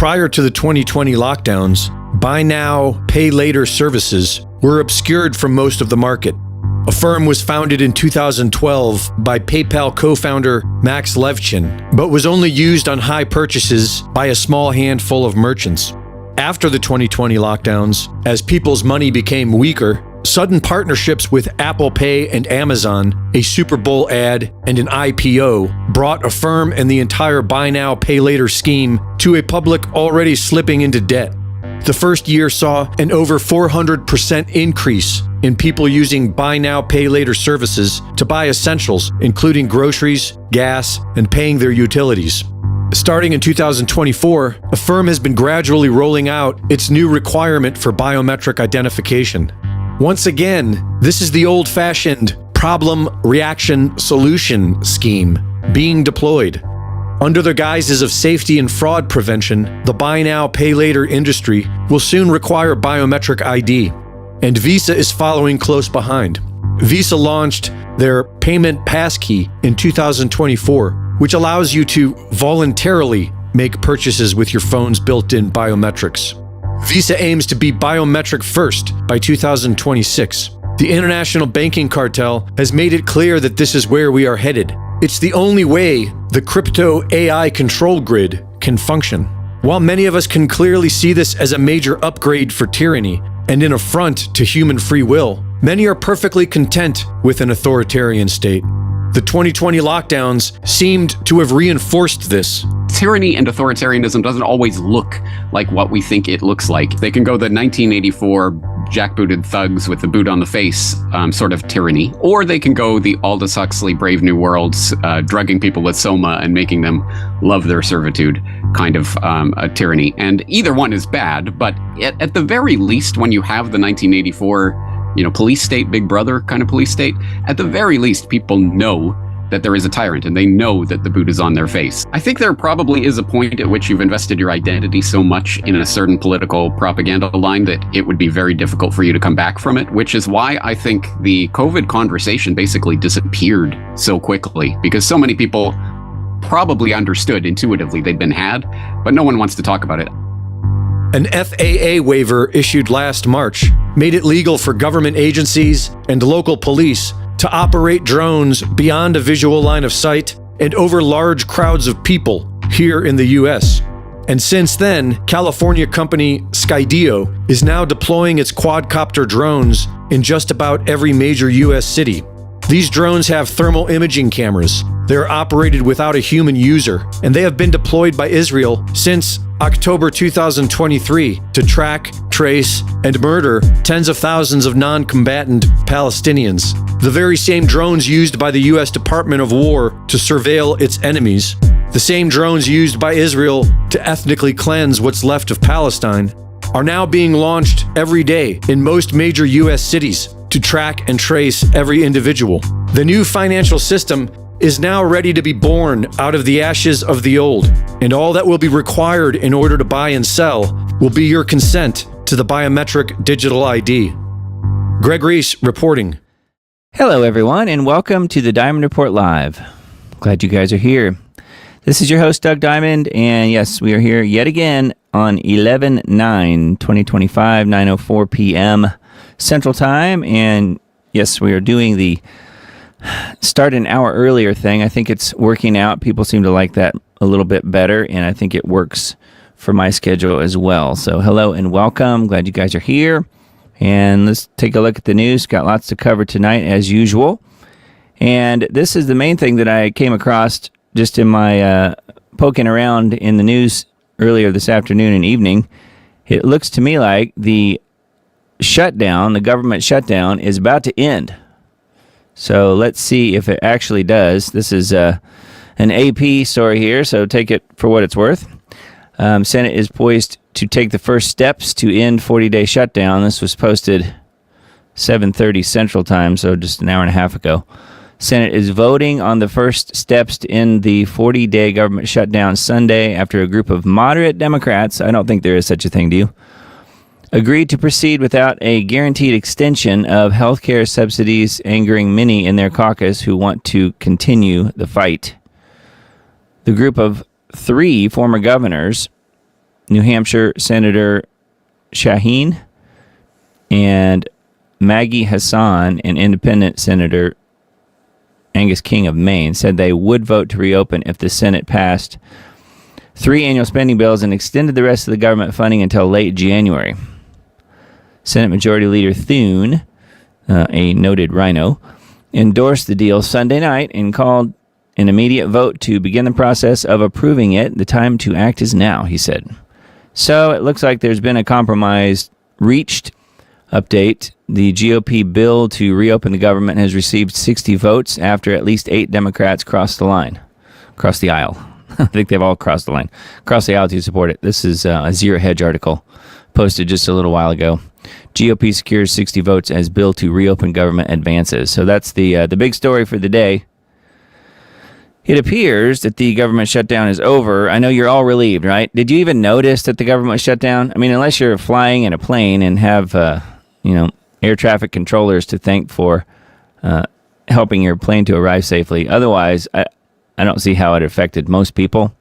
Prior to the 2020 lockdowns, buy now, pay later services were obscured from most of the market. Affirm was founded in 2012 by PayPal co-founder Max Levchin, but was only used on high purchases by a small handful of merchants. After the 2020 lockdowns, as people's money became weaker, sudden partnerships with Apple Pay and Amazon, a Super Bowl ad, and an IPO brought Affirm and the entire buy now, pay later scheme to a public already slipping into debt. The first year saw an over 400% increase in people using buy now, pay later services to buy essentials, including groceries, gas, and paying their utilities. Starting in 2024, Affirm has been gradually rolling out its new requirement for biometric identification. Once again, this is the old-fashioned problem, reaction, solution scheme being deployed. Under the guises of safety and fraud prevention, the buy now, pay later industry will soon require biometric ID, and Visa is following close behind. Visa launched their payment passkey in 2024, which allows you to voluntarily make purchases with your phone's built-in biometrics. Visa aims to be biometric first by 2026. The international banking cartel has made it clear that this is where we are headed. It's the only way the crypto AI control grid can function. While many of us can clearly see this as a major upgrade for tyranny and an affront to human free will, many are perfectly content with an authoritarian state. The 2020 lockdowns seemed to have reinforced this. Tyranny and authoritarianism doesn't always look like what we think it looks like. They can go the 1984 jackbooted thugs with the boot on the face sort of tyranny, or they can go the Aldous Huxley Brave New Worlds, drugging people with soma and making them love their servitude kind of a tyranny. And either one is bad, but at the very least, when you have the 1984 police state, Big Brother kind of police state, at the very least, people know that there is a tyrant and they know that the boot is on their face. I think there probably is a point at which you've invested your identity so much in a certain political propaganda line that it would be very difficult for you to come back from it, which is why I think the COVID conversation basically disappeared so quickly, because so many people probably understood intuitively they'd been had, but no one wants to talk about it. An FAA waiver issued last March made it legal for government agencies and local police to operate drones beyond a visual line of sight and over large crowds of people here in the US. And since then, California company Skydio is now deploying its quadcopter drones in just about every major US city. These drones have thermal imaging cameras. They are operated without a human user, and they have been deployed by Israel since October 2023 to track, trace, and murder tens of thousands of non-combatant Palestinians. The very same drones used by the US Department of War to surveil its enemies, the same drones used by Israel to ethnically cleanse what's left of Palestine, are now being launched every day in most major US cities to track and trace every individual. The new financial system is now ready to be born out of the ashes of the old, and all that will be required in order to buy and sell will be your consent to the biometric digital ID. Greg Reese reporting. Hello, everyone, and welcome to the Diamond Report Live. Glad you guys are here. This is your host, Doug Diamond, and yes, we are here yet again on 11/9/2025, 9:04 p.m. Central Time, and yes, we are doing the start an hour earlier thing. I think it's working out. People seem to like that a little bit better, and I think it works for my schedule as well. So hello and welcome. Glad you guys are here. And let's take a look at the news. Got lots to cover tonight as usual. And this is the main thing that I came across just in my poking around in the news earlier this afternoon and evening. It looks to me like the shutdown, the government shutdown, is about to end. So let's see if it actually does. This is an AP story here, so take it for what it's worth. Senate is poised to take the first steps to end 40-day shutdown. This was posted 7:30 Central Time, so just an hour and a half ago. Senate is voting on the first steps to end the 40-day government shutdown Sunday after a group of moderate Democrats, I don't think there is such a thing, do you, agreed to proceed without a guaranteed extension of health care subsidies, angering many in their caucus who want to continue the fight. The group of 3 former governors New Hampshire Senator Shaheen and Maggie Hassan, and Independent Senator Angus King of Maine, said they would vote to reopen if the Senate passed 3 annual spending bills and extended the rest of the government funding until late January. Senate Majority Leader Thune, a noted rhino, endorsed the deal Sunday night and called an immediate vote to begin the process of approving it. The time to act is now, he said. So it looks like there's been a compromise reached. Update. The GOP bill to reopen the government has received 60 votes after at least 8 Democrats crossed the aisle. I think they've all crossed the line. Crossed the aisle to support it. This is a Zero Hedge article posted just a little while ago. GOP secures 60 votes as bill to reopen government advances. So that's the big story for the day. It appears that the government shutdown is over. I know you're all relieved, right? Did you even notice that the government was shut down? I mean, unless you're flying in a plane and have, air traffic controllers to thank for helping your plane to arrive safely. Otherwise, I don't see how it affected most people.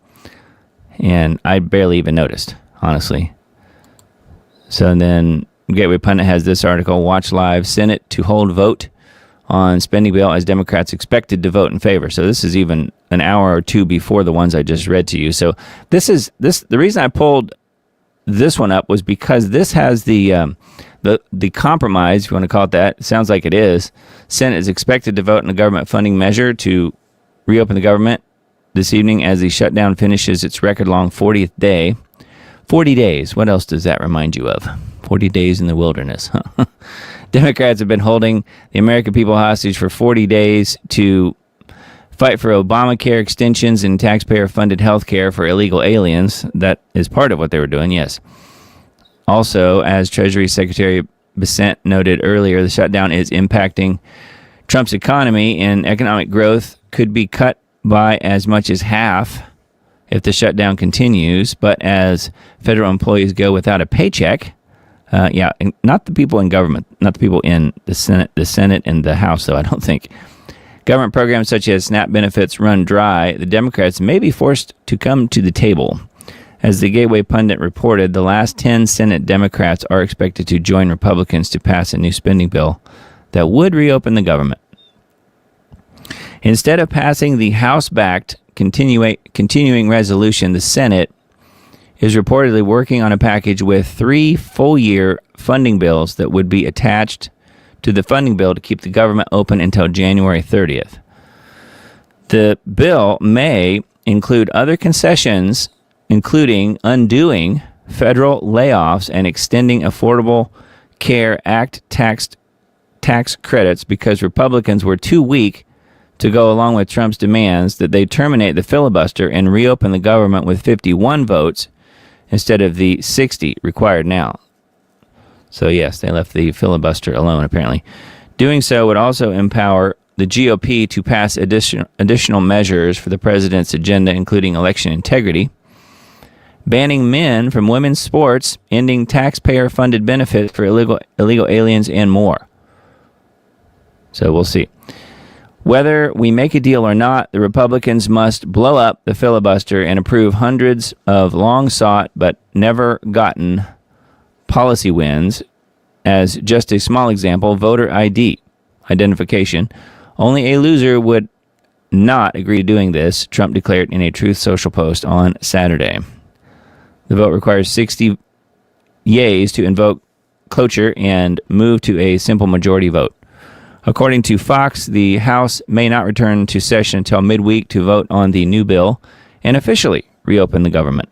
And I barely even noticed, honestly. So then Gateway Pundit has this article, Watch Live, Senate to hold vote on spending bill as Democrats expected to vote in favor. So this is even an hour or two before the ones I just read to you. So the reason I pulled this one up was because this has the compromise, if you want to call it that. It sounds like it is. Senate is expected to vote on a government funding measure to reopen the government this evening as the shutdown finishes its record-long 40th day. 40 days. What else does that remind you of? 40 days in the wilderness. Democrats have been holding the American people hostage for 40 days to fight for Obamacare extensions and taxpayer-funded health care for illegal aliens. That is part of what they were doing, yes. Also, as Treasury Secretary Bessent noted earlier, the shutdown is impacting Trump's economy, and economic growth could be cut by as much as half if the shutdown continues. But as federal employees go without a paycheck, and not the people in government, not the people in the Senate and the House, though, I don't think. Government programs such as SNAP benefits run dry. The Democrats may be forced to come to the table. As the Gateway Pundit reported, the last 10 Senate Democrats are expected to join Republicans to pass a new spending bill that would reopen the government. Instead of passing the House-backed continuing resolution, the Senate is reportedly working on a package with 3 full-year funding bills that would be attached to the funding bill to keep the government open until January 30th. The bill may include other concessions, including undoing federal layoffs and extending Affordable Care Act tax credits because Republicans were too weak to go along with Trump's demands that they terminate the filibuster and reopen the government with 51 votes instead of the 60 required now. So yes, they left the filibuster alone, apparently. Doing so would also empower the GOP to pass additional measures for the president's agenda, including election integrity, banning men from women's sports, ending taxpayer-funded benefits for illegal aliens, and more. So we'll see. Whether we make a deal or not, the Republicans must blow up the filibuster and approve hundreds of long-sought but never-gotten policy wins. As just a small example, voter ID, identification. Only a loser would not agree to doing this, Trump declared in a Truth Social post on Saturday. The vote requires 60 yeas to invoke cloture and move to a simple majority vote. According to Fox, the House may not return to session until midweek to vote on the new bill and officially reopen the government.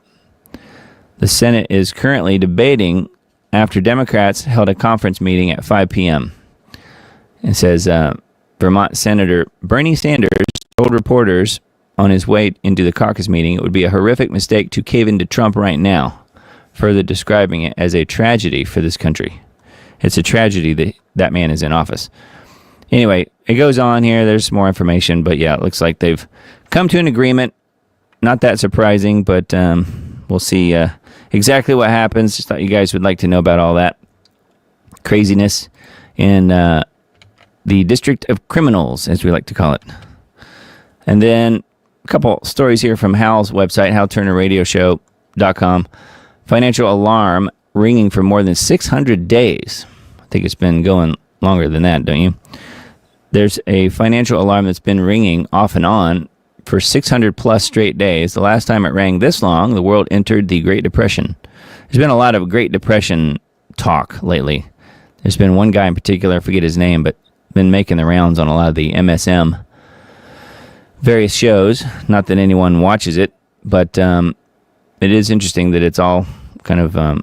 The Senate is currently debating after Democrats held a conference meeting at 5 p.m. It says Vermont Senator Bernie Sanders told reporters on his way into the caucus meeting it would be a horrific mistake to cave into Trump right now, further describing it as a tragedy for this country. It's a tragedy that that man is in office. Anyway, it goes on here. There's more information, but yeah, it looks like they've come to an agreement. Not that surprising, but we'll see exactly what happens. Just thought you guys would like to know about all that craziness in the District of Criminals, as we like to call it. And then a couple stories here from Hal's website, HalTurnerRadioShow.com. Financial alarm ringing for more than 600 days. I think it's been going longer than that, don't you? There's a financial alarm that's been ringing off and on for 600 plus straight days. The last time it rang this long, the world entered the Great Depression. There's been a lot of Great Depression talk lately. There's been one guy in particular, I forget his name, but been making the rounds on a lot of the MSM various shows. Not that anyone watches it, but it is interesting that it's all kind of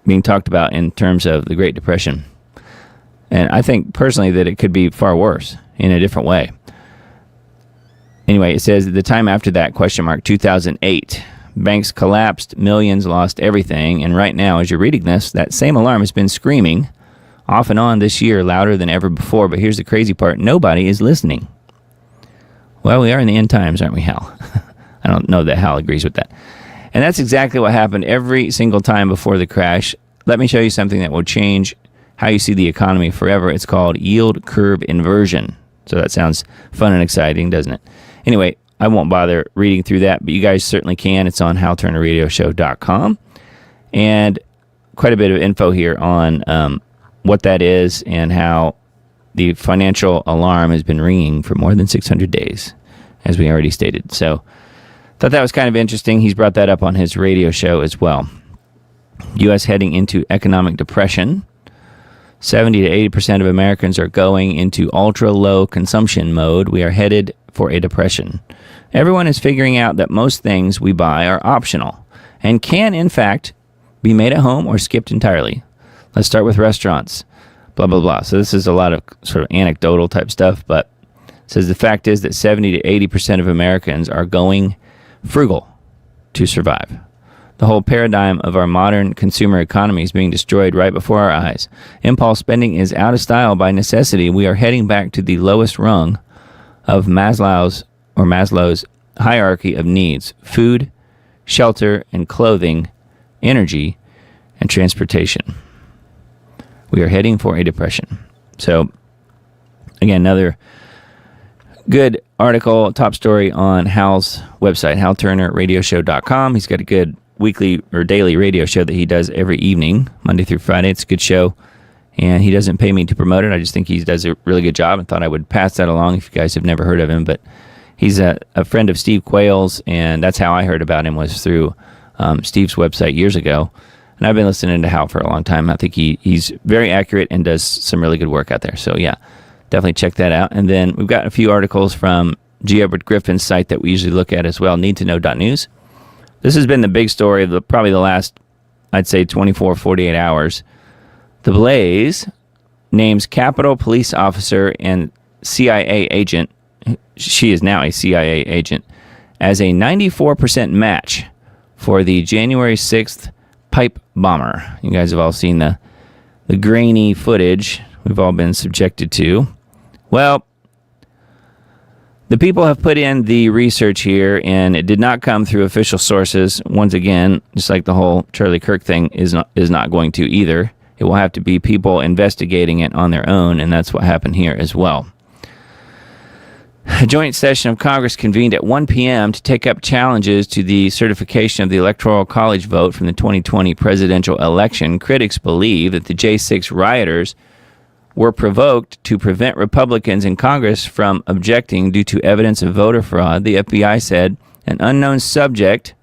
being talked about in terms of the Great Depression. And I think personally that it could be far worse in a different way. Anyway, it says at the time after that, 2008, banks collapsed, millions lost everything. And right now, as you're reading this, that same alarm has been screaming off and on this year, louder than ever before. But here's the crazy part. Nobody is listening. Well, we are in the end times, aren't we, Hal? I don't know that Hal agrees with that. And that's exactly what happened every single time before the crash. Let me show you something that will change how you see the economy forever. It's called yield curve inversion. So that sounds fun and exciting, doesn't it? Anyway, I won't bother reading through that, but you guys certainly can. It's on halturnerradioshow.com. And quite a bit of info here on what that is and how the financial alarm has been ringing for more than 600 days, as we already stated. So thought that was kind of interesting. He's brought that up on his radio show as well. U.S. heading into economic depression. 70 to 80% of Americans are going into ultra-low consumption mode. We are headed for a depression. Everyone is figuring out that most things we buy are optional and can, in fact, be made at home or skipped entirely. Let's start with restaurants. Blah, blah, blah. So this is a lot of sort of anecdotal type stuff, but it says the fact is that 70 to 80% of Americans are going frugal to survive. The whole paradigm of our modern consumer economy is being destroyed right before our eyes. Impulse spending is out of style by necessity. We are heading back to the lowest rung of Maslow's hierarchy of needs: food, shelter, and clothing, energy, and transportation. We are heading for a depression. So, again, another good article, top story on Hal's website, halturnerradioshow.com. He's got a good weekly or daily radio show that he does every evening, Monday through Friday. It's a good show, and he doesn't pay me to promote it. I just think he does a really good job and thought I would pass that along if you guys have never heard of him. But he's a friend of Steve Quayle's, and that's how I heard about him, was through Steve's website years ago. And I've been listening to Hal for a long time. I think he's very accurate and does some really good work out there. So, yeah, definitely check that out. And then we've got a few articles from G. Edward Griffin's site that we usually look at as well, needtoknow.news. This has been the big story of probably the last, I'd say, 24, 48 hours. The Blaze names Capitol police officer and CIA agent, she is now a CIA agent, as a 94% match for the January 6th pipe bomber. You guys have all seen the grainy footage we've all been subjected to. Well, the people have put in the research here, and it did not come through official sources. Once again, just like the whole Charlie Kirk thing is not going to either. It will have to be people investigating it on their own, and that's what happened here as well. A joint session of Congress convened at 1 p.m. to take up challenges to the certification of the Electoral College vote from the 2020 presidential election. Critics believe that the J6 rioters were provoked to prevent Republicans in Congress from objecting due to evidence of voter fraud. The FBI said an unknown subject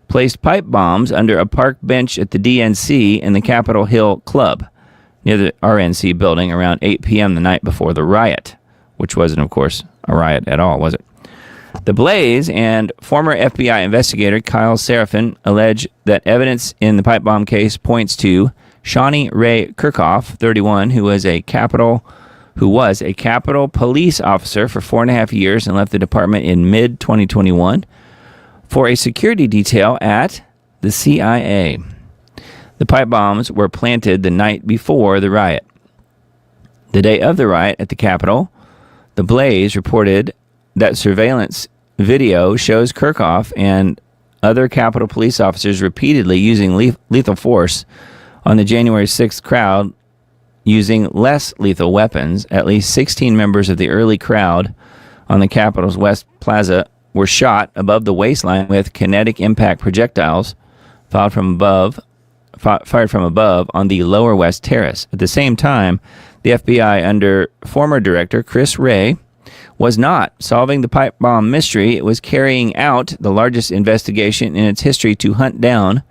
placed pipe bombs under a park bench at the DNC in the Capitol Hill Club near the RNC building around 8 p.m. the night before the riot, which wasn't, of course, a riot at all, was it? The Blaze and former FBI investigator Kyle Seraphin allege that evidence in the pipe bomb case points to Shawnee Ray Kirchhoff, 31, who was a Capitol police officer for 4.5 years and left the department in mid-2021 for a security detail at the CIA. The pipe bombs were planted the night before the riot. The day of the riot at the Capitol, the Blaze reported that surveillance video shows Kirchhoff and other Capitol police officers repeatedly using lethal force on the January 6th crowd, using less lethal weapons. At least 16 members of the early crowd on the Capitol's West Plaza were shot above the waistline with kinetic impact projectiles fired from above fired from above on the Lower West Terrace. At the same time, the FBI under former director Chris Wray was not solving the pipe bomb mystery. It was carrying out the largest investigation in its history to hunt down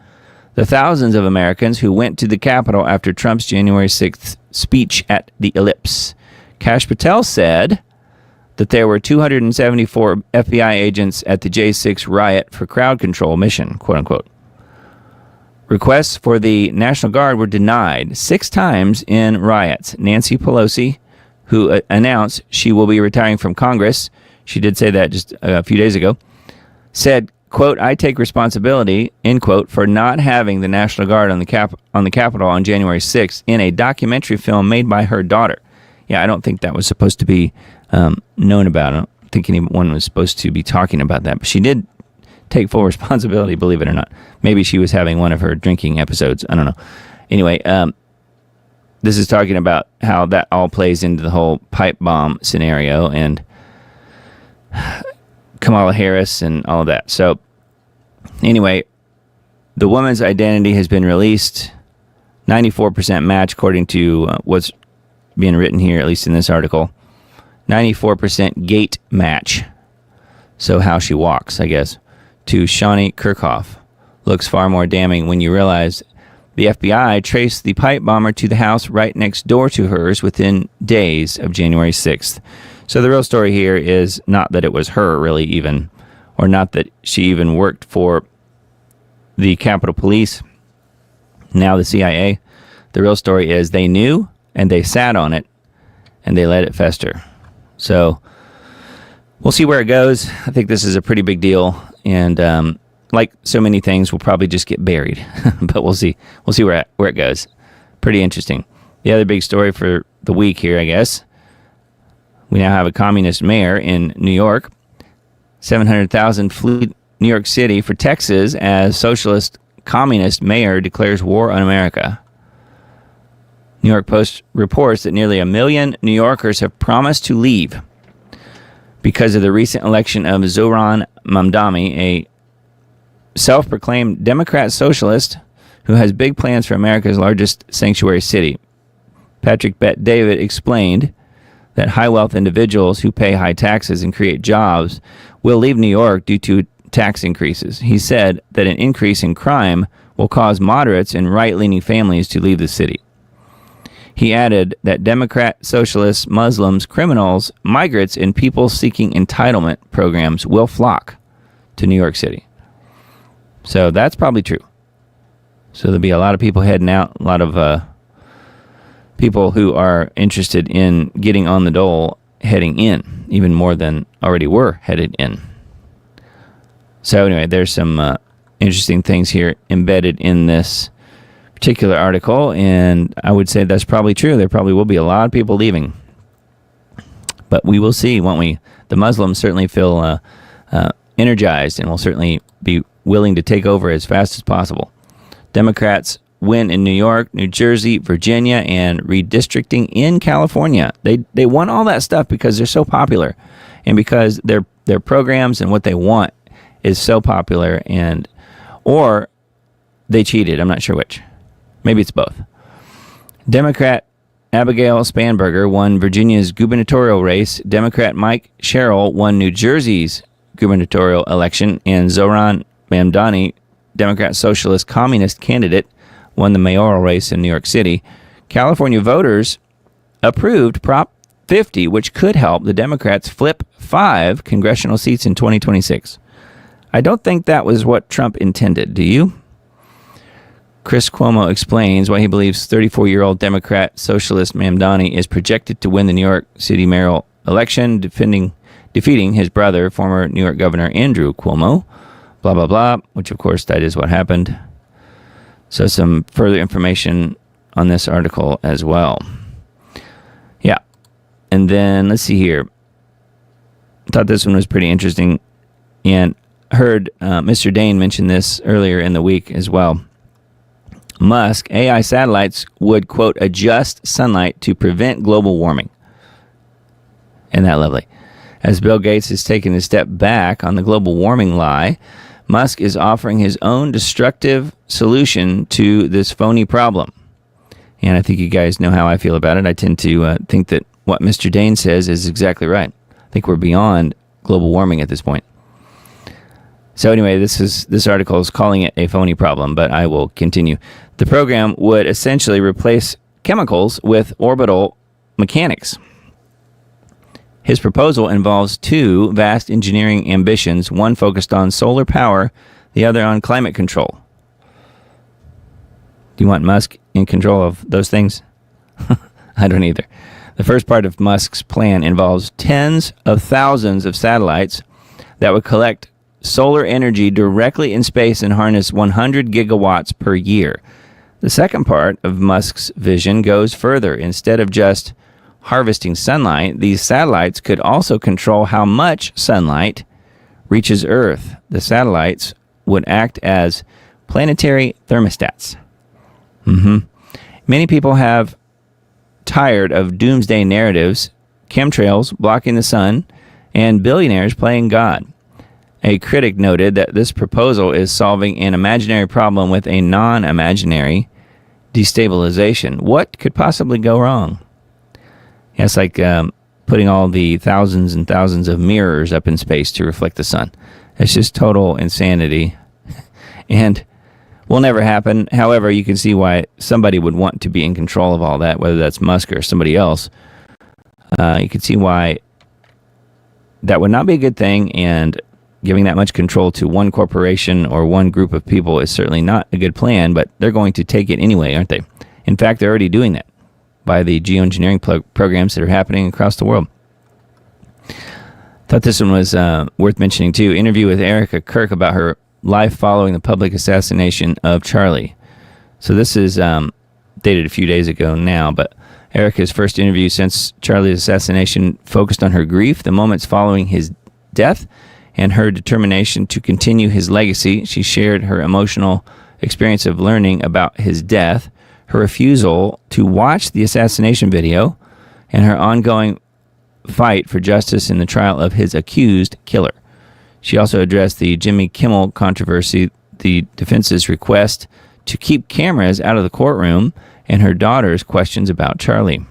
the thousands of Americans who went to the Capitol after Trump's January 6th speech at the Ellipse. Kash Patel said that there were 274 FBI agents at the J6 riot for crowd control mission, quote unquote. Requests for the National Guard were denied 6 times in riots. Nancy Pelosi, who announced she will be retiring from Congress, she did say that just a few days ago, said, quote, I take responsibility, end quote, for not having the National Guard on the Capitol on January 6th in a documentary film made by her daughter. Yeah, I don't think that was supposed to be known about. I don't think anyone was supposed to be talking about that. But she did take full responsibility, believe it or not. Maybe she was having one of her drinking episodes. I don't know. Anyway, this is talking about how that all plays into the whole pipe bomb scenario and Kamala Harris and all of that. So anyway, the woman's identity has been released. 94% match according to what's being written here, at least in this article. 94% gait match. So how she walks, I guess, to Shawnee Kirchhoff. Looks far more damning when you realize the FBI traced the pipe bomber to the house right next door to hers within days of January 6th. So the real story here is not that it was her really even, or not that she even worked for the Capitol Police, now the CIA. The real story is they knew and they sat on it and they let it fester. So we'll see where it goes. I think this is a pretty big deal. And like so many things, will probably just get buried. But we'll see. We'll see where it goes. Pretty interesting. The other big story for the week here, I guess, we now have a communist mayor in New York. 700,000 flee New York City for Texas as socialist communist mayor declares war on America. New York Post reports that nearly 1 million New Yorkers have promised to leave because of the recent election of Zohran Mamdani, a self-proclaimed Democrat socialist who has big plans for America's largest sanctuary city. Patrick Bet-David explained that high-wealth individuals who pay high taxes and create jobs will leave New York due to tax increases. He said that an increase in crime will cause moderates and right-leaning families to leave the city. He added that Democrat, socialists, Muslims, criminals, migrants, and people seeking entitlement programs will flock to New York City. So that's probably true. So there'll be a lot of people heading out, a lot of people who are interested in getting on the dole heading in, even more than already were headed in. So anyway, there's some interesting things here embedded in this particular article, and I would say that's probably true. There probably will be a lot of people leaving. But we will see, won't we? The Muslims certainly feel energized and will certainly be willing to take over as fast as possible. Democrats win in New York, New Jersey, Virginia, and redistricting in California. They won all that stuff because they're so popular and because their programs and what they want is so popular, and or they cheated. I'm not sure which. Maybe it's both. Democrat Abigail Spanberger won Virginia's gubernatorial race. Democrat Mike Sherrill won New Jersey's gubernatorial election. And Zohran Mamdani, Democrat Socialist Communist candidate, won the mayoral race in New York City. California voters approved Prop 50, which could help the Democrats flip 5 congressional seats in 2026. I don't think that was what Trump intended. Do you? Chris Cuomo explains why he believes 34-year-old Democrat socialist Mamdani is projected to win the New York City mayoral election, defeating his brother, former New York Governor Andrew Cuomo. Blah, blah, blah, which, of course, that is what happened. So some further information on this article as well. Yeah. And then, let's see here. I thought this one was pretty interesting, and heard Mr. Dane mention this earlier in the week as well. Musk, AI satellites would, quote, adjust sunlight to prevent global warming. Isn't that lovely? As Bill Gates has taken a step back on the global warming lie, Musk is offering his own destructive solution to this phony problem. And I think you guys know how I feel about it. I tend to think that what Mr. Dane says is exactly right. I think we're beyond global warming at this point. So anyway, this article is calling it a phony problem, but I will continue. The program would essentially replace chemicals with orbital mechanics. His proposal involves two vast engineering ambitions, one focused on solar power, the other on climate control. Do you want Musk in control of those things? I don't either. The first part of Musk's plan involves tens of thousands of satellites that would collect solar energy directly in space and harness 100 gigawatts per year. The second part of Musk's vision goes further. Instead of just harvesting sunlight, these satellites could also control how much sunlight reaches Earth. The satellites would act as planetary thermostats. Many people have tired of doomsday narratives, chemtrails blocking the sun, and billionaires playing God. A critic noted that this proposal is solving an imaginary problem with a non-imaginary destabilization. What could possibly go wrong? Yeah, it's like putting all the thousands and thousands of mirrors up in space to reflect the sun. It's just total insanity and will never happen. However, you can see why somebody would want to be in control of all that, whether that's Musk or somebody else. You can see why that would not be a good thing, and giving that much control to one corporation or one group of people is certainly not a good plan, but they're going to take it anyway, aren't they? In fact, they're already doing that by the geoengineering programs that are happening across the world. Thought this one was worth mentioning too. Interview with Erica Kirk about her life following the public assassination of Charlie. So this is dated a few days ago now, but Erica's first interview since Charlie's assassination focused on her grief, the moments following his death, and her determination to continue his legacy. She shared her emotional experience of learning about his death, her refusal to watch the assassination video, and her ongoing fight for justice in the trial of his accused killer. She also addressed the Jimmy Kimmel controversy, the defense's request to keep cameras out of the courtroom, and her daughter's questions about Charlie.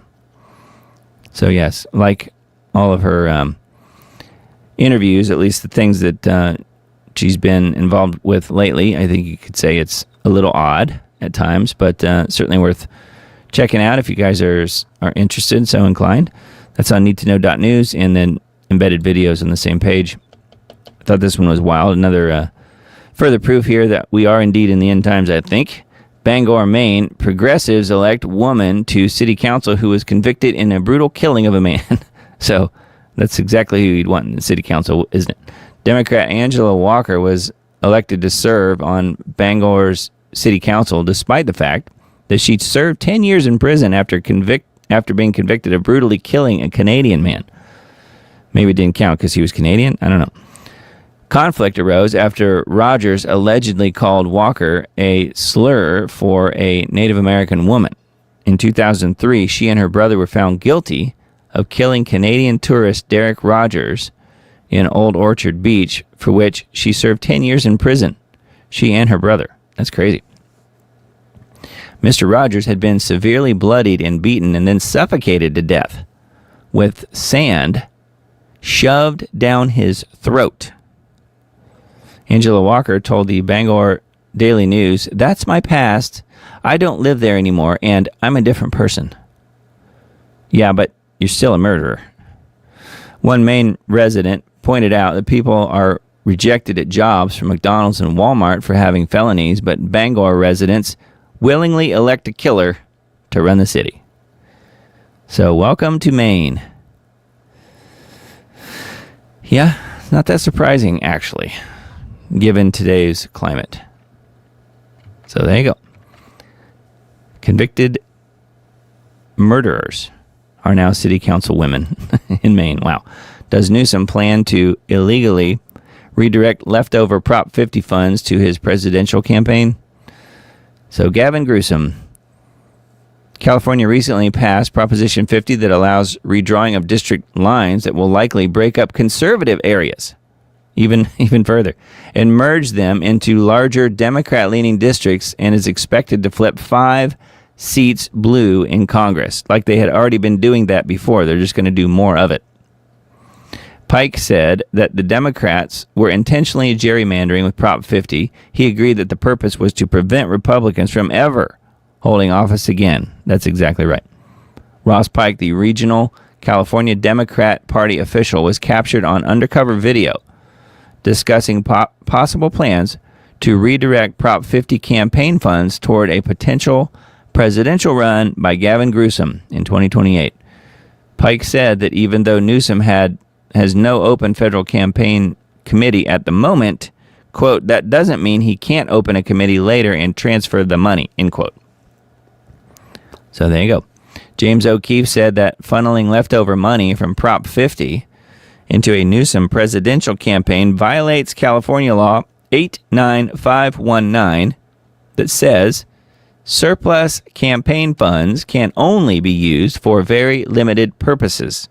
So yes, like all of her interviews, at least the things that she's been involved with lately, I think you could say it's a little odd at times, but certainly worth checking out if you guys are interested, so inclined. That's on needtoknow.news, and then embedded videos on the same page. I thought this one was wild. Another further proof here that we are indeed in the end times, I think. Bangor, Maine, progressives elect woman to city council who was convicted in a brutal killing of a man. So that's exactly who you'd want in the city council, isn't it? Democrat Angela Walker was elected to serve on Bangor's city council despite the fact that she'd served 10 years in prison after being convicted of brutally killing a Canadian man. Maybe it didn't count because he was Canadian. I don't know. Conflict arose after Rogers allegedly called Walker a slur for a Native American woman. In 2003, she and her brother were found guilty of killing Canadian tourist Derek Rogers in Old Orchard Beach, for which she served 10 years in prison. She and her brother. That's crazy. Mr. Rogers had been severely bloodied and beaten and then suffocated to death with sand shoved down his throat. Angela Walker told the Bangor Daily News, "That's my past. I don't live there anymore, and I'm a different person." Yeah, but you're still a murderer. One Maine resident pointed out that people are rejected at jobs from McDonald's and Walmart for having felonies, but Bangor residents willingly elect a killer to run the city. So welcome to Maine. Yeah, not that surprising, actually, given today's climate. So there you go. Convicted murderers are now city council women in Maine. Wow. Does Newsom plan to illegally redirect leftover Prop 50 funds to his presidential campaign? So Gavin Newsom. California recently passed Proposition 50 that allows redrawing of district lines that will likely break up conservative areas even further, and merge them into larger Democrat-leaning districts, and is expected to flip 5 seats blue in Congress. Like they had already been doing that before. They're just going to do more of it. Pike said that the Democrats were intentionally gerrymandering with Prop 50. He agreed that the purpose was to prevent Republicans from ever holding office again. That's exactly right. Ross Pike, the regional California Democrat Party official, was captured on undercover video discussing possible plans to redirect Prop 50 campaign funds toward a potential presidential run by Gavin Newsom in 2028. Pike said that even though Newsom has no open federal campaign committee at the moment, quote, that doesn't mean he can't open a committee later and transfer the money, end quote. So there you go. James O'Keefe said that funneling leftover money from Prop 50 into a Newsom presidential campaign violates California Law 89519 that says surplus campaign funds can only be used for very limited purposes.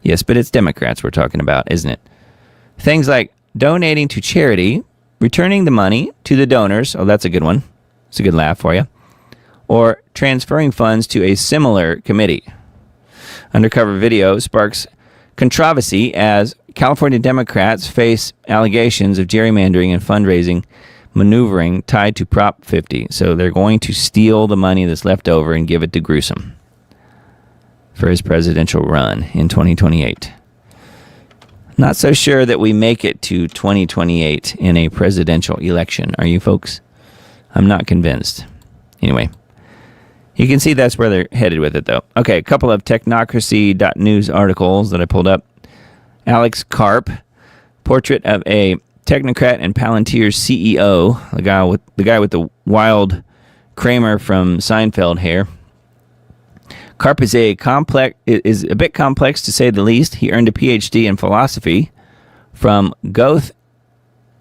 Yes, but it's Democrats we're talking about, isn't it? Things like donating to charity, returning the money to the donors. Oh, that's a good one. It's a good laugh for you. Or transferring funds to a similar committee. Undercover video sparks controversy as California Democrats face allegations of gerrymandering and fundraising maneuvering tied to Prop 50. So they're going to steal the money that's left over and give it to Newsom for his presidential run in 2028. Not so sure that we make it to 2028 in a presidential election. Are you folks? I'm not convinced. Anyway, you can see that's where they're headed with it, though. Okay, a couple of technocracy.news articles that I pulled up. Alex Karp, portrait of a technocrat and Palantir CEO, the guy with the wild Kramer from Seinfeld hair. Karp is a bit complex, to say the least. He earned a PhD in philosophy from Goethe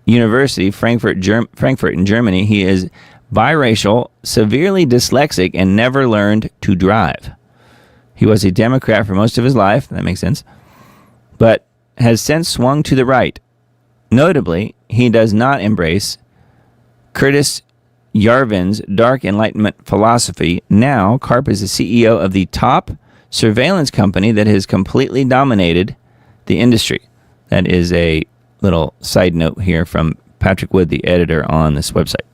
University, Frankfurt in Germany. He is biracial, severely dyslexic, and never learned to drive. He was a Democrat for most of his life, that makes sense, but has since swung to the right. Notably, he does not embrace Curtis Yarvin's dark Enlightenment philosophy. Now, Karp is the CEO of the top surveillance company that has completely dominated the industry. That is a little side note here from Patrick Wood, the editor on this website,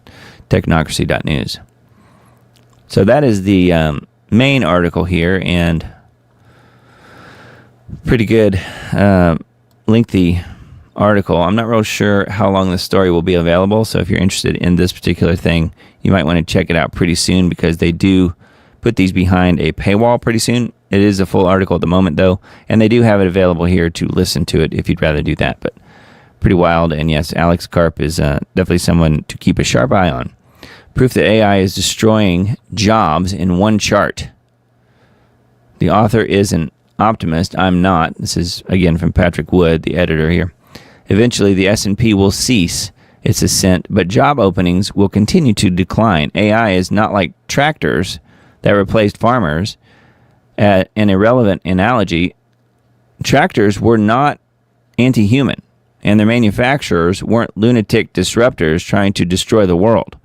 technocracy.news. So that is the main article here, and pretty good, lengthy article. I'm not real sure how long this story will be available, so if you're interested in this particular thing, you might want to check it out pretty soon, because they do put these behind a paywall pretty soon. It is a full article at the moment, though, and they do have it available here to listen to it if you'd rather do that. But pretty wild, and yes, Alex Karp is definitely someone to keep a sharp eye on. Proof that AI is destroying jobs in one chart. The author is an optimist. I'm not. This is, again, from Patrick Wood, the editor here. Eventually, the S&P will cease its ascent, but job openings will continue to decline. AI is not like tractors that replaced farmers. An irrelevant analogy, tractors were not anti-human, and their manufacturers weren't lunatic disruptors trying to destroy the world.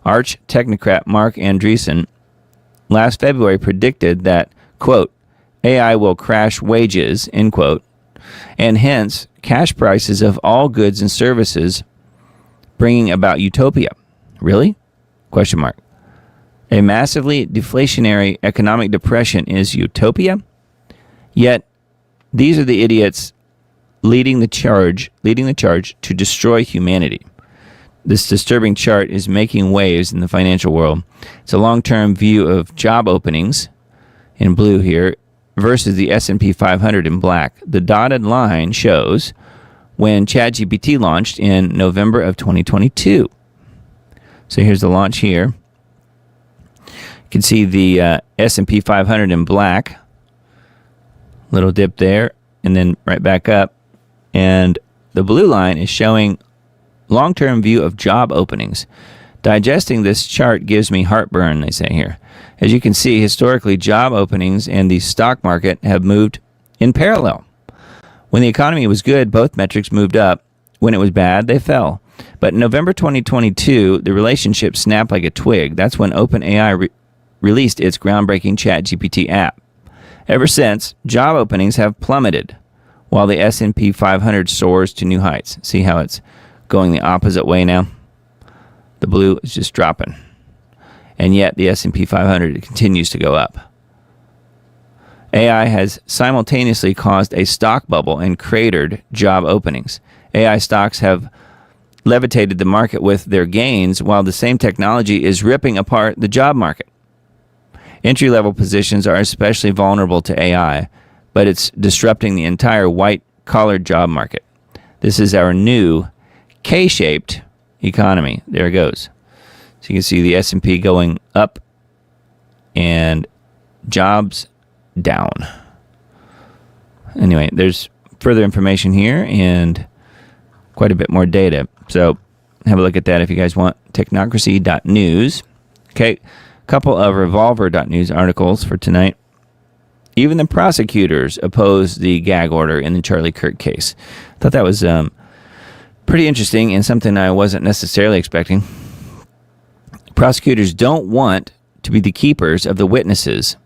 Arch technocrat Mark Andreessen last February predicted that, quote, AI will crash wages, end quote, and hence cash prices of all goods and services, bringing about utopia. Really? Question mark. A massively deflationary economic depression is utopia? Yet, these are the idiots leading the charge to destroy humanity. This disturbing chart is making waves in the financial world. It's a long-term view of job openings in blue here versus the S&P 500 in black. The dotted line shows when ChatGPT launched in November of 2022. So here's the launch here. You can see the S&P 500 in black. Little dip there, and then right back up. And the blue line is showing long-term view of job openings. Digesting this chart gives me heartburn, they say here. As you can see, historically, job openings and the stock market have moved in parallel. When the economy was good, both metrics moved up. when it was bad, they fell. But in November 2022, the relationship snapped like a twig. That's when OpenAI released its groundbreaking ChatGPT app. Ever since, job openings have plummeted, while the S&P 500 soars to new heights. See how it's going the opposite way now? The blue is just dropping. And yet the S&P 500 continues to go up. AI has simultaneously caused a stock bubble and cratered job openings. AI stocks have levitated the market with their gains, while the same technology is ripping apart the job market. Entry-level positions are especially vulnerable to AI, but it's disrupting the entire white-collar job market. This is our new K-shaped economy. There it goes. So you can see the S&P going up and jobs down. Anyway, there's further information here and quite a bit more data. So have a look at that if you guys want. Technocracy.news. Okay, a couple of Revolver.news articles for tonight. Even the prosecutors opposed the gag order in the Charlie Kirk case. I thought that was pretty interesting and something I wasn't necessarily expecting. Prosecutors don't want to be the keepers of the witnesses.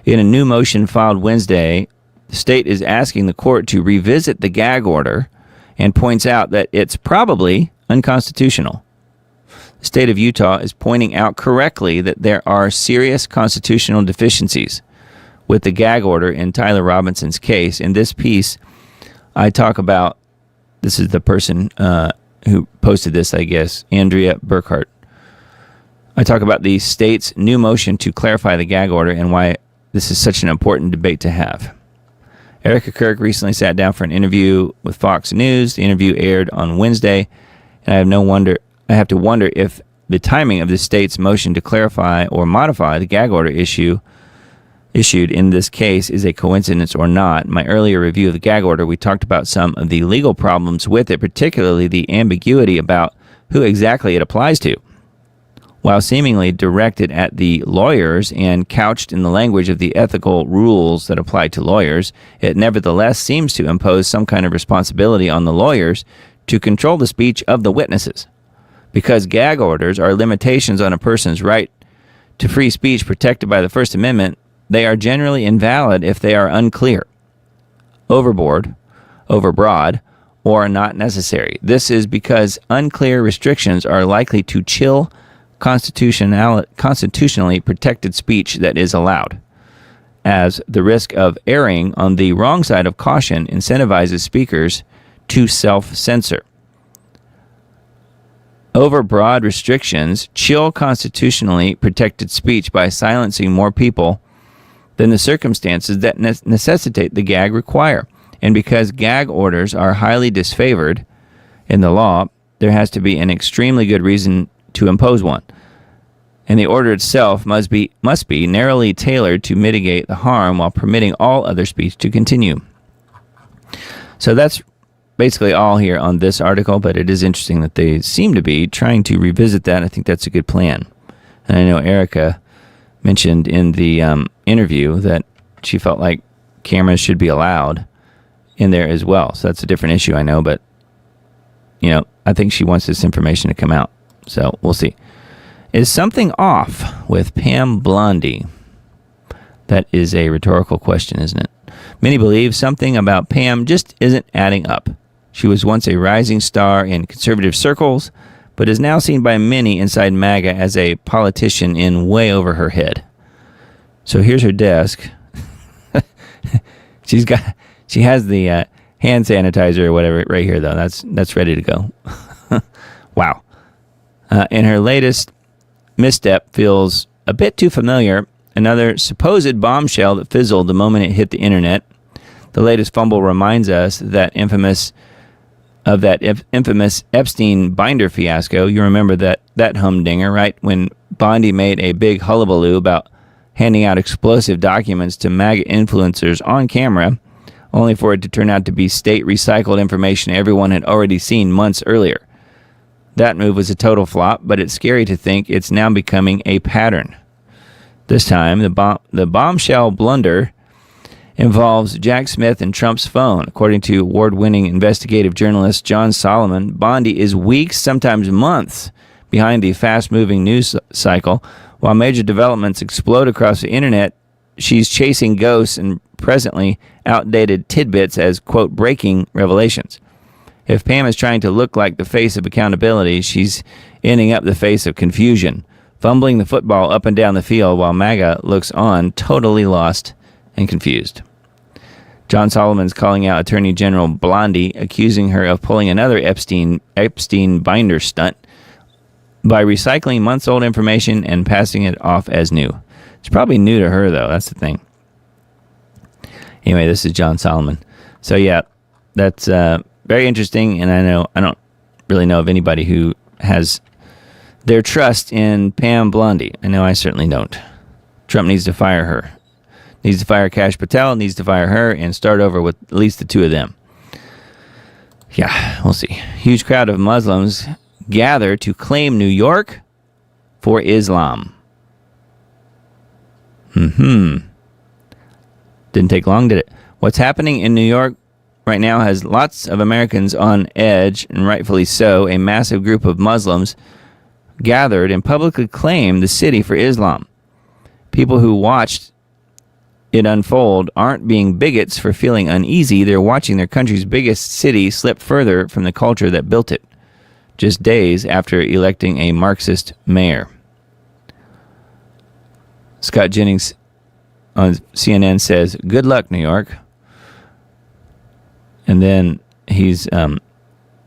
In a new motion filed Wednesday, the state is asking the court to revisit the gag order and points out that it's probably unconstitutional. The state of Utah is pointing out correctly that there are serious constitutional deficiencies with the gag order in Tyler Robinson's case. In this piece, I talk about, this is the person who posted this, I guess, Andrea Burkhart. I talk about the state's new motion to clarify the gag order and why this is such an important debate to have. Erica Kirk recently sat down for an interview with Fox News. The interview aired on Wednesday, and I have to wonder if the timing of the state's motion to clarify or modify the gag order issued in this case is a coincidence or not. In my earlier review of the gag order, we talked about some of the legal problems with it, particularly the ambiguity about who exactly it applies to. While seemingly directed at the lawyers and couched in the language of the ethical rules that apply to lawyers, it nevertheless seems to impose some kind of responsibility on the lawyers to control the speech of the witnesses. Because gag orders are limitations on a person's right to free speech protected by the First Amendment, they are generally invalid if they are unclear, overboard, overbroad, or not necessary. This is because unclear restrictions are likely to chill constitutionally protected speech that is allowed, as the risk of erring on the wrong side of caution incentivizes speakers to self-censor. Overbroad restrictions chill constitutionally protected speech by silencing more people than the circumstances that necessitate the gag require. And because gag orders are highly disfavored in the law, there has to be an extremely good reason to impose one. And the order itself must be narrowly tailored to mitigate the harm while permitting all other speech to continue. So that's basically all here on this article, but it is interesting that they seem to be trying to revisit that. I think that's a good plan. And I know Erica mentioned in the interview that she felt like cameras should be allowed in there as well. So that's a different issue, I know, but I think she wants this information to come out. So we'll see. Is something off with Pam Blondie? That is a rhetorical question, isn't it? Many believe something about Pam just isn't adding up. She was once a rising star in conservative circles, but is now seen by many inside MAGA as a politician in way over her head. So here's her desk. She has the hand sanitizer or whatever right here, though. That's ready to go. Wow. And her latest misstep feels a bit too familiar. Another supposed bombshell that fizzled the moment it hit the internet. The latest fumble reminds us that infamous Epstein binder fiasco. You remember that humdinger, right? When Bondi made a big hullabaloo about handing out explosive documents to MAGA influencers on camera, only for it to turn out to be state recycled information everyone had already seen months earlier. That move was a total flop, but it's scary to think it's now becoming a pattern. This time, the bombshell blunder involves Jack Smith and Trump's phone. According to award-winning investigative journalist John Solomon, Bondi is weeks, sometimes months, behind the fast-moving news cycle. While major developments explode across the internet, she's chasing ghosts and presently outdated tidbits as, quote, breaking revelations. If Pam is trying to look like the face of accountability, she's ending up the face of confusion, fumbling the football up and down the field while MAGA looks on, totally lost and confused. John Solomon's calling out Attorney General Blondie, accusing her of pulling another Epstein binder stunt by recycling months-old information and passing it off as new. It's probably new to her, though. That's the thing. Anyway, this is John Solomon. So, yeah, that's very interesting, and I don't really know of anybody who has their trust in Pam Blondie. I know I certainly don't. Trump needs to fire her. Needs to fire Kash Patel, needs to fire her, and start over with at least the two of them. Yeah, we'll see. Huge crowd of Muslims gather to claim New York for Islam. Didn't take long, did it? What's happening in New York right now has lots of Americans on edge, and rightfully so. A massive group of Muslims gathered and publicly claimed the city for Islam. People who watched it unfold aren't being bigots for feeling uneasy. They're watching their country's biggest city slip further from the culture that built it, just days after electing a Marxist mayor. Scott Jennings on CNN says, "Good luck, New York." And then he's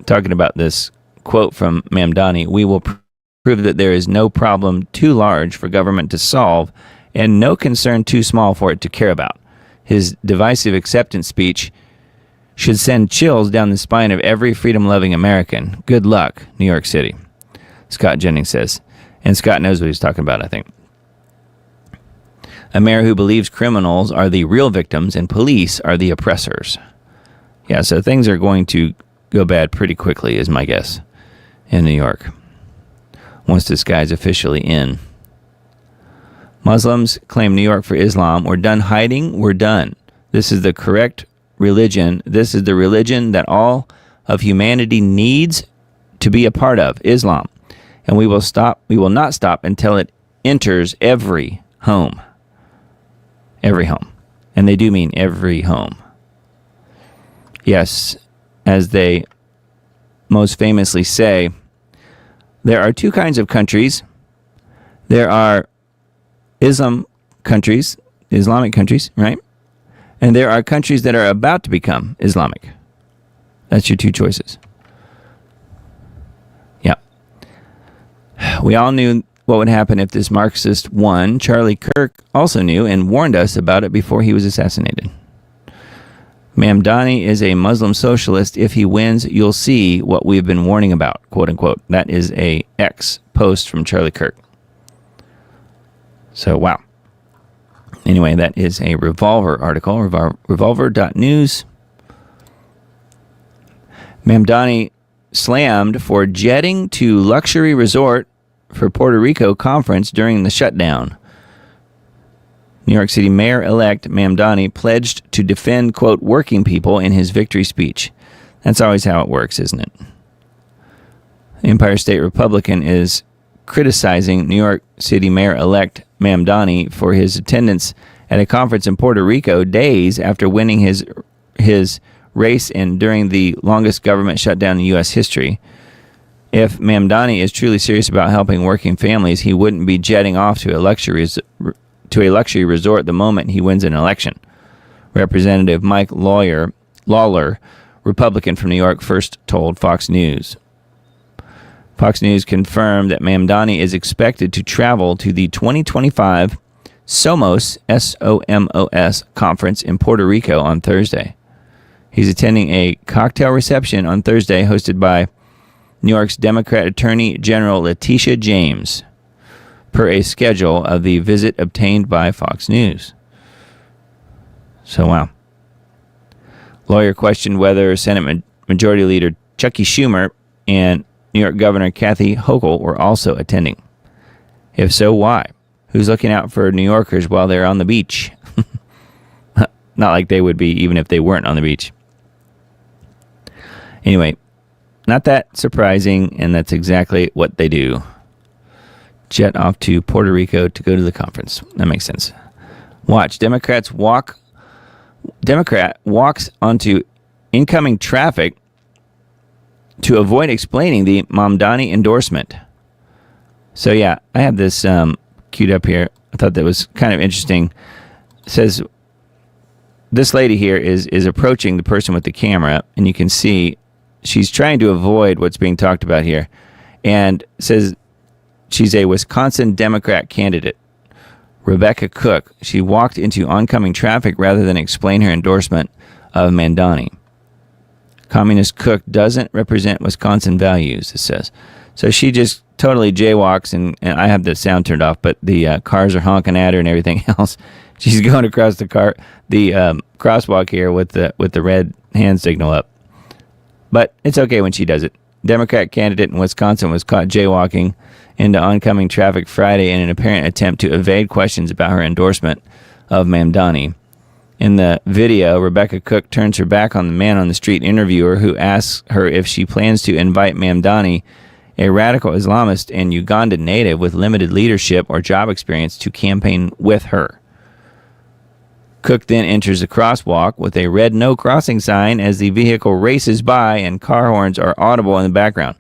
talking about this quote from Mamdani: "We will prove that there is no problem too large for government to solve and no concern too small for it to care about." His divisive acceptance speech should send chills down the spine of every freedom-loving American. Good luck, New York City, Scott Jennings says. And Scott knows what he's talking about, I think. A mayor who believes criminals are the real victims and police are the oppressors. Yeah, so things are going to go bad pretty quickly, is my guess, in New York, once this guy's officially in. Muslims claim New York for Islam. We're done hiding. We're done. This is the correct religion. This is the religion that all of humanity needs to be a part of, Islam. And we will not stop until it enters every home. Every home. And they do mean every home. Yes, as they most famously say, there are two kinds of countries. There are Islamic countries, right? And there are countries that are about to become Islamic. That's your two choices. Yeah. We all knew what would happen if this Marxist won. Charlie Kirk also knew and warned us about it before he was assassinated. Mamdani is a Muslim socialist. If he wins, you'll see what we've been warning about, quote unquote. That is a X post from Charlie Kirk. So, wow. Anyway, that is a Revolver article, revolver.news. Mamdani slammed for jetting to luxury resort for Puerto Rico conference during the shutdown. New York City Mayor-elect Mamdani pledged to defend, quote, working people in his victory speech. That's always how it works, isn't it? Empire State Republican is criticizing New York City Mayor-elect Mamdani for his attendance at a conference in Puerto Rico days after winning his race and during the longest government shutdown in U.S. history. If Mamdani is truly serious about helping working families, he wouldn't be jetting off to a luxury resort the moment he wins an election. Representative Mike Lawler, Republican from New York, first told Fox News. Fox News confirmed that Mamdani is expected to travel to the 2025 SOMOS, S-O-M-O-S, conference in Puerto Rico on Thursday. He's attending a cocktail reception on Thursday hosted by New York's Democrat Attorney General Letitia James, per a schedule of the visit obtained by Fox News. So, wow. Lawyer questioned whether Senate Majority Leader Chuckie Schumer and New York Governor Kathy Hochul were also attending. If so, why? Who's looking out for New Yorkers while they're on the beach? not like they would be even if they weren't on the beach. Anyway, not that surprising, and that's exactly what they do. Jet off to Puerto Rico to go to the conference. That makes sense. Watch. Democrat walks onto incoming traffic to avoid explaining the Mamdani endorsement. So yeah, I have this queued up here. I thought that was kind of interesting. It says this lady here is approaching the person with the camera, and you can see she's trying to avoid what's being talked about here, and says she's a Wisconsin Democrat candidate, Rebecca Cook. She walked into oncoming traffic rather than explain her endorsement of Mamdani. Communist Cook doesn't represent Wisconsin values, it says. So she just totally jaywalks, and I have the sound turned off, but the cars are honking at her and everything else. She's going across the crosswalk here with the red hand signal up. But it's okay when she does it. Democrat candidate in Wisconsin was caught jaywalking into oncoming traffic Friday in an apparent attempt to evade questions about her endorsement of Mamdani. In the video, Rebecca Cook turns her back on the man on the street interviewer who asks her if she plans to invite Mamdani, a radical Islamist and Ugandan native with limited leadership or job experience, to campaign with her. Cook then enters the crosswalk with a red no crossing sign as the vehicle races by and car horns are audible in the background.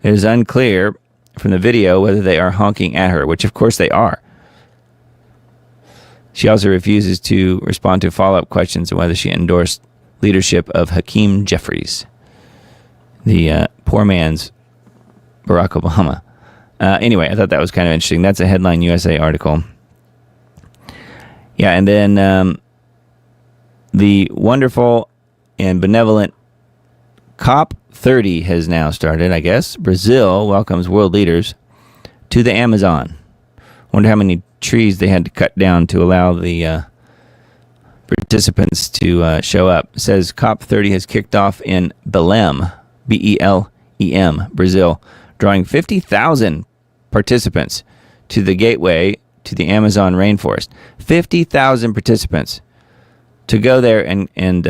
It is unclear from the video whether they are honking at her, which of course they are. She also refuses to respond to follow-up questions on whether she endorsed leadership of Hakeem Jeffries, the poor man's Barack Obama. Anyway, I thought that was kind of interesting. That's a Headline USA article. Yeah, and then the wonderful and benevolent COP30 has now started, I guess. Brazil welcomes world leaders to the Amazon. Wonder how many trees they had to cut down to allow the participants to show up. It says COP30 has kicked off in Belém, B-E-L-E-M, Brazil, drawing 50,000 participants to the gateway to the Amazon rainforest. 50,000 participants to go there and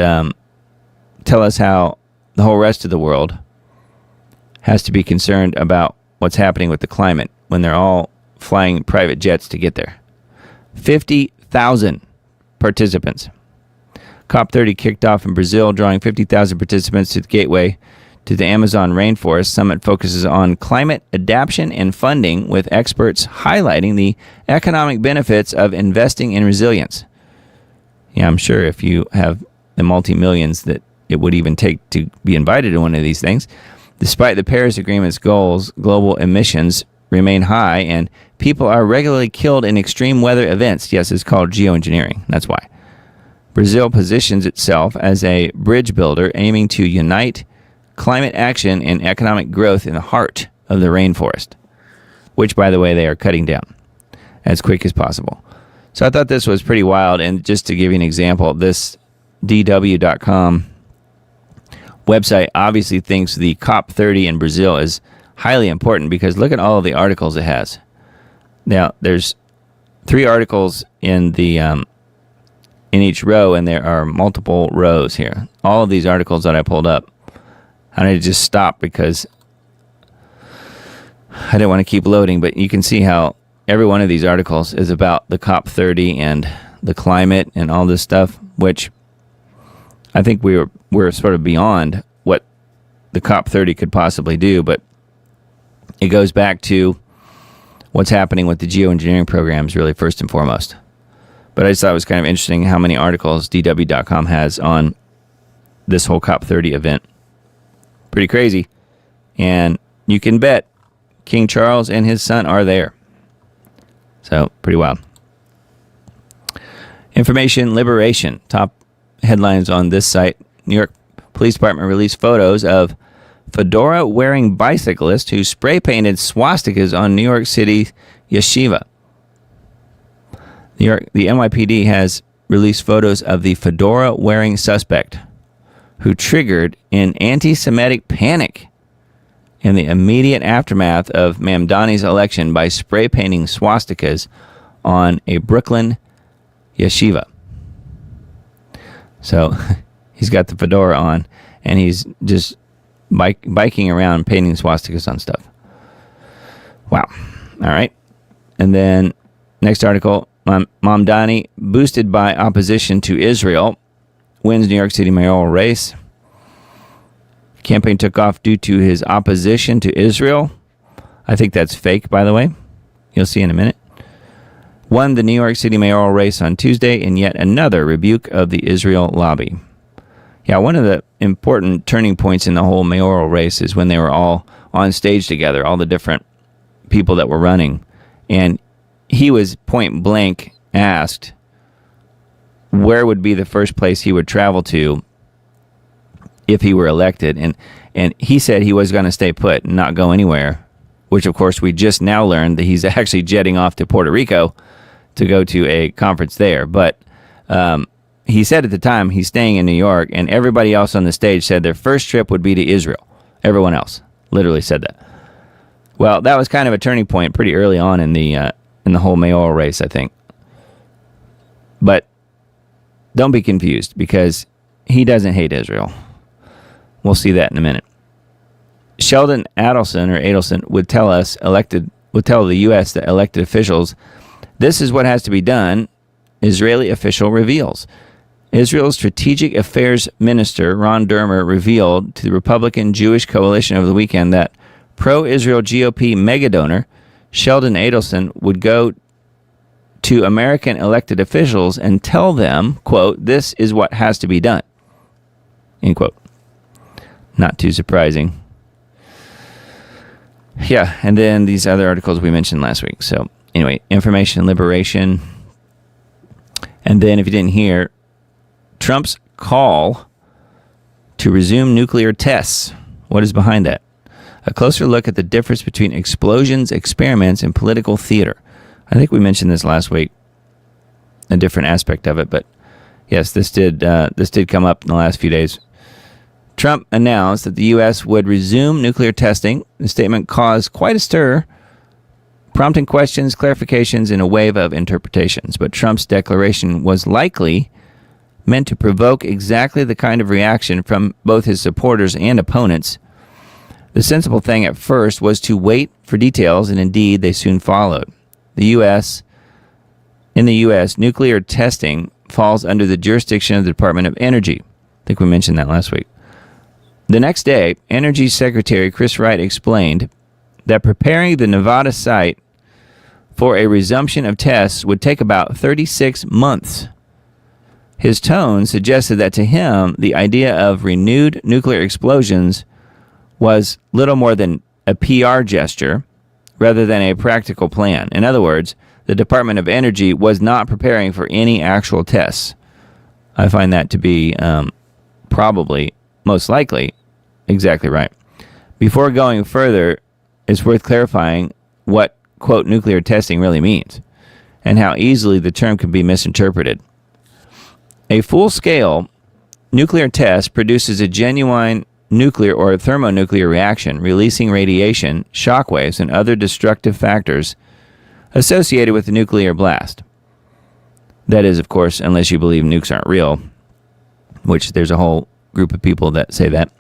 tell us how the whole rest of the world has to be concerned about what's happening with the climate when they're all flying private jets to get there. 50,000 participants. COP30 kicked off in Brazil, drawing 50,000 participants to the gateway to the Amazon rainforest. Summit focuses on climate adaptation and funding, with experts highlighting the economic benefits of investing in resilience. Yeah, I'm sure if you have the multi-millions that it would even take to be invited to one of these things. Despite the Paris Agreement's goals, global emissions remain high, and people are regularly killed in extreme weather events. Yes, it's called geoengineering. That's why. Brazil positions itself as a bridge builder, aiming to unite climate action and economic growth in the heart of the rainforest, which, by the way, they are cutting down as quick as possible. So I thought this was pretty wild. And just to give you an example, this DW.com website obviously thinks the COP30 in Brazil is highly important, because look at all of the articles it has. Now, there's 3 articles in the in each row, and there are multiple rows here. All of these articles that I pulled up, and I just stopped because I didn't want to keep loading, but you can see how every one of these articles is about the COP30 and the climate and all this stuff, which I think we're sort of beyond what the COP30 could possibly do, but it goes back to what's happening with the geoengineering programs, really, first and foremost. But I just thought it was kind of interesting how many articles DW.com has on this whole COP30 event. Pretty crazy. And you can bet King Charles and his son are there. So, pretty wild. Information liberation. Top headlines on this site. New York Police Department released photos of fedora-wearing bicyclist who spray-painted swastikas on New York City yeshiva. The NYPD has released photos of the fedora-wearing suspect who triggered an anti-Semitic panic in the immediate aftermath of Mamdani's election by spray-painting swastikas on a Brooklyn yeshiva. So he's got the fedora on, and he's just biking around painting swastikas on stuff. Wow. All right. And then next article, Mamdani, boosted by opposition to Israel, wins New York City mayoral race. Campaign took off due to his opposition to Israel. I think that's fake, by the way. You'll see in a minute. Won the New York City mayoral race on Tuesday in yet another rebuke of the Israel lobby. Yeah, one of the important turning points in the whole mayoral race is when they were all on stage together, all the different people that were running. And he was point blank asked where would be the first place he would travel to if he were elected. And he said he was going to stay put and not go anywhere, which, of course, we just now learned that he's actually jetting off to Puerto Rico to go to a conference there. But he said at the time he's staying in New York, and everybody else on the stage said their first trip would be to Israel. Everyone else literally said that. Well, that was kind of a turning point pretty early on in the whole mayoral race, I think. But don't be confused, because he doesn't hate Israel. We'll see that in a minute. Sheldon Adelson would tell the U.S. that elected officials, this is what has to be done. Israeli official reveals. Israel's Strategic Affairs Minister Ron Dermer revealed to the Republican Jewish Coalition over the weekend that pro-Israel GOP megadonor Sheldon Adelson would go to American elected officials and tell them, quote, this is what has to be done, end quote. Not too surprising. Yeah, and then these other articles we mentioned last week. So anyway, information liberation. And then if you didn't hear, Trump's call to resume nuclear tests. What is behind that? A closer look at the difference between explosions, experiments, and political theater. I think we mentioned this last week, a different aspect of it, but yes, this did come up in the last few days. Trump announced that the U.S. would resume nuclear testing. The statement caused quite a stir, prompting questions, clarifications, and a wave of interpretations. But Trump's declaration was likely meant to provoke exactly the kind of reaction from both his supporters and opponents. The sensible thing at first was to wait for details, and indeed they soon followed. In the U.S., nuclear testing falls under the jurisdiction of the Department of Energy. I think we mentioned that last week. The next day, Energy Secretary Chris Wright explained that preparing the Nevada site for a resumption of tests would take about 36 months. His tone suggested that to him, the idea of renewed nuclear explosions was little more than a PR gesture rather than a practical plan. In other words, the Department of Energy was not preparing for any actual tests. I find that to be probably, most likely, exactly right. Before going further, it's worth clarifying what, quote, nuclear testing really means and how easily the term can be misinterpreted. A full-scale nuclear test produces a genuine nuclear or thermonuclear reaction, releasing radiation, shock waves, and other destructive factors associated with the nuclear blast. That is, of course, unless you believe nukes aren't real, which there's a whole group of people that say that.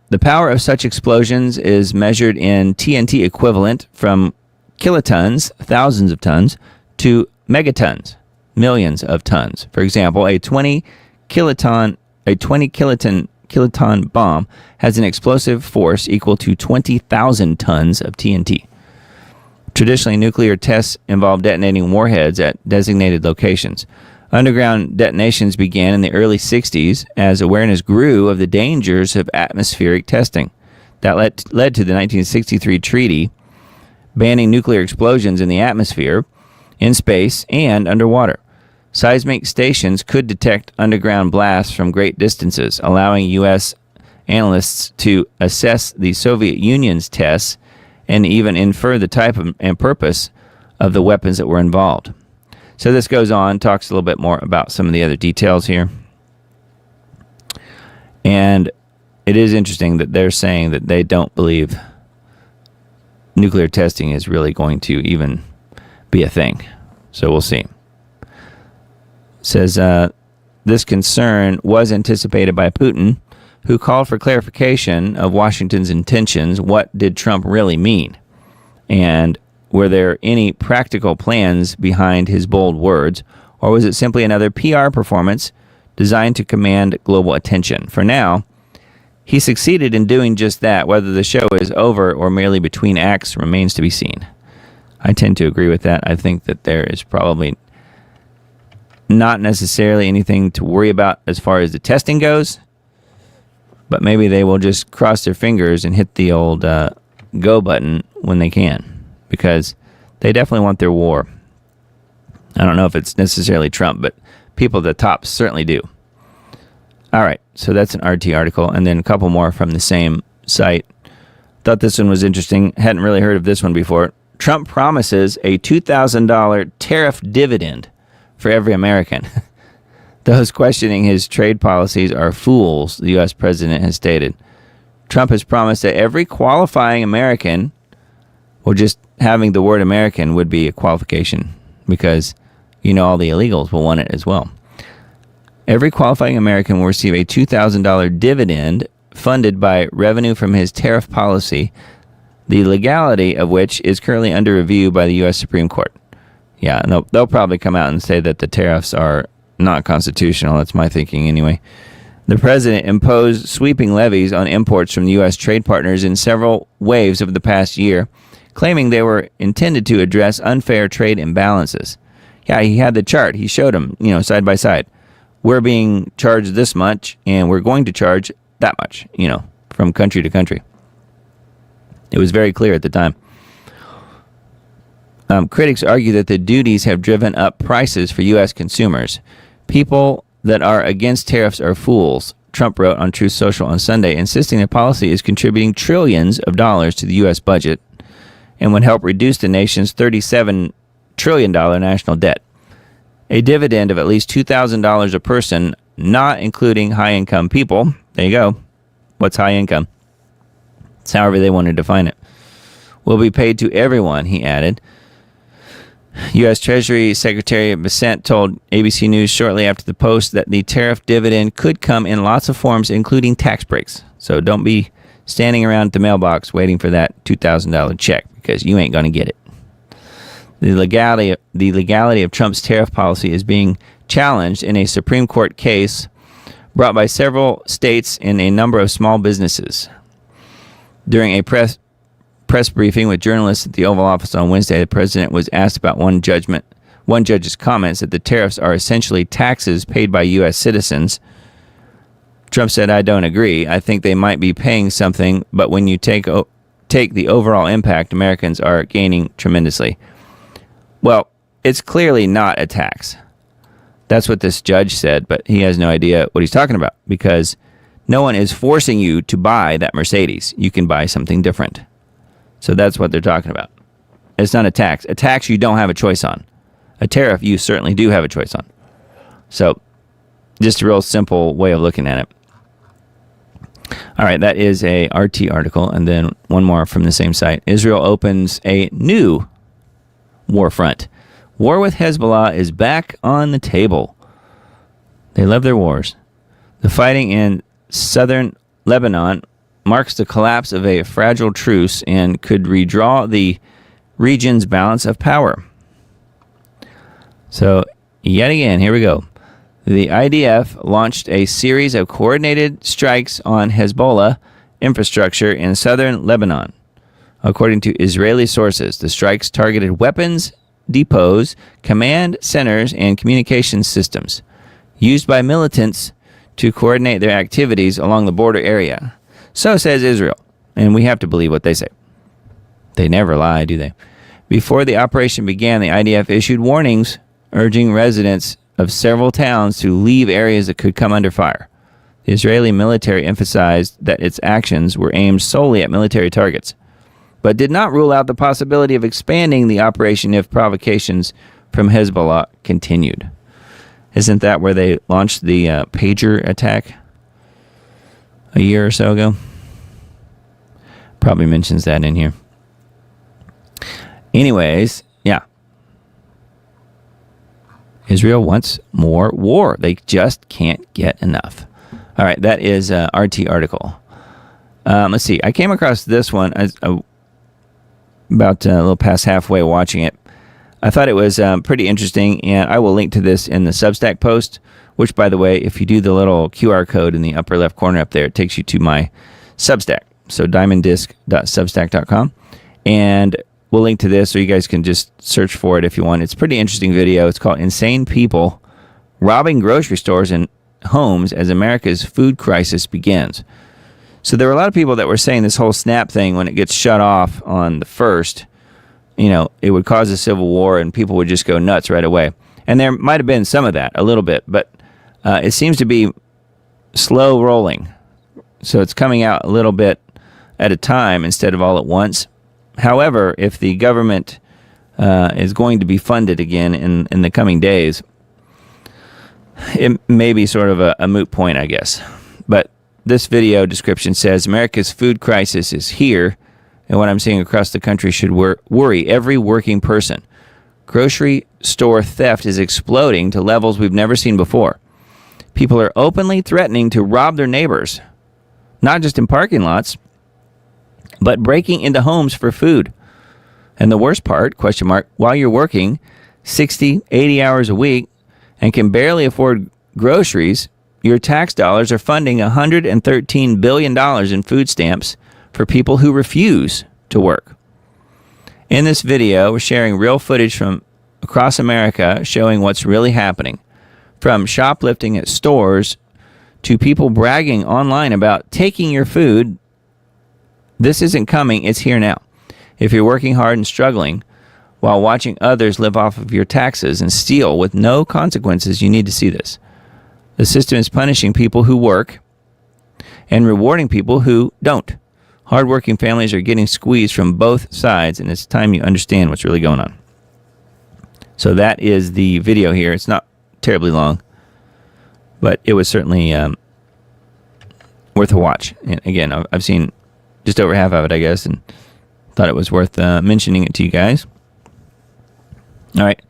The power of such explosions is measured in TNT equivalent from kilotons, thousands of tons, to megatons, millions of tons. For example, a 20 kiloton bomb has an explosive force equal to 20,000 tons of TNT. Traditionally, nuclear tests involve detonating warheads at designated locations. Underground detonations began in the early 60s as awareness grew of the dangers of atmospheric testing. That led to the 1963 treaty banning nuclear explosions in the atmosphere, in space, and underwater. Seismic stations could detect underground blasts from great distances, allowing U.S. analysts to assess the Soviet Union's tests and even infer the type and purpose of the weapons that were involved. So this goes on, talks a little bit more about some of the other details here. And it is interesting that they're saying that they don't believe nuclear testing is really going to even be a thing. So we'll see. It says, this concern was anticipated by Putin, who called for clarification of Washington's intentions. What did Trump really mean? And were there any practical plans behind his bold words, or was it simply another PR performance designed to command global attention? For now, he succeeded in doing just that. Whether the show is over or merely between acts remains to be seen. I tend to agree with that. I think that there is probably not necessarily anything to worry about as far as the testing goes, but maybe they will just cross their fingers and hit the old go button when they can, because they definitely want their war. I don't know if it's necessarily Trump, but people at the top certainly do. All right, so that's an RT article, and then a couple more from the same site. Thought this one was interesting. Hadn't really heard of this one before. Trump promises a $2,000 tariff dividend for every American. Those questioning his trade policies are fools, the U.S. president has stated. Trump has promised that every qualifying American, well, just having the word American would be a qualification, because all the illegals will want it as well. Every qualifying American will receive a $2,000 dividend funded by revenue from his tariff policy, the legality of which is currently under review by the U.S. Supreme Court. Yeah, and they'll probably come out and say that the tariffs are not constitutional. That's my thinking anyway. The president imposed sweeping levies on imports from the U.S. trade partners in several waves over the past year, claiming they were intended to address unfair trade imbalances. Yeah, he had the chart. He showed them, side by side. We're being charged this much, and we're going to charge that much, from country to country. It was very clear at the time. Critics argue that the duties have driven up prices for U.S. consumers. People that are against tariffs are fools, Trump wrote on Truth Social on Sunday, insisting the policy is contributing trillions of dollars to the U.S. budget and would help reduce the nation's $37 trillion national debt. A dividend of at least $2,000 a person, not including high-income people. There you go. What's high income? It's however they want to define it. Will be paid to everyone, he added. U.S. Treasury Secretary Bessent told ABC News shortly after the post that the tariff dividend could come in lots of forms, including tax breaks. So don't be standing around at the mailbox waiting for that $2,000 check, because you ain't going to get it. The legality of Trump's tariff policy is being challenged in a Supreme Court case brought by several states and a number of small businesses. During a press briefing with journalists at the Oval Office on Wednesday, the president was asked about one judge's comments that the tariffs are essentially taxes paid by U.S. citizens. Trump said, "I don't agree. I think they might be paying something, but when you take the overall impact, Americans are gaining tremendously." Well, it's clearly not a tax. That's what this judge said, but he has no idea what he's talking about, because no one is forcing you to buy that Mercedes. You can buy something different. So that's what they're talking about. It's not a tax. A tax you don't have a choice on. A tariff you certainly do have a choice on. So just a real simple way of looking at it. All right, that is a RT article, and then one more from the same site. Israel opens a new war front. War with Hezbollah is back on the table. They love their wars. The fighting in southern Lebanon marks the collapse of a fragile truce and could redraw the region's balance of power. So, yet again, here we go. The IDF launched a series of coordinated strikes on Hezbollah infrastructure in southern Lebanon. According to Israeli sources, the strikes targeted weapons depots, command centers, and communication systems used by militants to coordinate their activities along the border area. So says Israel, and we have to believe what they say. They never lie, do they? Before the operation began, the IDF issued warnings urging residents of several towns to leave areas that could come under fire. The Israeli military emphasized that its actions were aimed solely at military targets, but did not rule out the possibility of expanding the operation if provocations from Hezbollah continued. Isn't that where they launched the pager attack a year or so ago? Probably mentions that in here. Anyways, yeah. Israel wants more war. They just can't get enough. All right, that is a RT article. Let's see. I came across this one about a little past halfway watching it. I thought it was pretty interesting, and I will link to this in the Substack post, which, by the way, if you do the little QR code in the upper left corner up there, it takes you to my Substack. So diamonddisc.substack.com. And we'll link to this so you guys can just search for it if you want. It's a pretty interesting video. It's called Insane People Robbing Grocery Stores and Homes as America's Food Crisis Begins. So there were a lot of people that were saying this whole SNAP thing, when it gets shut off on the 1st, it would cause a civil war and people would just go nuts right away. And there might have been some of that, a little bit, but it seems to be slow rolling. So it's coming out a little bit at a time instead of all at once. However, if the government is going to be funded again in the coming days, it may be sort of a moot point, I guess. But this video description says America's food crisis is here, and what I'm seeing across the country should worry every working person. Grocery store theft is exploding to levels we've never seen before. People are openly threatening to rob their neighbors, not just in parking lots, but breaking into homes for food. And the worst part, while you're working 60, 80 hours a week and can barely afford groceries, your tax dollars are funding $113 billion in food stamps for people who refuse to work. In this video, we're sharing real footage from across America showing what's really happening. From shoplifting at stores to people bragging online about taking your food. This isn't coming, it's here now. If you're working hard and struggling while watching others live off of your taxes and steal with no consequences, you need to see this. The system is punishing people who work and rewarding people who don't. Hardworking families are getting squeezed from both sides, and it's time you understand what's really going on. So that is the video here. It's not terribly long, but it was certainly worth a watch. And again, I've seen just over half of it, I guess, and thought it was worth mentioning it to you guys. All right.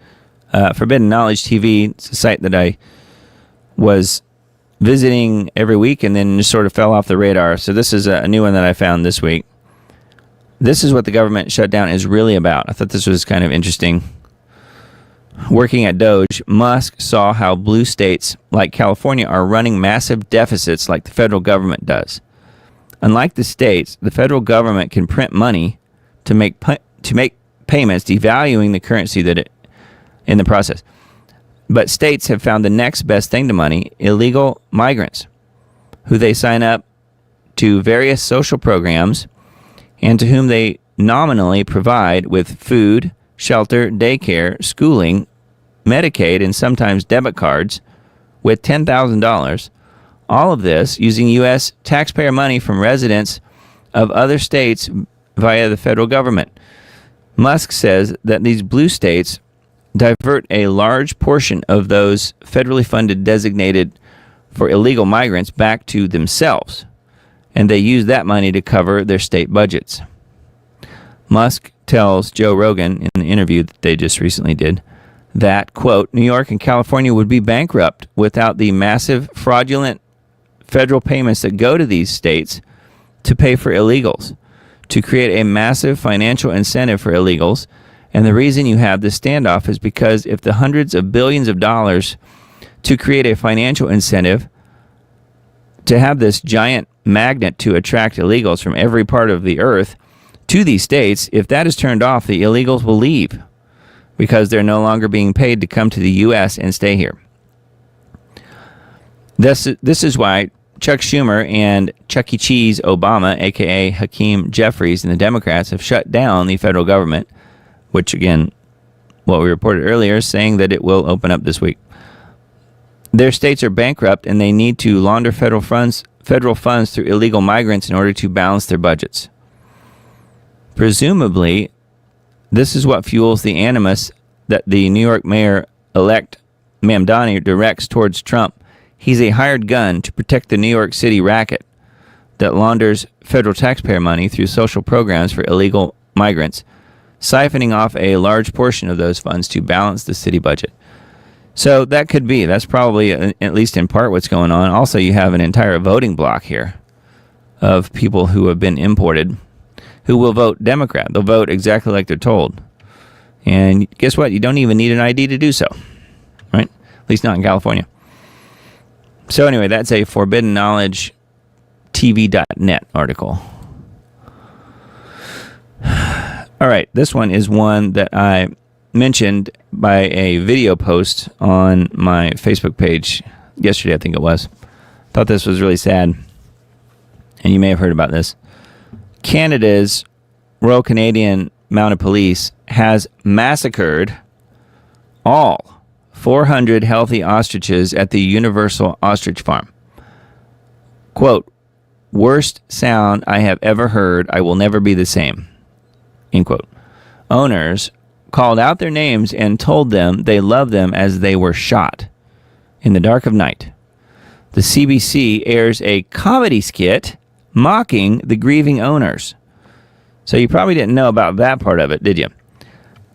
Forbidden Knowledge TV, it's a site that I was visiting every week and then just sort of fell off the radar. So this is a new one that I found this week. This is what the government shutdown is really about. I thought this was kind of interesting. Working at Doge, Musk saw how blue states like California are running massive deficits like the federal government does. Unlike the states, the federal government can print money to make payments, devaluing the currency in the process. But states have found the next best thing to money: illegal migrants, who they sign up to various social programs and to whom they nominally provide with food, shelter, daycare, schooling, Medicaid, and sometimes debit cards with $10,000. All of this using U.S. taxpayer money from residents of other states via the federal government. Musk says that these blue states divert a large portion of those federally funded designated for illegal migrants back to themselves, and they use that money to cover their state budgets. Musk tells Joe Rogan in the interview that they just recently did that, quote, New York and California would be bankrupt without the massive fraudulent federal payments that go to these states to pay for illegals, to create a massive financial incentive for illegals. And the reason you have this standoff is because if the hundreds of billions of dollars to create a financial incentive to have this giant magnet to attract illegals from every part of the earth to these states, if that is turned off, the illegals will leave because they're no longer being paid to come to the U.S. and stay here. This is why Chuck Schumer and Chuck E. Cheese Obama, a.k.a. Hakeem Jeffries, and the Democrats have shut down the federal government, which, again, what we reported earlier, is saying that it will open up this week. Their states are bankrupt, and they need to launder federal funds through illegal migrants in order to balance their budgets. Presumably, this is what fuels the animus that the New York mayor-elect Mamdani directs towards Trump. He's a hired gun to protect the New York City racket that launders federal taxpayer money through social programs for illegal migrants, siphoning off a large portion of those funds to balance the city budget. So that could be. That's probably, at least in part, what's going on. Also, you have an entire voting block here of people who have been imported who will vote Democrat. They'll vote exactly like they're told. And guess what? You don't even need an ID to do so, right? At least not in California. So anyway, that's a Forbidden Knowledge TV.net article. All right, this one is one that I mentioned by a video post on my Facebook page yesterday, I think it was. Thought this was really sad, and you may have heard about this. Canada's Royal Canadian Mounted Police has massacred all 400 healthy ostriches at the Universal Ostrich Farm. Quote, worst sound I have ever heard. I will never be the same. End quote. Owners called out their names and told them they loved them as they were shot in the dark of night. The CBC airs a comedy skit mocking the grieving owners. So you probably didn't know about that part of it, did you?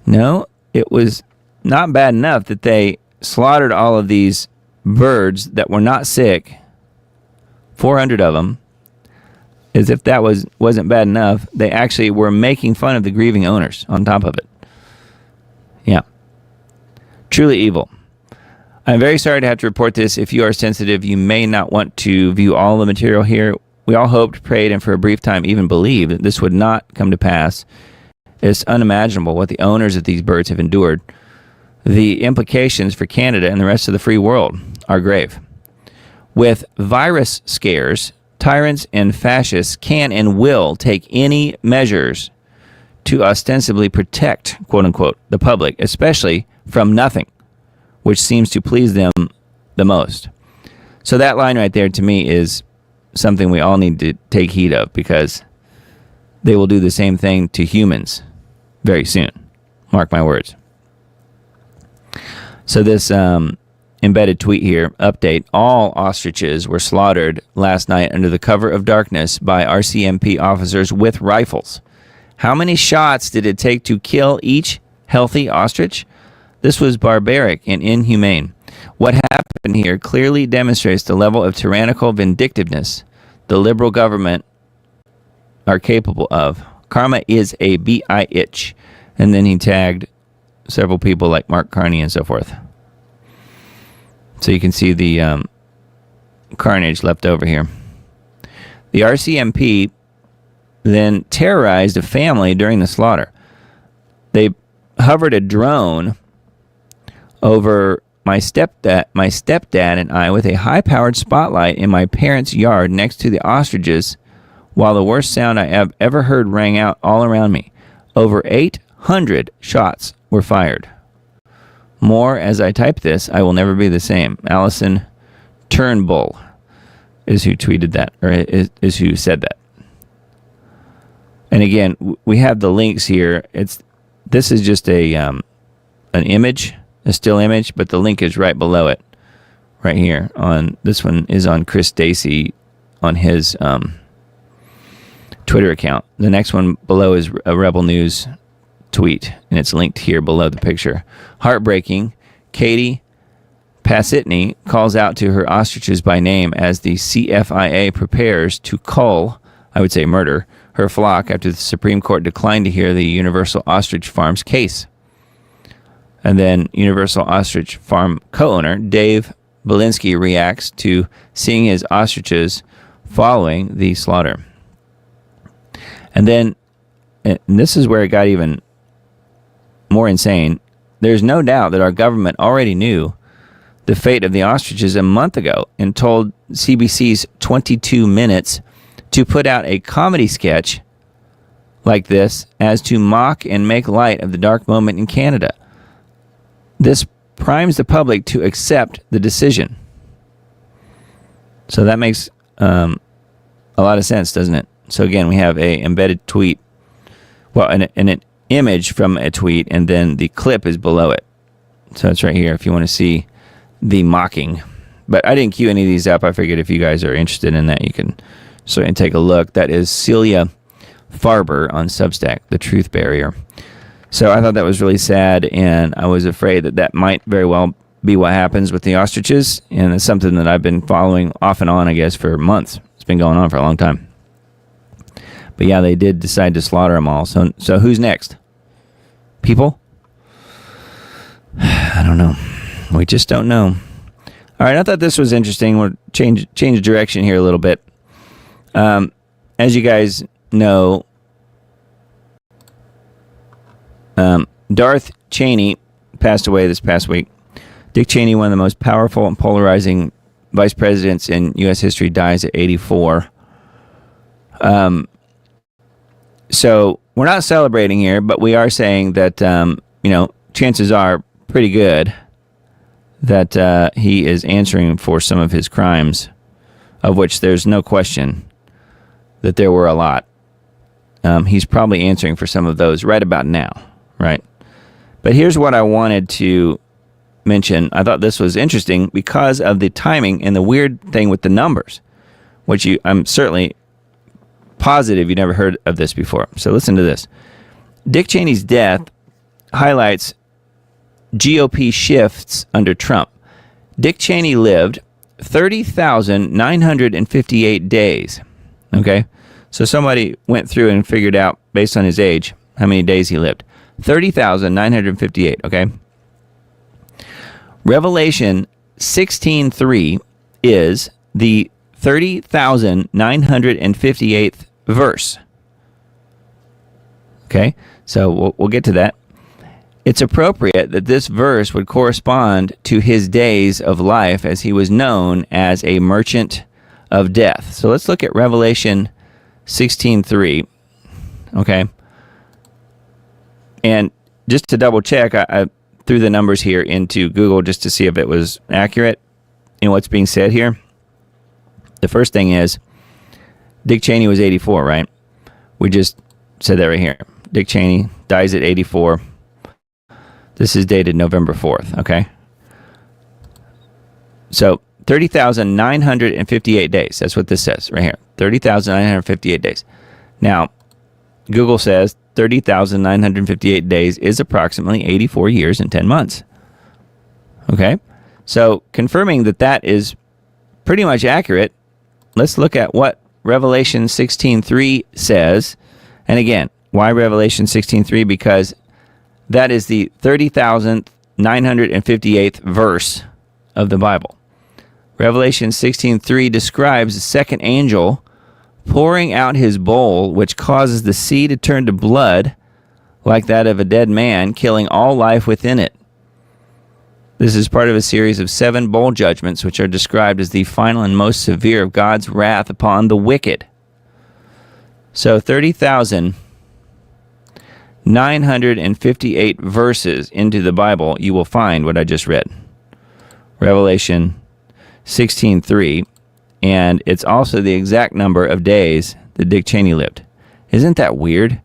No, it was not bad enough that they slaughtered all of these birds that were not sick, 400 of them. As if that wasn't bad enough, they actually were making fun of the grieving owners on top of it. Yeah. Truly evil. I'm very sorry to have to report this. If you are sensitive, you may not want to view all the material here. We all hoped, prayed, and for a brief time even believed that this would not come to pass. It's unimaginable what the owners of these birds have endured. The implications for Canada and the rest of the free world are grave. With virus scares, tyrants and fascists can and will take any measures to ostensibly protect, quote unquote, the public, especially from nothing, which seems to please them the most. So that line right there to me is something we all need to take heed of, because they will do the same thing to humans very soon. Mark my words. So this embedded tweet here, update, all ostriches were slaughtered last night under the cover of darkness by RCMP officers with rifles. How many shots did it take to kill each healthy ostrich? This was barbaric and inhumane. What happened here clearly demonstrates the level of tyrannical vindictiveness the liberal government are capable of. Karma is a bitch. And then he tagged several people like Mark Carney and so forth. So you can see the carnage left over here. The RCMP then terrorized a family during the slaughter. They hovered a drone over my stepdad and I with a high-powered spotlight in my parents' yard next to the ostriches, while the worst sound I have ever heard rang out all around me. Over 800 shots were fired. More as I type this, I will never be the same. Allison Turnbull is who tweeted that, or is who said that. And again, we have the links here. This is just an image, a still image, but the link is right below it, right here. On this one is on Chris Dacey on his Twitter account. The next one below is a Rebel News tweet, and it's linked here below the picture. Heartbreaking. Katie Pasitny calls out to her ostriches by name as the CFIA prepares to cull, I would say murder, her flock after the Supreme Court declined to hear the Universal Ostrich Farm's case. And then Universal Ostrich Farm co-owner Dave Belinsky reacts to seeing his ostriches following the slaughter. And then, and this is where it got even more insane, there's no doubt that our government already knew the fate of the ostriches a month ago and told CBC's 22 Minutes to put out a comedy sketch like this as to mock and make light of the dark moment in Canada. This primes the public to accept the decision. So that makes a lot of sense, doesn't it? So again, we have a embedded tweet, well, an image from a tweet, and then the clip is below it. So it's right here if you want to see the mocking. But I didn't queue any of these up. I figured if you guys are interested in that, you can certainly take a look. That is Celia Farber on Substack, The Truth Barrier. So I thought that was really sad, and I was afraid that that might very well be what happens with the ostriches, and it's something that I've been following off and on, I guess, for months. It's been going on for a long time. But yeah, they did decide to slaughter them all. So who's next? People? I don't know. We just don't know. All right, I thought this was interesting. We'll change direction here a little bit. As you guys know, Darth Cheney passed away this past week. Dick Cheney, one of the most powerful and polarizing vice presidents in U.S. history, dies at 84. So we're not celebrating here, but we are saying that, chances are pretty good that he is answering for some of his crimes, of which there's no question that there were a lot. He's probably answering for some of those right about now, right? But here's what I wanted to mention. I thought this was interesting because of the timing and the weird thing with the numbers, which I'm certainly positive you never heard of this before. So listen to this. Dick Cheney's death highlights GOP shifts under Trump. Dick Cheney lived 30,958 days. Okay? So somebody went through and figured out, based on his age, how many days he lived. 30,958, okay? Revelation 16:3 is the 30,958th verse. Okay? So we'll get to that. It's appropriate that this verse would correspond to his days of life as he was known as a merchant of death. So let's look at Revelation 16:3. Okay? And just to double check, I threw the numbers here into Google just to see if it was accurate in what's being said here. The first thing is, Dick Cheney was 84, right? We just said that right here. Dick Cheney dies at 84. This is dated November 4th, okay? So 30,958 days. That's what this says right here. 30,958 days. Now, Google says 30,958 days is approximately 84 years and 10 months. Okay? So, confirming that that is pretty much accurate, let's look at what Revelation 16:3 says. And again, why Revelation 16:3? Because that is the 30,958th verse of the Bible. Revelation 16:3 describes the second angel pouring out his bowl, which causes the sea to turn to blood like that of a dead man, killing all life within it. This is part of a series of 7 bowl judgments, which are described as the final and most severe of God's wrath upon the wicked. So 30,958 verses into the Bible, you will find what I just read. Revelation 16:3. And it's also the exact number of days that Dick Cheney lived. Isn't that weird?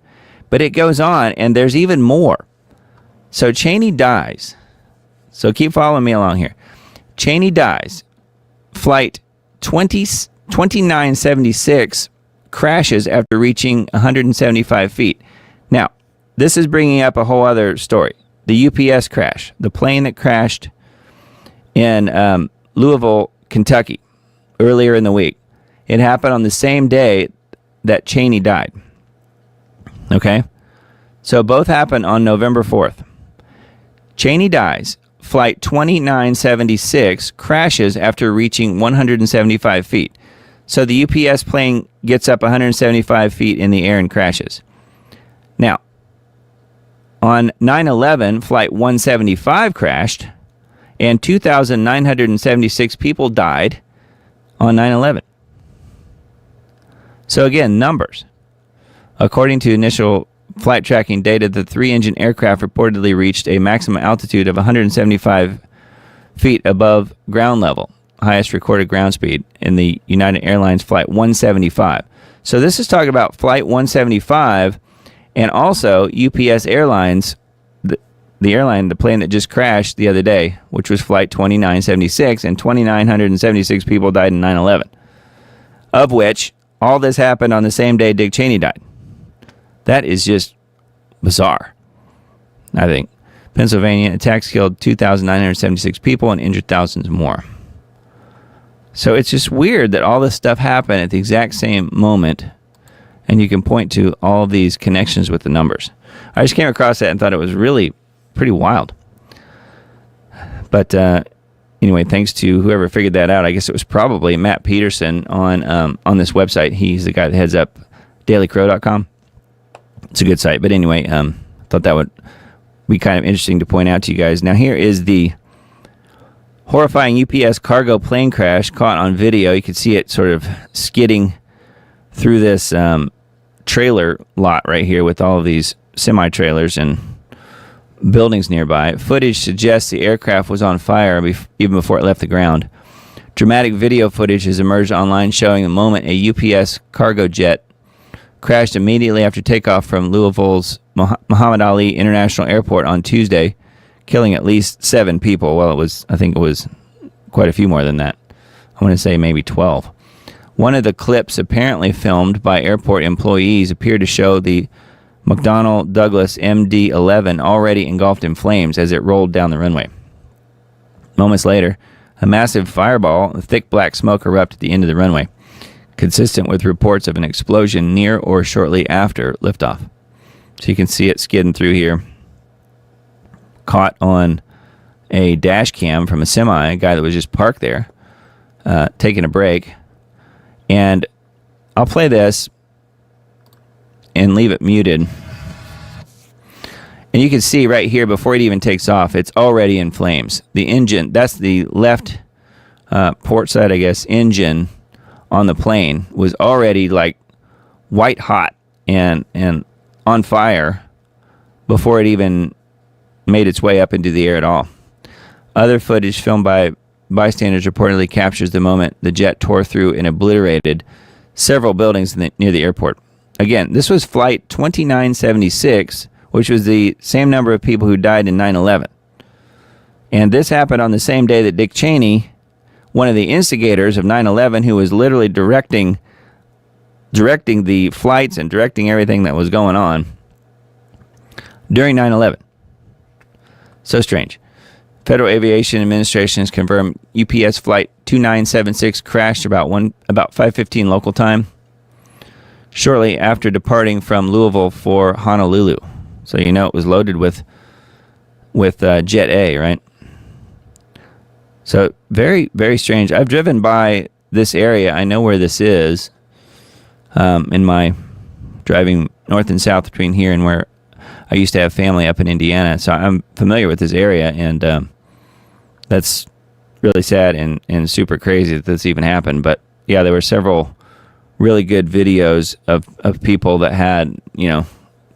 But it goes on, and there's even more. So Cheney dies. So keep following me along here. Cheney dies. Flight 2976 crashes after reaching 175 feet. Now, this is bringing up a whole other story. The UPS crash. The plane that crashed in Louisville, Kentucky, earlier in the week. It happened on the same day that Cheney died. Okay? So both happened on November 4th. Cheney dies. Flight 2976 crashes after reaching 175 feet. So the UPS plane gets up 175 feet in the air and crashes. Now, on 9/11, Flight 175 crashed, and 2,976 people died on 9/11. So again, numbers. According to initial flight tracking data, the 3-engine aircraft reportedly reached a maximum altitude of 175 feet above ground level, highest recorded ground speed in the United Airlines Flight 175. So this is talking about Flight 175, and also UPS Airlines, the plane that just crashed the other day, which was Flight 2976, and 2,976 people died in 9/11, of which all this happened on the same day Dick Cheney died. That is just bizarre, I think. Pennsylvania. Attacks killed 2,976 people and injured thousands more. So it's just weird that all this stuff happened at the exact same moment, and you can point to all of these connections with the numbers. I just came across that and thought it was really pretty wild. But anyway, thanks to whoever figured that out. I guess it was probably Matt Peterson on this website. He's the guy that heads up dailycrow.com. It's a good site. But anyway, thought that would be kind of interesting to point out to you guys. Now, here is the horrifying UPS cargo plane crash caught on video. You can see it sort of skidding through this trailer lot right here with all of these semi-trailers and buildings nearby. Footage suggests the aircraft was on fire even before it left the ground. Dramatic video footage has emerged online showing the moment a UPS cargo jet crashed immediately after takeoff from Louisville's Muhammad Ali International Airport on Tuesday, killing at least 7 people. Well, I think it was quite a few more than that. I want to say maybe 12. One of the clips apparently filmed by airport employees appeared to show the McDonnell Douglas MD-11 already engulfed in flames as it rolled down the runway. Moments later, a massive fireball of thick black smoke erupted at the end of the runway, consistent with reports of an explosion near or shortly after liftoff. So you can see it skidding through here, caught on a dash cam from a semi, a guy that was just parked there, taking a break. And I'll play this and leave it muted. And you can see right here, before it even takes off, it's already in flames. The engine, that's the left port side, I guess, engine on the plane was already like white hot and on fire before it even made its way up into the air at all. Other footage filmed by bystanders reportedly captures the moment the jet tore through and obliterated several buildings near the airport. Again, this was Flight 2976, which was the same number of people who died in 9/11. And this happened on the same day that Dick Cheney, one of the instigators of 9/11, who was literally directing the flights and directing everything that was going on during 9/11. So strange. Federal Aviation Administration has confirmed UPS Flight 2976 crashed about 5:15 local time, shortly after departing from Louisville for Honolulu. So you know it was loaded with Jet A, right? So very, very strange. I've driven by this area. I know where this is in my driving north and south between here and where I used to have family up in Indiana. So I'm familiar with this area, and that's really sad and super crazy that this even happened. But yeah, there were several really good videos of people that had,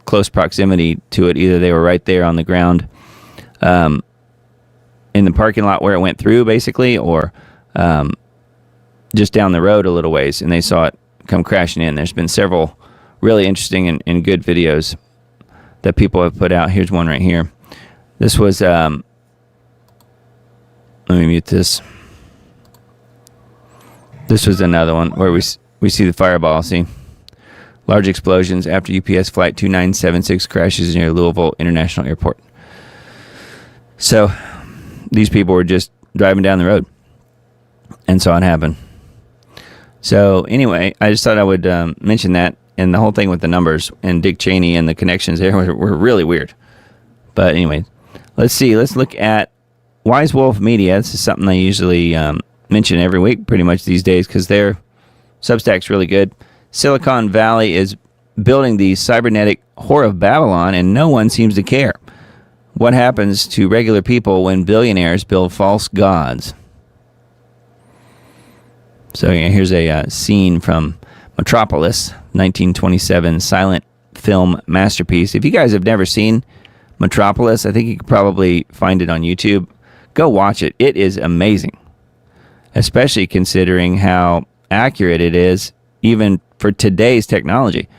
close proximity to it. Either they were right there on the ground in the parking lot where it went through, basically, or just down the road a little ways, and they saw it come crashing in. There's been several really interesting and good videos that people have put out. Here's one right here. This was, let me mute this. This was another one where we see the fireball, see? Large explosions after UPS Flight 2976 crashes near Louisville International Airport. So these people were just driving down the road and saw it happen. So anyway, I just thought I would mention that, and the whole thing with the numbers and Dick Cheney and the connections there were really weird. But anyway, let's see. Let's look at Wise Wolf Media. This is something I usually mention every week pretty much these days because their Substack's really good. Silicon Valley is building the cybernetic whore of Babylon, and no one seems to care. What happens to regular people when billionaires build false gods? So here's a scene from Metropolis, 1927 silent film masterpiece. If you guys have never seen Metropolis, I think you could probably find it on YouTube. Go watch it. It is amazing, especially considering how accurate it is, even for today's technology.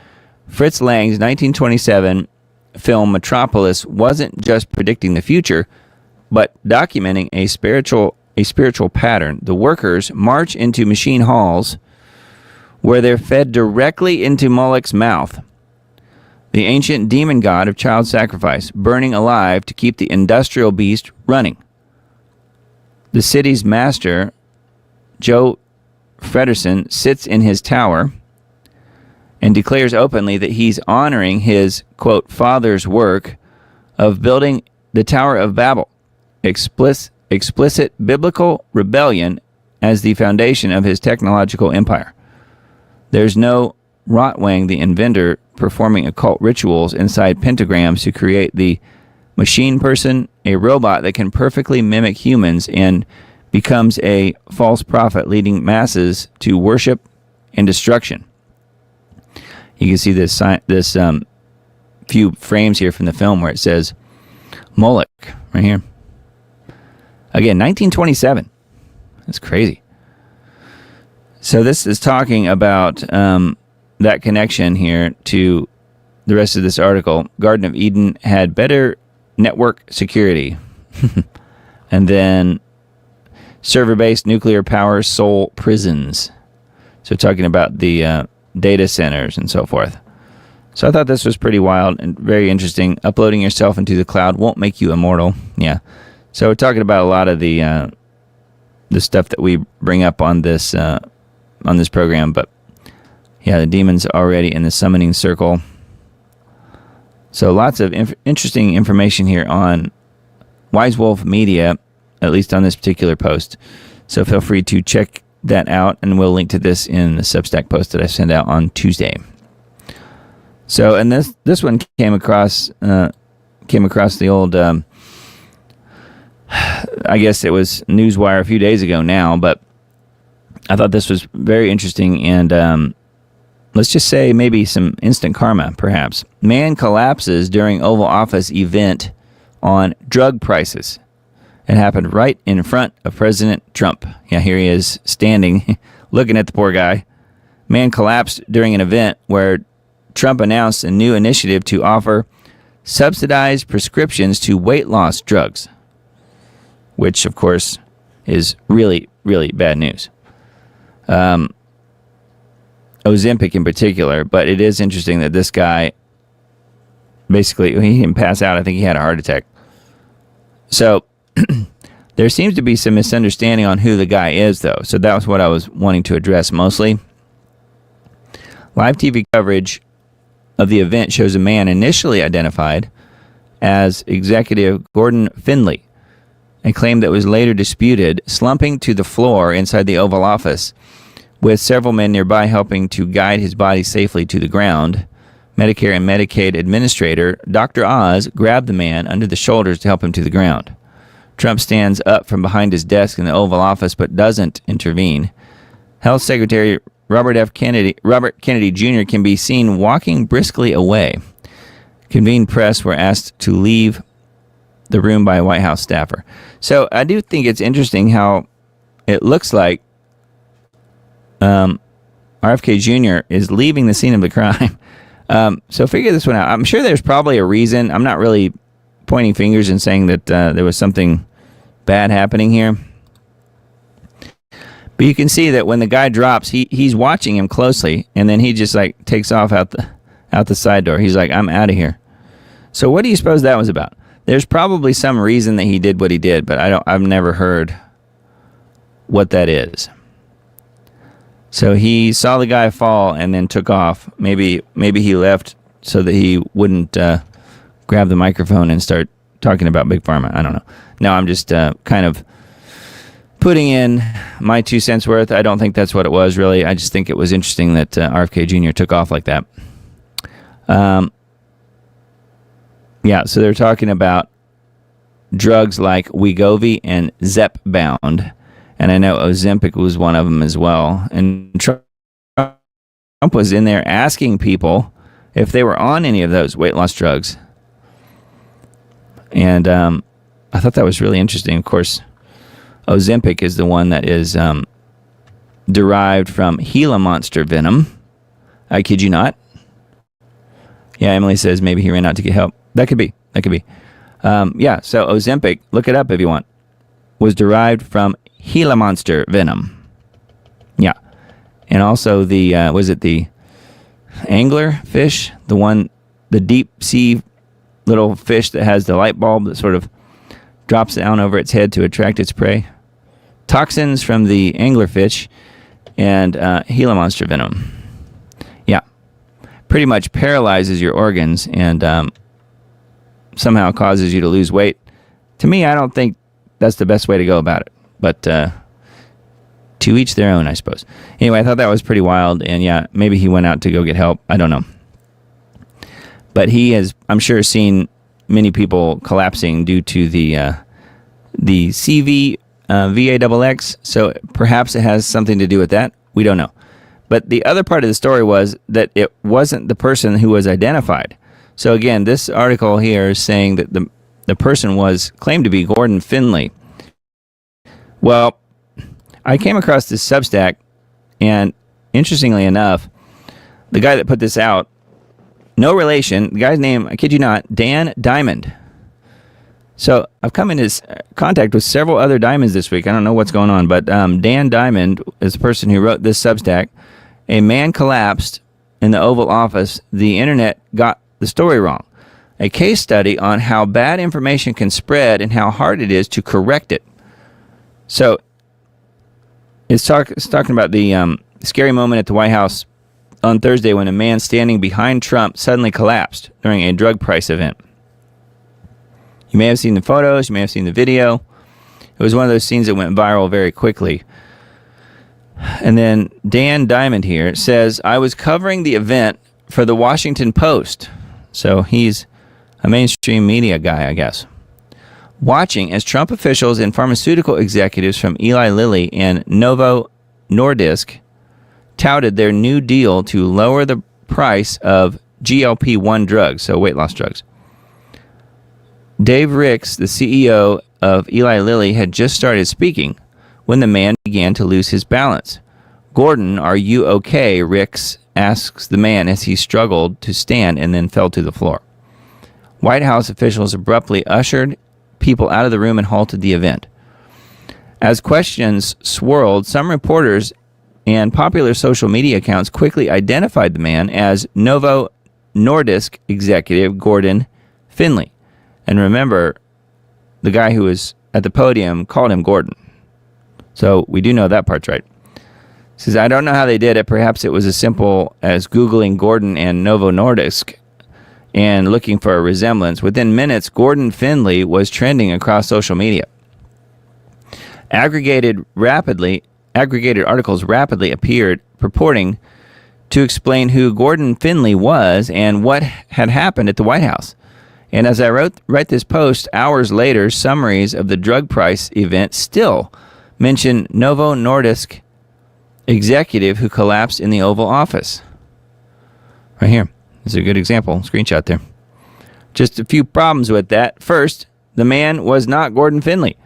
Fritz Lang's 1927 film Metropolis wasn't just predicting the future, but documenting a spiritual pattern. The workers march into machine halls where they're fed directly into Moloch's mouth. the ancient demon god of child sacrifice, burning alive to keep the industrial beast running. The city's master, Joe Fredersen, sits in his tower and declares openly that he's honoring his, quote, father's work of building the Tower of Babel, explicit biblical rebellion as the foundation of his technological empire. There's no Rotwang, the inventor, performing occult rituals inside pentagrams to create the machine person, a robot that can perfectly mimic humans and becomes a false prophet leading masses to worship and destruction. You can see this few frames here from the film where it says Moloch right here. Again, 1927. That's crazy. So this is talking about that connection here to the rest of this article. Garden of Eden had better network security. And then server-based nuclear power Seoul prisons. So talking about the data centers and so forth. So I thought this was pretty wild and very interesting. Uploading yourself into the cloud won't make you immortal. Yeah. So we're talking about a lot of the stuff that we bring up on this program. But yeah, the demon's already in the summoning circle. So lots of interesting information here on Wise Wolf Media, at least on this particular post. So feel free to check that out, and we'll link to this in the Substack post that I send out on Tuesday. So, and this one came across the old, I guess it was Newswire a few days ago now, but I thought this was very interesting, and let's just say maybe some instant karma, perhaps. Man collapses during Oval Office event on drug prices. It happened right in front of President Trump. Yeah, here he is standing, looking at the poor guy. Man collapsed during an event where Trump announced a new initiative to offer subsidized prescriptions to weight loss drugs, which, of course, is really, really bad news. Ozempic in particular, but it is interesting that this guy, basically, he didn't pass out. I think he had a heart attack. So there seems to be some misunderstanding on who the guy is, though. So that was what I was wanting to address mostly. Live TV coverage of the event shows a man initially identified as Executive Gordon Findlay, a claim that was later disputed, slumping to the floor inside the Oval Office, with several men nearby helping to guide his body safely to the ground. Medicare and Medicaid Administrator Dr. Oz grabbed the man under the shoulders to help him to the ground. Trump stands up from behind his desk in the Oval Office but doesn't intervene. Health Secretary Robert Kennedy Jr. can be seen walking briskly away. Convened press were asked to leave the room by a White House staffer. So I do think it's interesting how it looks like RFK Jr. is leaving the scene of the crime. So figure this one out. I'm sure there's probably a reason. I'm not really pointing fingers and saying that there was something bad happening here. But you can see that when the guy drops, he's watching him closely, and then he just like takes off out the side door. He's like, I'm out of here. So what do you suppose that was about? There's probably some reason that he did what he did, but I've never heard what that is. So he saw the guy fall and then took off. Maybe he left so that he wouldn't grab the microphone and start talking about Big Pharma. I don't know. No, I'm just kind of putting in my 2 cents worth. I don't think that's what it was, really. I just think it was interesting that RFK Jr. took off like that. Yeah, so they're talking about drugs like Wegovy and Zepbound. And I know Ozempic was one of them as well. And Trump was in there asking people if they were on any of those weight loss drugs. And I thought that was really interesting. Of course, Ozempic is the one that is derived from Gila monster venom. I kid you not. Yeah, Emily says maybe he ran out to get help. That could be. Yeah, so Ozempic, look it up if you want, was derived from Gila monster venom. Yeah. And also the, was it the angler fish? The one the deep sea little fish that has the light bulb that sort of drops down over its head to attract its prey. Toxins from the anglerfish and Gila monster venom. Yeah, pretty much paralyzes your organs and somehow causes you to lose weight. To me, I don't think that's the best way to go about it. But to each their own, I suppose. Anyway, I thought that was pretty wild. And yeah, maybe he went out to go get help. I don't know. But he has, I'm sure, seen many people collapsing due to the CV VAXX. So perhaps it has something to do with that. We don't know. But the other part of the story was that it wasn't the person who was identified. So again, this article here is saying that the person was claimed to be Gordon Finley. Well, I came across this Substack, and interestingly enough, the guy that put this out, no relation, the guy's name, I kid you not, Dan Diamond. So I've come into contact with several other Diamonds this week. I don't know what's going on, but Dan Diamond is the person who wrote this Substack. A man collapsed in the Oval Office. The internet got the story wrong. A case study on how bad information can spread and how hard it is to correct it. So it's talking about the scary moment at the White House on Thursday when a man standing behind Trump suddenly collapsed during a drug price event. You may have seen the photos, you may have seen the video. It was one of those scenes that went viral very quickly. And then Dan Diamond here says, I was covering the event for the Washington Post. So he's a mainstream media guy, I guess. Watching as Trump officials and pharmaceutical executives from Eli Lilly and Novo Nordisk touted their new deal to lower the price of GLP-1 drugs, so weight loss drugs. Dave Ricks, the CEO of Eli Lilly, had just started speaking when the man began to lose his balance. Gordon, are you okay? Ricks asks the man as he struggled to stand and then fell to the floor. White House officials abruptly ushered people out of the room and halted the event. As questions swirled, some reporters and popular social media accounts quickly identified the man as Novo Nordisk executive Gordon Finley. And remember, the guy who was at the podium called him Gordon. So we do know that part's right. Says, I don't know how they did it. Perhaps it was as simple as Googling Gordon and Novo Nordisk and looking for a resemblance. Within minutes, Gordon Finley was trending across social media. Aggregated articles rapidly appeared purporting to explain who Gordon Finley was and what had happened at the White House. And as I write this post, hours later, summaries of the drug price event still mention Novo Nordisk executive who collapsed in the Oval Office. Right here. This is a good example. Screenshot there. Just a few problems with that. First, the man was not Gordon Finley,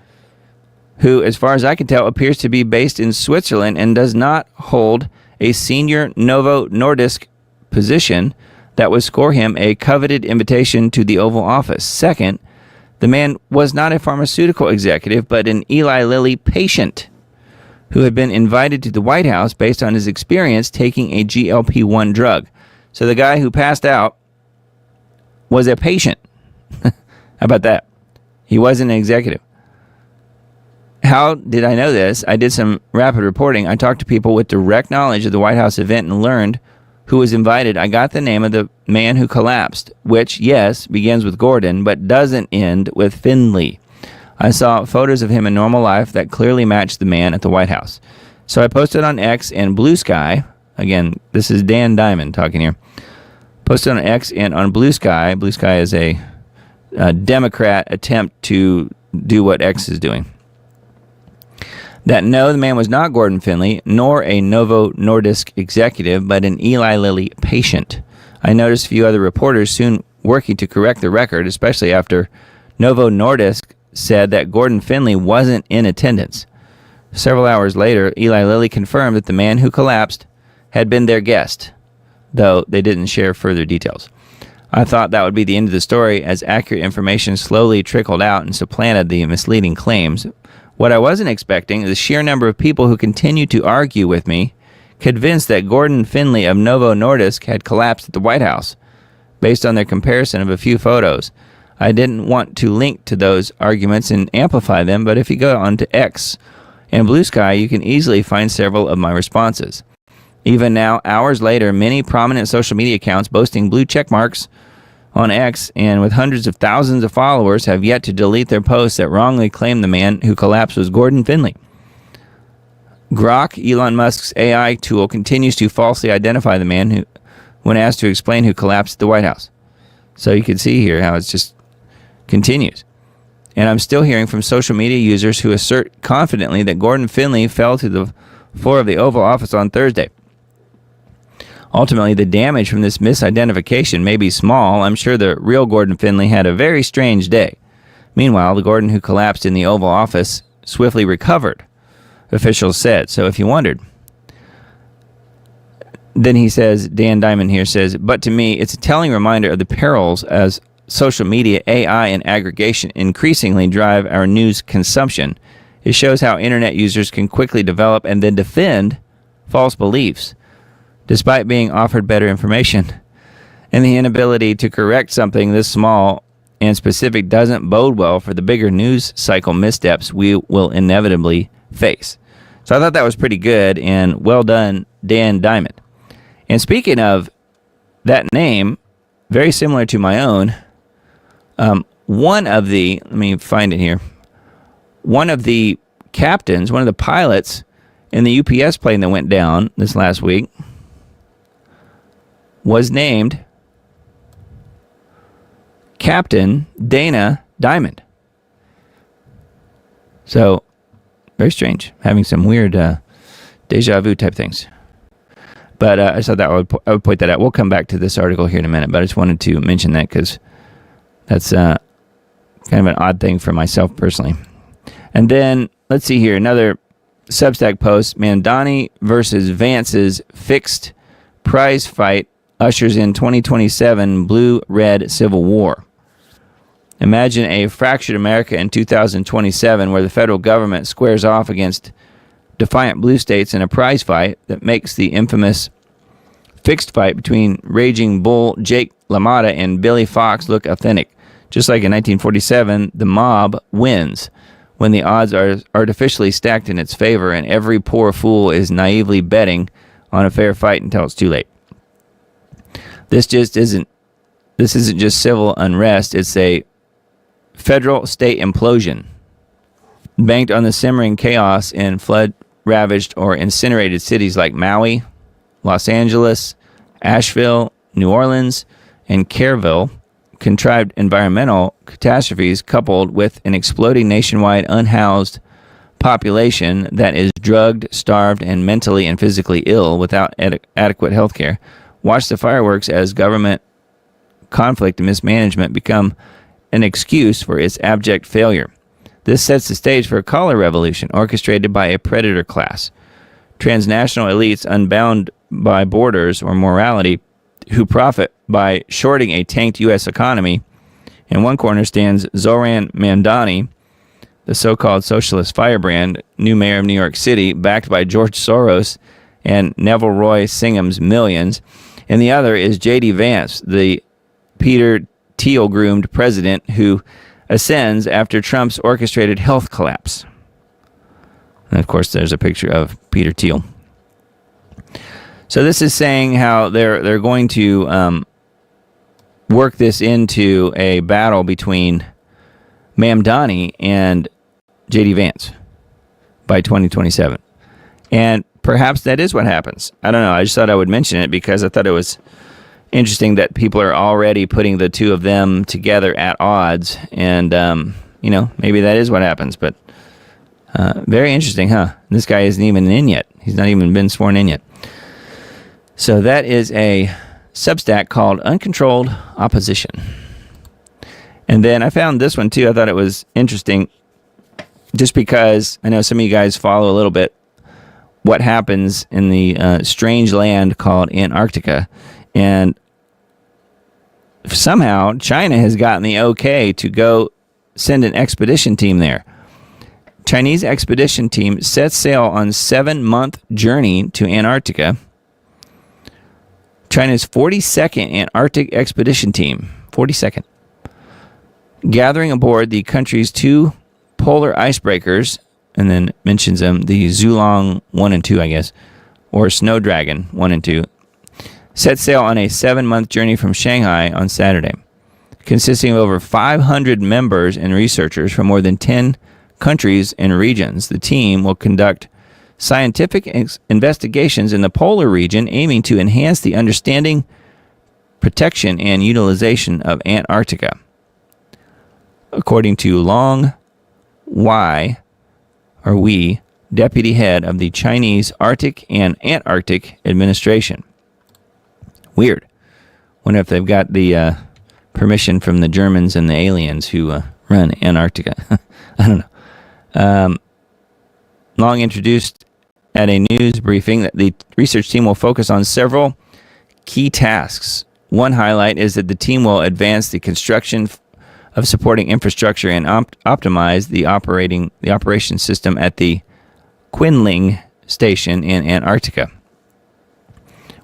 who, as far as I can tell, appears to be based in Switzerland and does not hold a senior Novo Nordisk position that would score him a coveted invitation to the Oval Office. Second, the man was not a pharmaceutical executive, but an Eli Lilly patient who had been invited to the White House based on his experience taking a GLP-1 drug. So the guy who passed out was a patient. How about that? He wasn't an executive. How did I know this? I did some rapid reporting. I talked to people with direct knowledge of the White House event and learned who was invited. I got the name of the man who collapsed, which, yes, begins with Gordon, but doesn't end with Finley. I saw photos of him in normal life that clearly matched the man at the White House. So I posted on X and Blue Sky. Again, this is Dan Diamond talking here. Posted on X and on Blue Sky. Blue Sky is a Democrat attempt to do what X is doing. That no, the man was not Gordon Finley, nor a Novo Nordisk executive, but an Eli Lilly patient. I noticed a few other reporters soon working to correct the record, especially after Novo Nordisk said that Gordon Finley wasn't in attendance. Several hours later, Eli Lilly confirmed that the man who collapsed had been their guest, though they didn't share further details. I thought that would be the end of the story as accurate information slowly trickled out and supplanted the misleading claims. What I wasn't expecting is the sheer number of people who continued to argue with me, convinced that Gordon Finley of Novo Nordisk had collapsed at the White House. based on their comparison of a few photos. I didn't want to link to those arguments and amplify them, but if you go on to X and Blue Sky, you can easily find several of my responses. Even now, hours later, many prominent social media accounts boasting blue check marks on X and with hundreds of thousands of followers have yet to delete their posts that wrongly claim the man who collapsed was Gordon Findlay. Grok, Elon Musk's AI tool, continues to falsely identify the man who, when asked to explain who collapsed at the White House. So you can see here how it just continues. And I'm still hearing from social media users who assert confidently that Gordon Findlay fell to the floor of the Oval Office on Thursday. Ultimately, the damage from this misidentification may be small. I'm sure the real Gordon Findlay had a very strange day. Meanwhile, the Gordon who collapsed in the Oval Office swiftly recovered, officials said. So if you wondered. Then he says, Dan Diamond here says, but to me, it's a telling reminder of the perils as social media, AI, and aggregation increasingly drive our news consumption. It shows how internet users can quickly develop and then defend false beliefs, despite being offered better information. And the inability to correct something this small and specific doesn't bode well for the bigger news cycle missteps we will inevitably face. So I thought that was pretty good, and well done, Dan Diamond. And speaking of that name, very similar to my own, let me find it here. One of the captains, one of the pilots in the UPS plane that went down this last week was named Captain Dana Diamond. So, very strange. Having some weird deja vu type things. But I thought that I would point that out. We'll come back to this article here in a minute, but I just wanted to mention that because that's kind of an odd thing for myself personally. And then, let's see here, another Substack post. Mamdani versus Vance's fixed prize fight ushers in 2027 blue-red civil war. Imagine a fractured America in 2027 where the federal government squares off against defiant blue states in a prize fight that makes the infamous fixed fight between Raging Bull Jake LaMotta and Billy Fox look authentic. Just like in 1947, the mob wins when the odds are artificially stacked in its favor and every poor fool is naively betting on a fair fight until it's too late. This isn't just civil unrest, it's a federal state implosion banked on the simmering chaos in flood-ravaged or incinerated cities like Maui, Los Angeles, Asheville, New Orleans, and Kerrville. Contrived environmental catastrophes coupled with an exploding nationwide unhoused population that is drugged, starved, and mentally and physically ill without adequate health care. Watch the fireworks as government conflict and mismanagement become an excuse for its abject failure. This sets the stage for a color revolution orchestrated by a predator class. Transnational elites unbound by borders or morality who profit by shorting a tanked U.S. economy. In one corner stands Zoran Mamdani, the so-called socialist firebrand, new mayor of New York City, backed by George Soros and Neville Roy Singham's millions. And the other is J.D. Vance, the Peter Thiel-groomed president who ascends after Trump's orchestrated health collapse. And of course, there's a picture of Peter Thiel. So this is saying how they're going to work this into a battle between Mamdani and J.D. Vance by 2027. And perhaps that is what happens. I don't know. I just thought I would mention it because I thought it was interesting that people are already putting the two of them together at odds. And, maybe that is what happens. But very interesting, huh? This guy isn't even in yet. He's not even been sworn in yet. So that is a Substack called Uncontrolled Opposition. And then I found this one too. I thought it was interesting just because I know some of you guys follow a little bit what happens in the strange land called Antarctica. And somehow China has gotten the okay to go send an expedition team there. Chinese expedition team sets sail on 7-month journey to Antarctica China's 42nd Antarctic expedition team, 42nd, gathering aboard the country's 2 polar icebreakers, and then mentions them, the Zhulong 1 and 2, I guess, or Snow Dragon 1 and 2, set sail on a 7-month journey from Shanghai on Saturday. Consisting of over 500 members and researchers from more than 10 countries and regions, the team will conduct scientific investigations in the polar region, aiming to enhance the understanding, protection, and utilization of Antarctica. According to Long Wei, deputy head of the Chinese Arctic and Antarctic Administration. Weird. Wonder if they've got the permission from the Germans and the aliens who run Antarctica. I don't know. Long introduced at a news briefing that the research team will focus on several key tasks. One highlight is that the team will advance the construction of supporting infrastructure and optimize the operation system at the Qinling Station in Antarctica,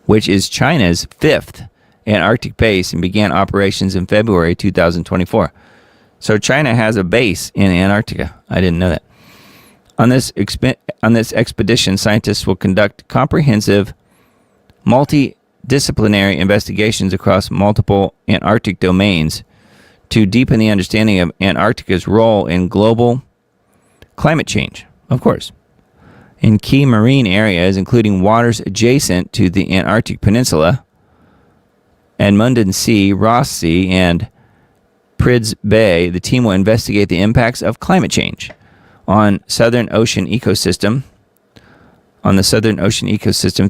which is China's 5th Antarctic base and began operations in February 2024. So China has a base in Antarctica. I didn't know that. On this expedition, scientists will conduct comprehensive, multidisciplinary investigations across multiple Antarctic domains to deepen the understanding of Antarctica's role in global climate change, of course, in key marine areas, including waters adjacent to the Antarctic Peninsula, Edmundton Sea, Ross Sea, and Prids Bay. The team will investigate the impacts of climate change on the Southern Ocean ecosystem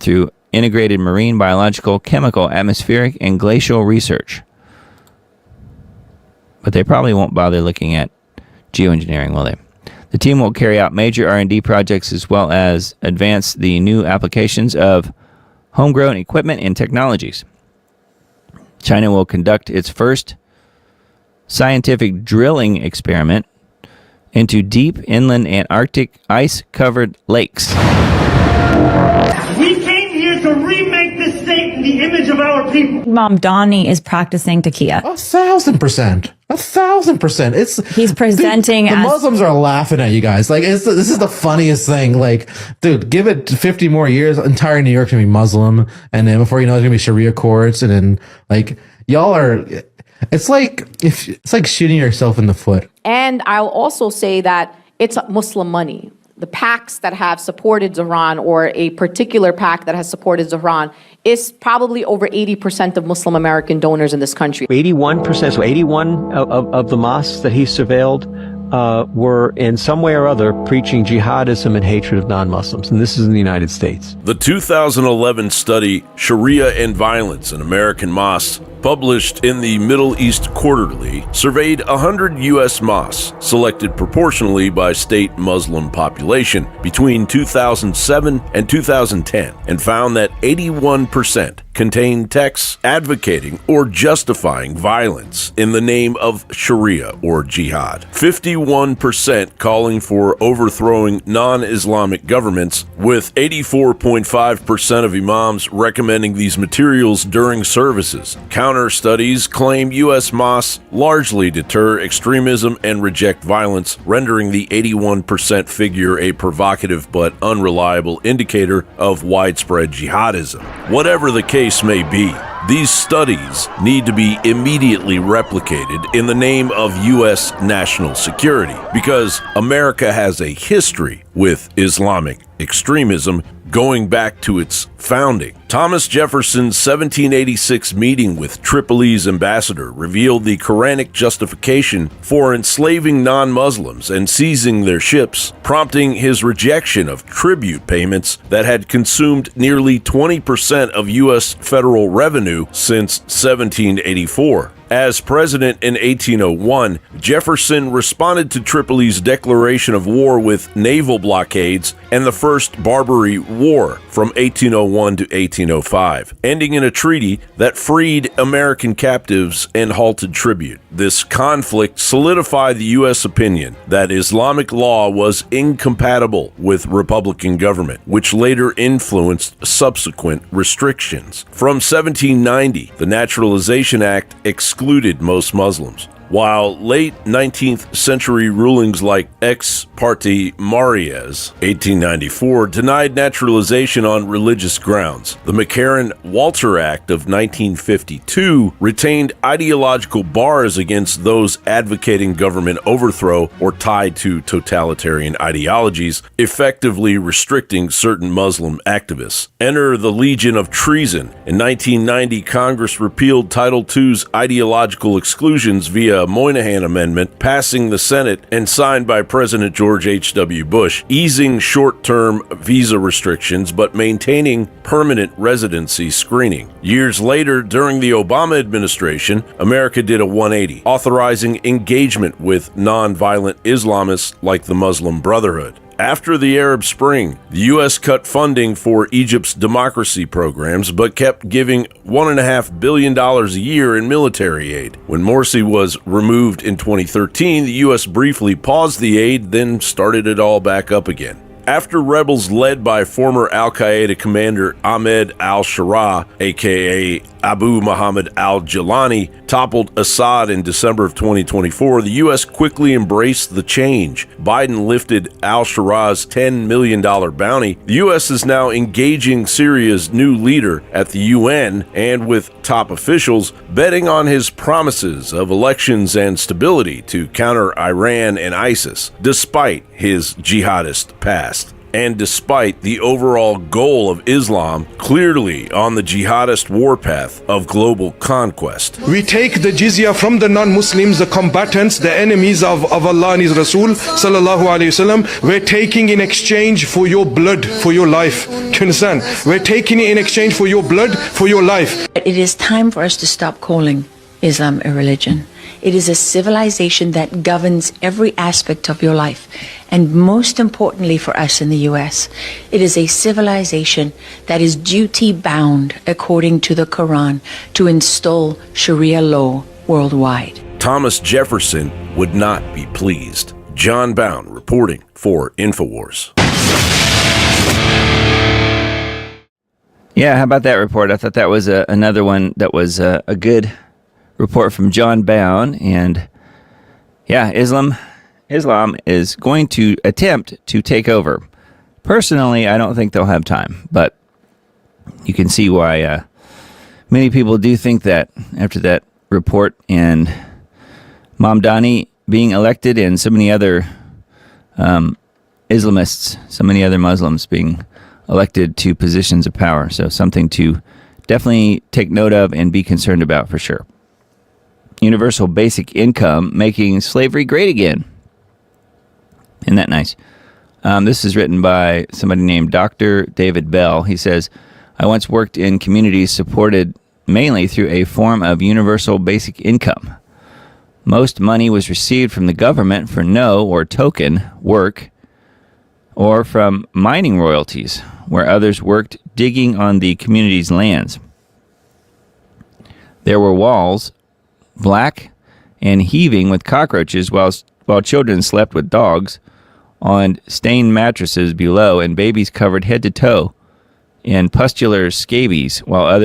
through integrated marine, biological, chemical, atmospheric, and glacial research. But they probably won't bother looking at geoengineering, will they? The team will carry out major R&D projects as well as advance the new applications of homegrown equipment and technologies. China will conduct its first scientific drilling experiment into deep inland Antarctic ice-covered lakes. We came here to remake this state in the image of our people. Mom Donnie is practicing takia. 1,000%. 1,000%. He's presenting the as Muslims are laughing at you guys. Like, this is the funniest thing. Like, dude, give it 50 more years, entire New York's gonna be Muslim, and then before you know, it's gonna be Sharia courts, and then like y'all are. It's like shooting yourself in the foot. And I'll also say that it's Muslim money. The PACs that have supported Iran, or a particular PAC that has supported Iran, is probably over 80% of Muslim American donors in this country. 81%, so 81 of the mosques that he surveilled were in some way or other preaching jihadism and hatred of non-Muslims, and this is in the United States. The 2011 study, Sharia and Violence in American Mosques, published in the Middle East Quarterly, surveyed 100 U.S. mosques selected proportionally by state Muslim population between 2007 and 2010, and found that 81% contained texts advocating or justifying violence in the name of Sharia or jihad. 51% calling for overthrowing non-Islamic governments, with 84.5% of imams recommending these materials during services. Counter studies claim U.S. mosques largely deter extremism and reject violence, rendering the 81% figure a provocative but unreliable indicator of widespread jihadism. Whatever the case may be, these studies need to be immediately replicated in the name of U.S. national security, because America has a history with Islamic extremism going back to its founding. Thomas Jefferson's 1786 meeting with Tripoli's ambassador revealed the Quranic justification for enslaving non-Muslims and seizing their ships, prompting his rejection of tribute payments that had consumed nearly 20% of U.S. federal revenue since 1784. As president in 1801, Jefferson responded to Tripoli's declaration of war with naval blockades and the First Barbary War from 1801 to 1805, ending in a treaty that freed American captives and halted tribute. This conflict solidified the U.S. opinion that Islamic law was incompatible with Republican government, which later influenced subsequent restrictions. From 1790, the Naturalization Act excluded most Muslims, while late 19th century rulings like Ex parte Marias, 1894, denied naturalization on religious grounds. The McCarran-Walter Act of 1952 retained ideological bars against those advocating government overthrow or tied to totalitarian ideologies, effectively restricting certain Muslim activists. Enter the Legion of Treason. In 1990, Congress repealed Title II's ideological exclusions via Moynihan Amendment, passing the Senate and signed by President George H.W. Bush, easing short-term visa restrictions but maintaining permanent residency screening. Years later, during the Obama administration, America did a 180, authorizing engagement with non-violent Islamists like the Muslim Brotherhood. After the Arab Spring, the U.S. cut funding for Egypt's democracy programs, but kept giving $1.5 billion a year in military aid. When Morsi was removed in 2013, the U.S. briefly paused the aid, then started it all back up again. After rebels led by former al-Qaeda commander Ahmed al-Sharaa, aka Abu Muhammad al-Jilani, toppled Assad in December of 2024, the U.S. quickly embraced the change. Biden lifted al-Sharaa's $10 million bounty. The U.S. is now engaging Syria's new leader at the UN and with top officials, betting on his promises of elections and stability to counter Iran and ISIS, despite his jihadist past. And despite the overall goal of Islam clearly on the jihadist warpath of global conquest. We take the jizya from the non-Muslims, the combatants, the enemies of Allah and His Rasul, sallallahu alayhi wasallam. We're taking in exchange for your blood, for your life. Do you understand? We're taking it in exchange for your blood, for your life. It is time for us to stop calling Islam a religion. It is a civilization that governs every aspect of your life. And most importantly for us in the U.S., it is a civilization that is duty-bound, according to the Quran, to install Sharia law worldwide. Thomas Jefferson would not be pleased. John Bound reporting for InfoWars. Yeah, how about that report? I thought that was another one that was a good report from John Bound. And yeah, Islam is going to attempt to take over. Personally, I don't think they'll have time, but you can see why many people do think that after that report and Mamdani being elected and so many other Islamists, so many other Muslims being elected to positions of power. So something to definitely take note of and be concerned about for sure. Universal basic income making slavery great again. Isn't that nice? This is written by somebody named Dr. David Bell. He says, I once worked in communities supported mainly through a form of universal basic income. Most money was received from the government for no or token work or from mining royalties, where others worked digging on the community's lands. There were walls black and heaving with cockroaches while children slept with dogs on stained mattresses below and babies covered head to toe in pustular scabies while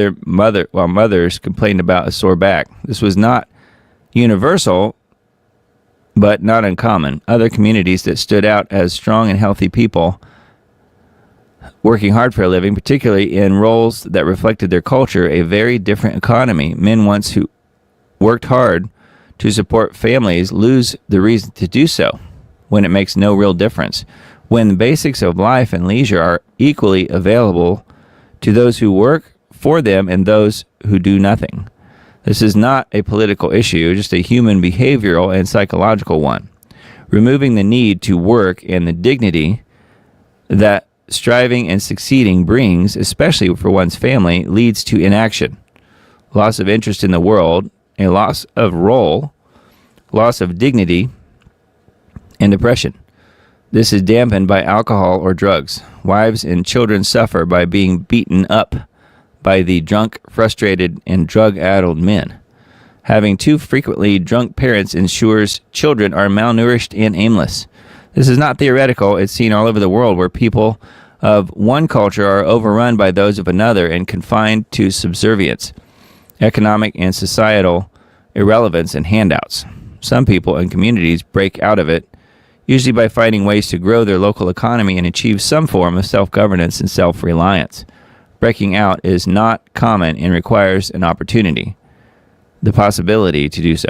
mothers complained about a sore back. This was not universal, but not uncommon. Other communities that stood out as strong and healthy people working hard for a living, particularly in roles that reflected their culture, a very different economy. Men once who worked hard to support families lose the reason to do so when it makes no real difference. When the basics of life and leisure are equally available to those who work for them and those who do nothing. This is not a political issue, just a human behavioral and psychological one. Removing the need to work and the dignity that striving and succeeding brings, especially for one's family, leads to inaction, loss of interest in the world, a loss of role, loss of dignity, and depression. This is dampened by alcohol or drugs. Wives and children suffer by being beaten up by the drunk, frustrated, and drug-addled men. Having too frequently drunk parents ensures children are malnourished and aimless. This is not theoretical. It's seen all over the world where people of one culture are overrun by those of another and confined to subservience, economic and societal irrelevance, and handouts. Some people and communities break out of it, usually by finding ways to grow their local economy and achieve some form of self-governance and self-reliance. Breaking out is not common and requires an opportunity, the possibility to do so.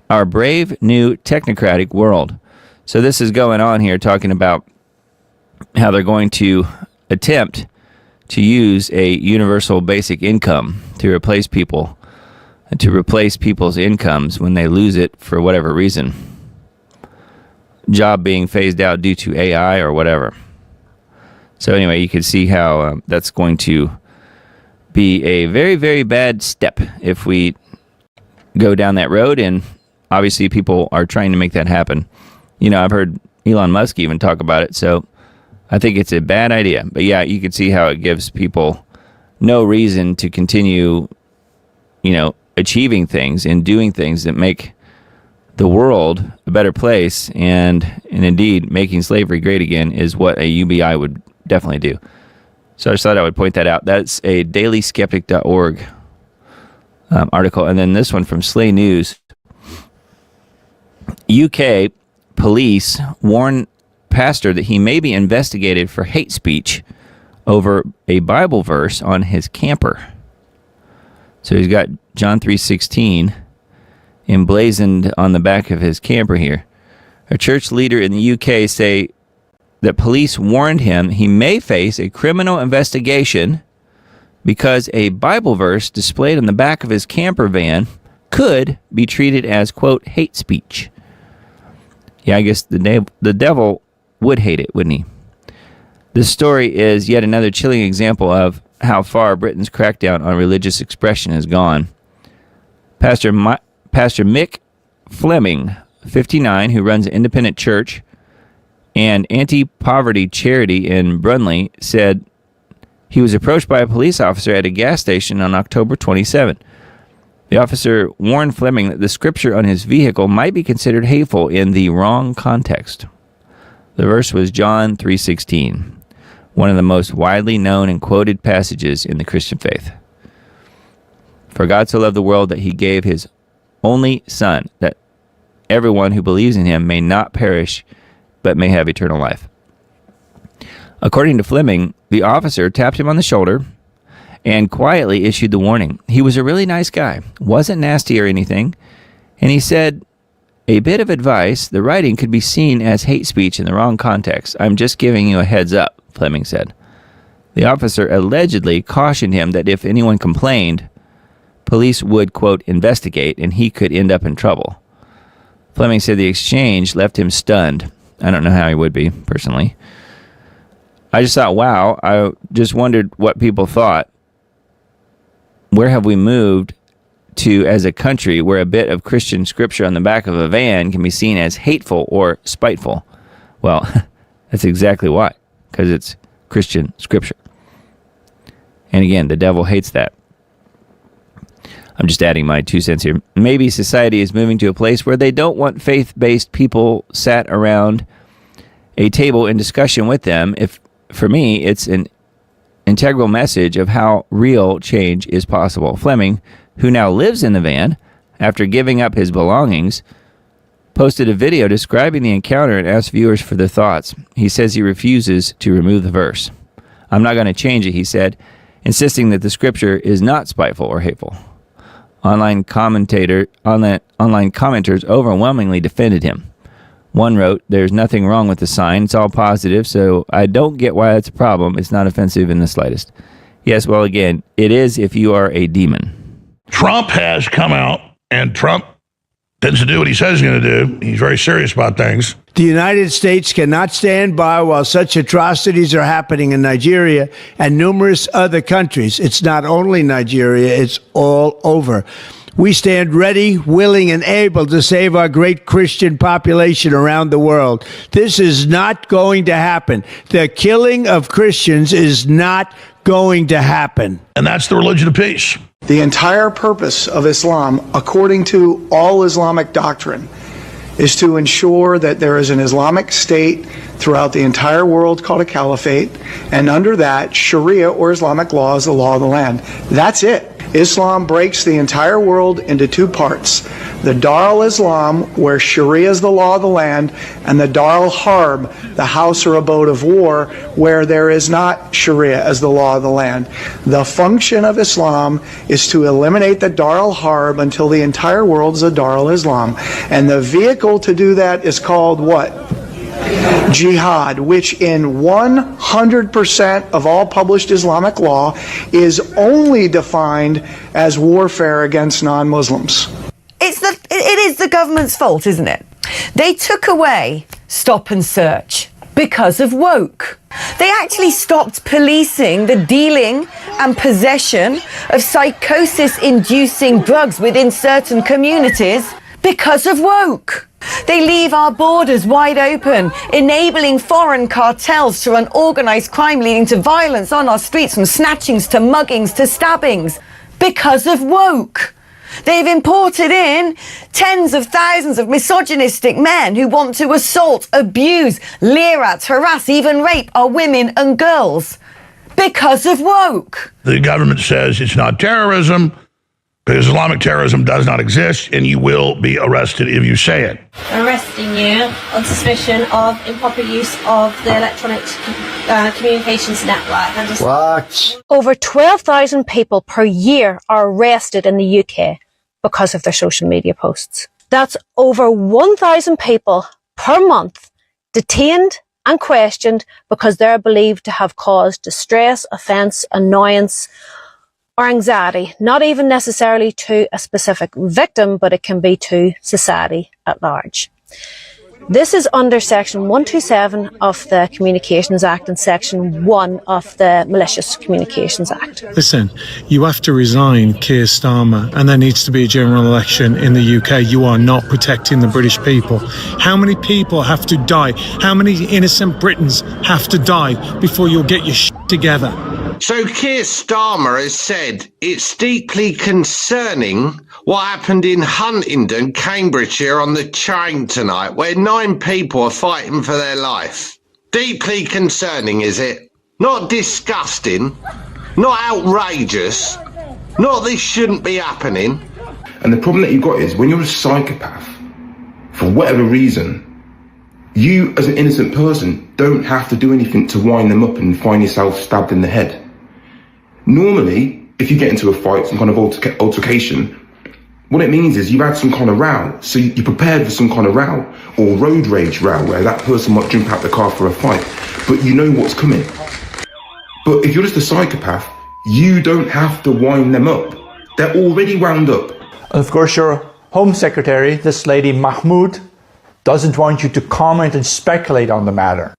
Our brave new technocratic world. So this is going on here, talking about how they're going to attempt to use a universal basic income to replace people, to replace people's incomes when they lose it for whatever reason. Job being phased out due to AI or whatever. So anyway, you can see how that's going to be a very, very bad step if we go down that road, and obviously people are trying to make that happen. You know, I've heard Elon Musk even talk about it, so I think it's a bad idea. But yeah, you can see how it gives people no reason to continue, you know, achieving things and doing things that make the world a better place, and indeed making slavery great again is what a UBI would definitely do. So I just thought I would point that out. That's a dailyskeptic.org article. And then this one from Slay News. UK police warn pastor that he may be investigated for hate speech over a Bible verse on his camper. So he's got John 3:16 emblazoned on the back of his camper here. A church leader in the UK say that police warned him he may face a criminal investigation because a Bible verse displayed on the back of his camper van could be treated as, quote, hate speech. Yeah, I guess the devil would hate it, wouldn't he? This story is yet another chilling example of how far Britain's crackdown on religious expression has gone. Pastor Mick Fleming, 59, who runs an independent church and anti-poverty charity in Brunley, said he was approached by a police officer at a gas station on October 27. The officer warned Fleming that the scripture on his vehicle might be considered hateful in the wrong context. The verse was John 3:16, one of the most widely known and quoted passages in the Christian faith. For God so loved the world that he gave his only Son, that everyone who believes in him may not perish, but may have eternal life. According to Fleming, the officer tapped him on the shoulder and quietly issued the warning. He was a really nice guy, wasn't nasty or anything, and he said, a bit of advice, the writing could be seen as hate speech in the wrong context. I'm just giving you a heads up, Fleming said. The officer allegedly cautioned him that if anyone complained, police would, quote, investigate, and he could end up in trouble. Fleming said the exchange left him stunned. I don't know how he would be, personally. I just thought, wow, I just wondered what people thought. Where have we moved to as a country where a bit of Christian scripture on the back of a van can be seen as hateful or spiteful? Well, that's exactly why, because it's Christian scripture. And again, the devil hates that. I'm just adding my 2 cents here. Maybe society is moving to a place where they don't want faith-based people sat around a table in discussion with them. If, for me, it's an integral message of how real change is possible. Fleming, who now lives in the van after giving up his belongings, posted a video describing the encounter and asked viewers for their thoughts. He says he refuses to remove the verse. I'm not going to change it, he said, insisting that the scripture is not spiteful or hateful. Online commenters overwhelmingly defended him. One wrote, there's nothing wrong with the sign. It's all positive, so I don't get why that's a problem. It's not offensive in the slightest. Yes, well, again, it is if you are a demon. Trump has come out, and Trump tends to do what he says he's going to do. He's very serious about things. The United States cannot stand by while such atrocities are happening in Nigeria and numerous other countries. It's not only Nigeria, it's all over. We stand ready, willing, and able to save our great Christian population around the world. This is not going to happen. The killing of Christians is not going to happen. And that's the religion of peace. The entire purpose of Islam, according to all Islamic doctrine, is to ensure that there is an Islamic state throughout the entire world called a caliphate, and under that, Sharia or Islamic law is the law of the land. That's it. Islam breaks the entire world into two parts. The Dar al-Islam, where Sharia is the law of the land, and the Dar al-Harb, the house or abode of war, where there is not Sharia as the law of the land. The function of Islam is to eliminate the Dar al-Harb until the entire world is a Dar al-Islam. And the vehicle to do that is called what? Jihad, which in 100% of all published Islamic law is only defined as warfare against non-Muslims. It is the government's fault, isn't it? They took away stop and search because of woke. They actually stopped policing the dealing and possession of psychosis-inducing drugs within certain communities because of woke. They leave our borders wide open, enabling foreign cartels to run organised crime leading to violence on our streets, from snatchings to muggings to stabbings, because of woke. They've imported in tens of thousands of misogynistic men who want to assault, abuse, leer at, harass, even rape our women and girls, because of woke. The government says it's not terrorism, because Islamic terrorism does not exist, and you will be arrested if you say it. Arresting you on suspicion of improper use of the electronic communications network. What? Over 12,000 people per year are arrested in the UK because of their social media posts. That's over 1,000 people per month detained and questioned because they're believed to have caused distress, offence, annoyance, or anxiety, not even necessarily to a specific victim, but it can be to society at large. This is under Section 127 of the Communications Act and Section 1 of the Malicious Communications Act. Listen, you have to resign, Keir Starmer, and there needs to be a general election in the UK. You are not protecting the British people. How many people have to die? How many innocent Britons have to die before you'll get your shit together? So Keir Starmer has said it's deeply concerning what happened in Huntingdon, Cambridgeshire on the train tonight, where 9 people are fighting for their life. Deeply concerning, is it? Not disgusting, not outrageous, not this shouldn't be happening. And the problem that you've got is when you're a psychopath, for whatever reason, you as an innocent person don't have to do anything to wind them up and find yourself stabbed in the head. Normally, if you get into a fight, some kind of altercation, what it means is you've had some kind of row. So you're prepared for some kind of row, or road rage row, where that person might jump out the car for a fight, but you know what's coming. But if you're just a psychopath, you don't have to wind them up. They're already wound up. Of course, your Home Secretary, this lady Mahmoud, doesn't want you to comment and speculate on the matter.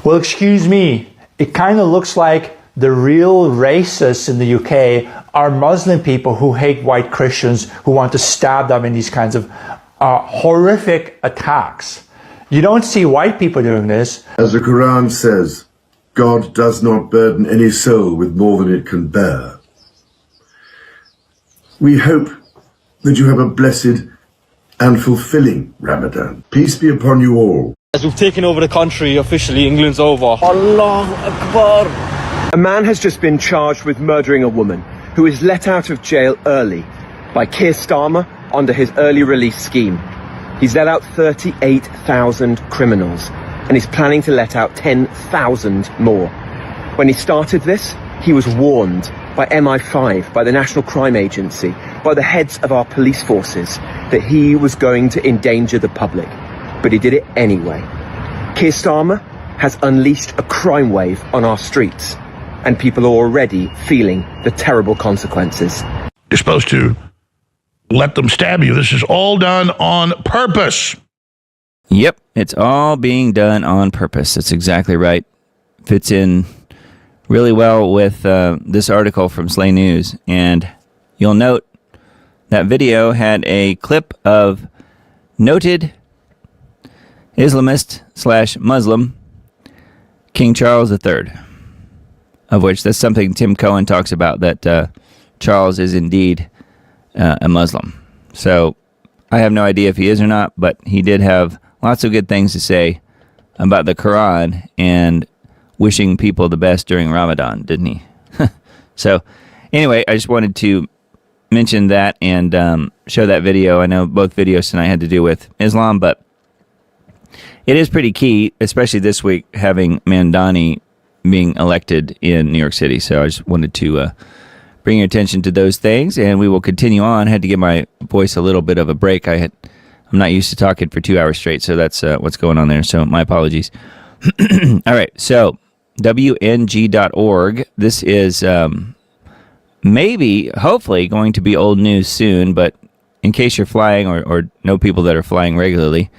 Well, excuse me, it kind of looks like the real racists in the UK are Muslim people who hate white Christians, who want to stab them in these kinds of horrific attacks. You don't see white people doing this. As the Quran says, God does not burden any soul with more than it can bear. We hope that you have a blessed and fulfilling Ramadan. Peace be upon you all. As we've taken over the country, officially England's over. Allahu Akbar. A man has just been charged with murdering a woman who is let out of jail early by Keir Starmer under his early release scheme. He's let out 38,000 criminals and he's planning to let out 10,000 more. When he started this, he was warned by MI5, by the National Crime Agency, by the heads of our police forces that he was going to endanger the public. But he did it anyway. Keir Starmer has unleashed a crime wave on our streets, and people are already feeling the terrible consequences. You're supposed to let them stab you. This is all done on purpose. Yep, it's all being done on purpose. That's exactly right. Fits in really well with this article from Slay News. And you'll note That video had a clip of noted Islamist/Muslim King Charles III, of which that's something Tim Cohen talks about, that Charles is indeed a Muslim. So I have no idea if he is or not, but he did have lots of good things to say about the Quran and wishing people the best during Ramadan, didn't he? So anyway, I just wanted to mention that and show that video. I know both videos tonight had to do with Islam, but it is pretty key, especially this week, having Mandani being elected in New York City. So I just wanted to bring your attention to those things, and we will continue on. I had to give my voice a little bit of a break. I'm not used to talking for 2 hours straight, so that's what's going on there. So my apologies. All right, so WNG.org. This is maybe, hopefully, going to be old news soon, but in case you're flying or know people that are flying regularly,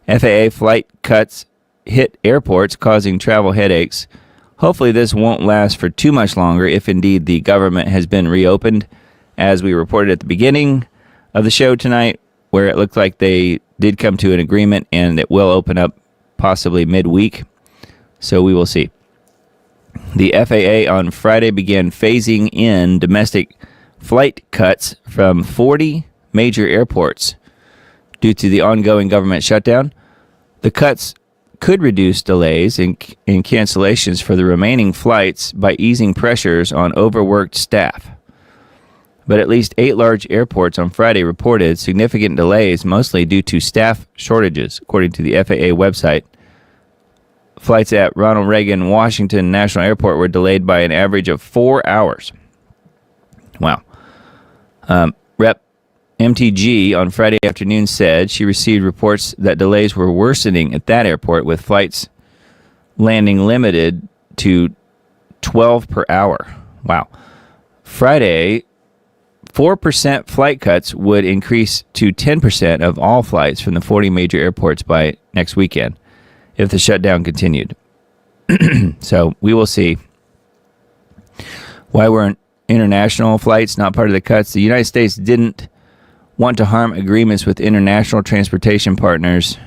FAA flight cuts hit airports, causing travel headaches. Hopefully this won't last for too much longer, if indeed the government has been reopened, as we reported at the beginning of the show tonight, where it looked like they did come to an agreement and it will open up possibly midweek. So we will see. The FAA on Friday began phasing in domestic flight cuts from 40 major airports due to the ongoing government shutdown. The cuts could reduce delays and cancellations for the remaining flights by easing pressures on overworked staff. But at least 8 large airports on Friday reported significant delays, mostly due to staff shortages, according to the FAA website. Flights at Ronald Reagan Washington National Airport were delayed by an average of 4 hours. Wow. Rep. MTG on Friday afternoon said she received reports that delays were worsening at that airport, with flights landing limited to 12 per hour. Wow. Friday, 4% flight cuts would increase to 10% of all flights from the 40 major airports by next weekend if the shutdown continued. So we will see. Why were international flights not part of the cuts? The United States didn't want to harm agreements with international transportation partners.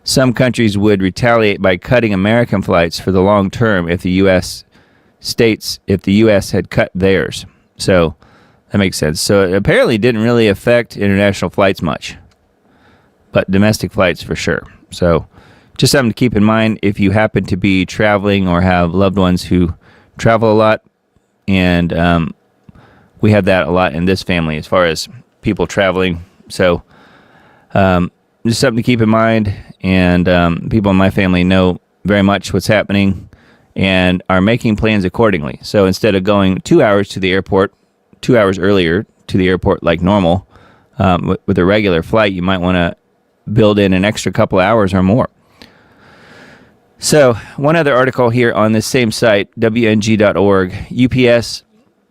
Some countries would retaliate by cutting American flights for the long term if the U.S. had cut theirs. So that makes sense. So it apparently didn't really affect international flights much, but domestic flights for sure. So just something to keep in mind if you happen to be traveling or have loved ones who travel a lot. And we have that a lot in this family as far as people traveling. So just something to keep in mind. And people in my family know very much what's happening and are making plans accordingly. So instead of going 2 hours to the airport, 2 hours earlier to the airport like normal, with a regular flight, you might want to build in an extra couple hours or more. So one other article here on this same site, WNG.org. UPS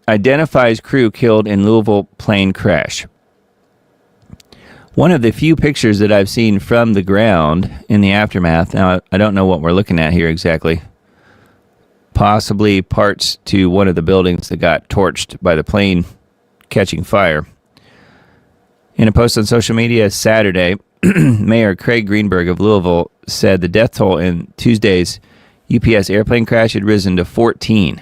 identifies crew killed in Louisville plane crash. One of the few pictures that I've seen from the ground in the aftermath. Now, I don't know what we're looking at here exactly. Possibly parts to one of the buildings that got torched by the plane catching fire. In a post on social media Saturday, Mayor Craig Greenberg of Louisville said the death toll in Tuesday's UPS airplane crash had risen to 14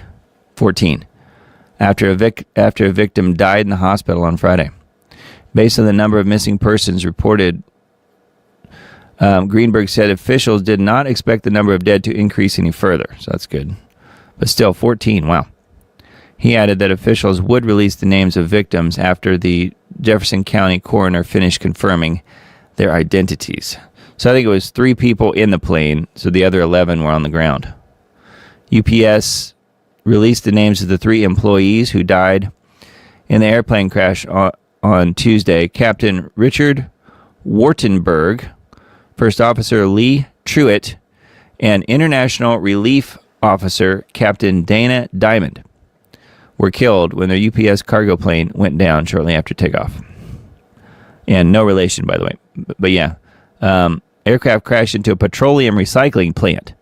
after a victim died in the hospital on Friday. Based on the number of missing persons reported, Greenberg said officials did not expect the number of dead to increase any further. So that's good. But still, 14, wow. He added that officials would release the names of victims after the Jefferson County coroner finished confirming their identities. So I think it was 3 people in the plane, so the other 11 were on the ground. UPS released the names of the 3 employees who died in the airplane crash on Tuesday. Captain Richard Wartenberg, First Officer Lee Truitt, and International Relief Officer Captain Dana Diamond were killed when their UPS cargo plane went down shortly after takeoff. And no relation, by the way. But yeah, aircraft crashed into a petroleum recycling plant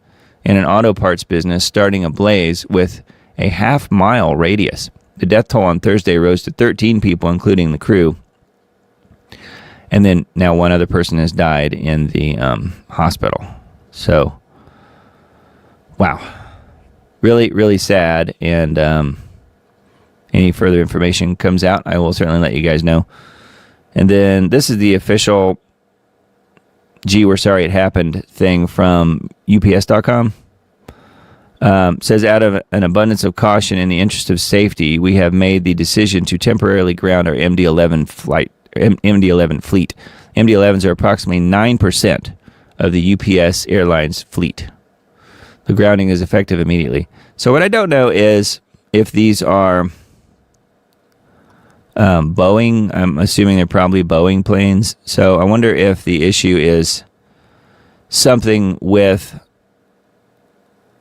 and an auto parts business, starting a blaze with a half-mile radius. The death toll on Thursday rose to 13 people, including the crew. And then now one other person has died in the hospital. So, wow. Really, really sad. And any further information comes out, I will certainly let you guys know. And then this is the official, gee, we're sorry it happened thing from UPS.com. Says, out of an abundance of caution in the interest of safety, we have made the decision to temporarily ground our MD-11 fleet. MD-11s are approximately 9% of the UPS Airlines fleet. The grounding is effective immediately. So what I don't know is if these are Boeing. I'm assuming they're probably Boeing planes. So I wonder if the issue is something with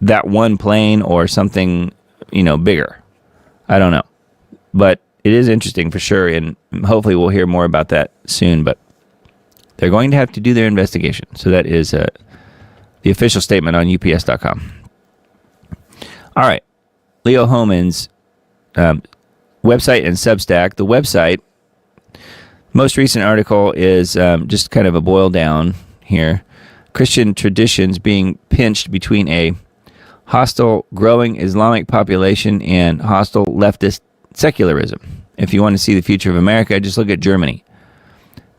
that one plane or something, bigger. I don't know. But it is interesting for sure, and hopefully we'll hear more about that soon. But they're going to have to do their investigation. So that is the official statement on UPS.com. All right. Leo Hohmann's website and Substack. The website, most recent article is just kind of a boil down here. Christian traditions being pinched between a hostile growing Islamic population and hostile leftist secularism. If you want to see the future of America, just look at Germany.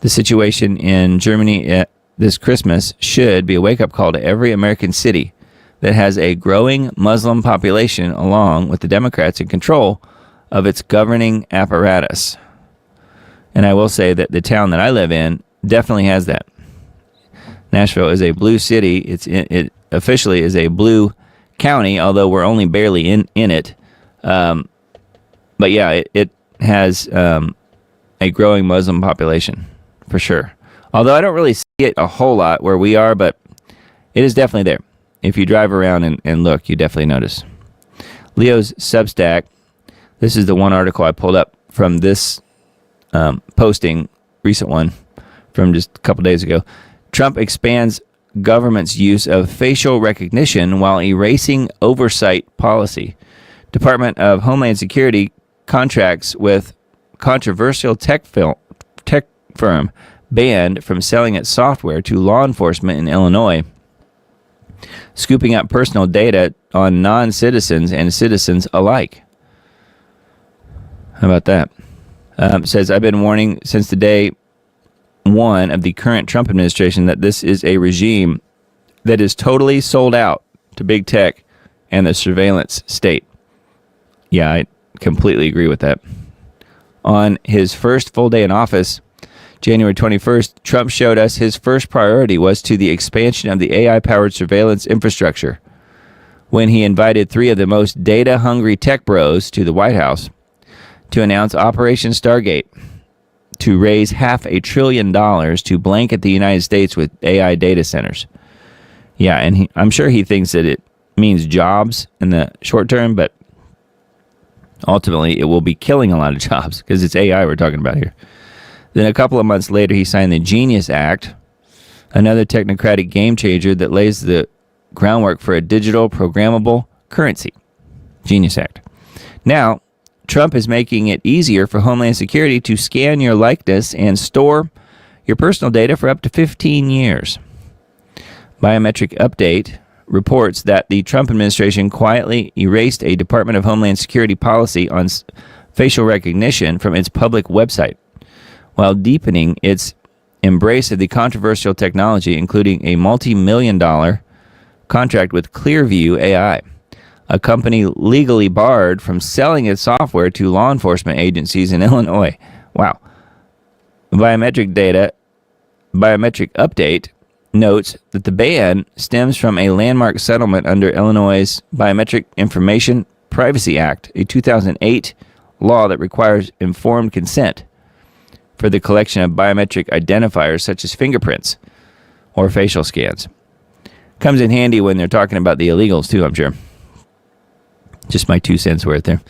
The situation in Germany this Christmas should be a wake-up call to every American city that has a growing Muslim population, along with the Democrats in control of its governing apparatus. And I will say that the town that I live in definitely has that. Nashville is a blue city. It officially is a blue county, although we're only barely in it. But yeah, it has a growing Muslim population, for sure. Although I don't really see it a whole lot where we are, but it is definitely there. If you drive around and look, you definitely notice. Leo's Substack, this is the one article I pulled up from this posting, recent one from just a couple days ago. Trump expands government's use of facial recognition while erasing oversight policy. Department of Homeland Security contracts with controversial tech firm banned from selling its software to law enforcement in Illinois, scooping up personal data on non-citizens and citizens alike. How about that? Says, I've been warning since the day one of the current Trump administration that this is a regime that is totally sold out to big tech and the surveillance state. Yeah, I completely agree with that. On his first full day in office, January 21st, Trump showed us his first priority was to the expansion of the AI-powered surveillance infrastructure when he invited three of the most data-hungry tech bros to the White House to announce Operation Stargate, to raise $500 billion to blanket the United States with AI data centers. Yeah, and I'm sure he thinks that it means jobs in the short term, but ultimately it will be killing a lot of jobs because it's AI we're talking about here. Then a couple of months later, he signed the Genius Act, another technocratic game changer that lays the groundwork for a digital programmable currency. Genius Act. Now, Trump is making it easier for Homeland Security to scan your likeness and store your personal data for up to 15 years. Biometric Update reports that the Trump administration quietly erased a Department of Homeland Security policy on facial recognition from its public website, while deepening its embrace of the controversial technology, including a multi-million-dollar contract with Clearview AI, a company legally barred from selling its software to law enforcement agencies in Illinois. Wow. Biometric Update notes that the ban stems from a landmark settlement under Illinois' Biometric Information Privacy Act, a 2008 law that requires informed consent for the collection of biometric identifiers such as fingerprints or facial scans. Comes in handy when they're talking about the illegals too, I'm sure. Just my 2 cents worth there.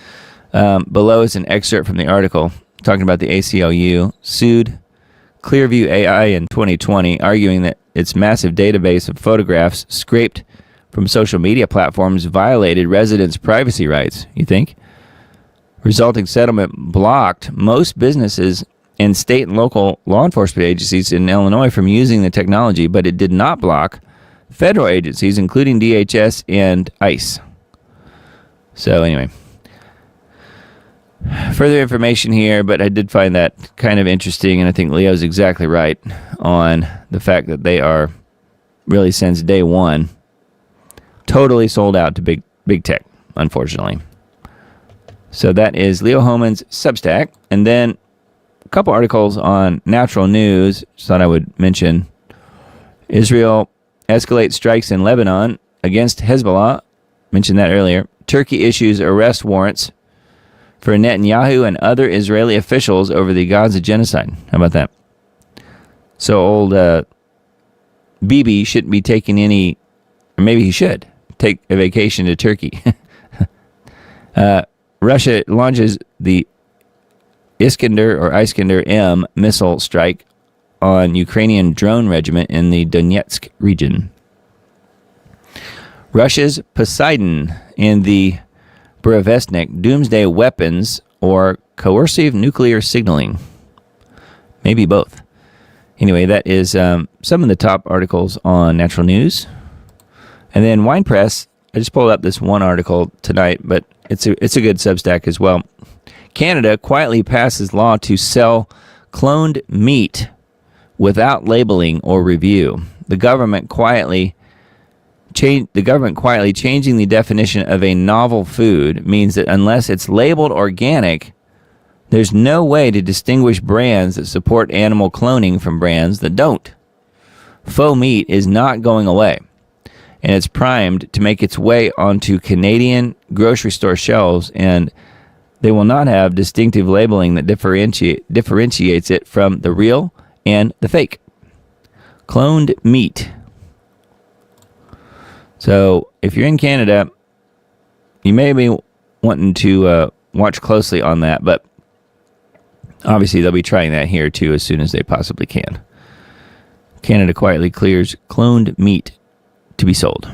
Below is an excerpt from the article talking about the ACLU sued Clearview AI in 2020, arguing that its massive database of photographs scraped from social media platforms violated residents' privacy rights. You think? resulting settlement blocked most businesses and state and local law enforcement agencies in Illinois from using the technology, but it did not block federal agencies, including DHS and ICE. So anyway, further information here, but I did find that kind of interesting, and I think Leo's exactly right on the fact that they are really, since day one, totally sold out to big tech, unfortunately. So that is Leo Hohmann's Substack. And then a couple articles on Natural News. Just thought I would mention Israel escalates strikes in Lebanon against Hezbollah. Mentioned that earlier. Turkey issues arrest warrants for Netanyahu and other Israeli officials over the Gaza genocide. How about that? So old Bibi shouldn't be taking any, or maybe he should take a vacation to Turkey. Russia launches the Iskander-M missile strike on Ukrainian drone regiment in the Donetsk region. Russia's Poseidon in the Burevestnik doomsday weapons or coercive nuclear signaling. Maybe both. Anyway, that is some of the top articles on Natural News. And then Wine Press, I just pulled up this one article tonight, but it's a good Substack as well. Canada quietly passes law to sell cloned meat without labeling or review. The government quietly changing the definition of a novel food means that unless it's labeled organic, there's no way to distinguish brands that support animal cloning from brands that don't. Faux meat is not going away, and it's primed to make its way onto Canadian grocery store shelves, and they will not have distinctive labeling that differentiates it from the real and the fake. Cloned meat. So if you're in Canada, you may be wanting to watch closely on that, but obviously they'll be trying that here too as soon as they possibly can. Canada quietly clears cloned meat to be sold.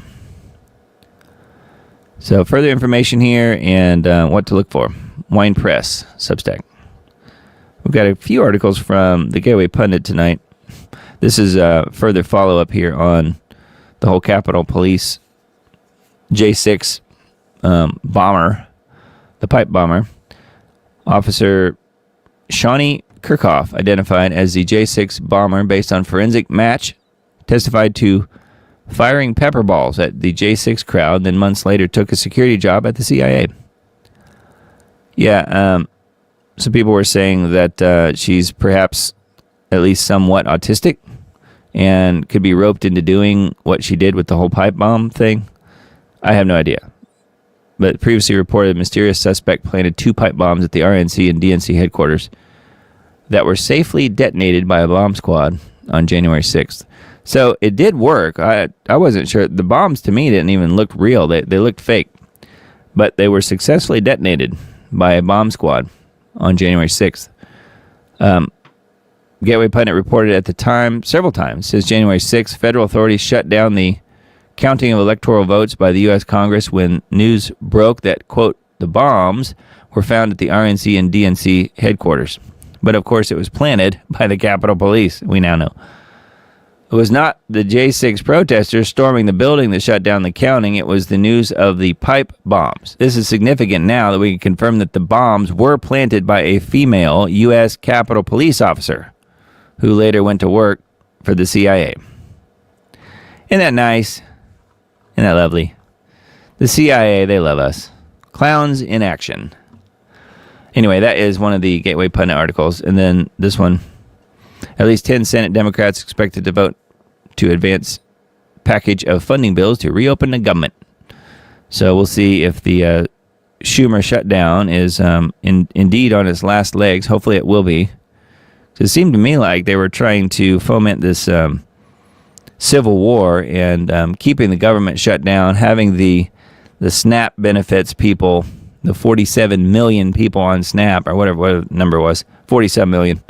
So further information here and what to look for. Wine Press, Substack. We've got a few articles from the Gateway Pundit tonight. This is a further follow-up here on the whole Capitol Police J6 bomber, the pipe bomber. Officer Shawnee Kirchhoff, identified as the J6 bomber based on forensic match, testified to firing pepper balls at the J6 crowd, then months later took a security job at the CIA. Yeah, some people were saying that she's perhaps at least somewhat autistic and could be roped into doing what she did with the whole pipe bomb thing. I have no idea. But previously reported a mysterious suspect planted 2 pipe bombs at the RNC and DNC headquarters that were safely detonated by a bomb squad on January 6th. So it did work. I wasn't sure. The bombs to me didn't even look real. They looked fake. But they were successfully detonated by a bomb squad on January 6th. Gateway Pundit reported at the time, several times, since January 6th, federal authorities shut down the counting of electoral votes by the U.S. Congress when news broke that, quote, the bombs were found at the RNC and DNC headquarters. But of course it was planted by the Capitol Police, we now know. It was not the J6 protesters storming the building that shut down the counting. It was the news of the pipe bombs. This is significant now that we can confirm that the bombs were planted by a female U.S. Capitol Police officer who later went to work for the CIA. Isn't that nice? Isn't that lovely? The CIA, they love us. Clowns in action. Anyway, that is one of the Gateway Pundit articles. And then this one. At least 10 Senate Democrats expected to vote to advance package of funding bills to reopen the government. So we'll see if the Schumer shutdown is indeed on its last legs. Hopefully it will be. So it seemed to me like they were trying to foment this civil war and keeping the government shut down, having the SNAP benefits people, the 47 million people on SNAP, or whatever the number was, 47 million,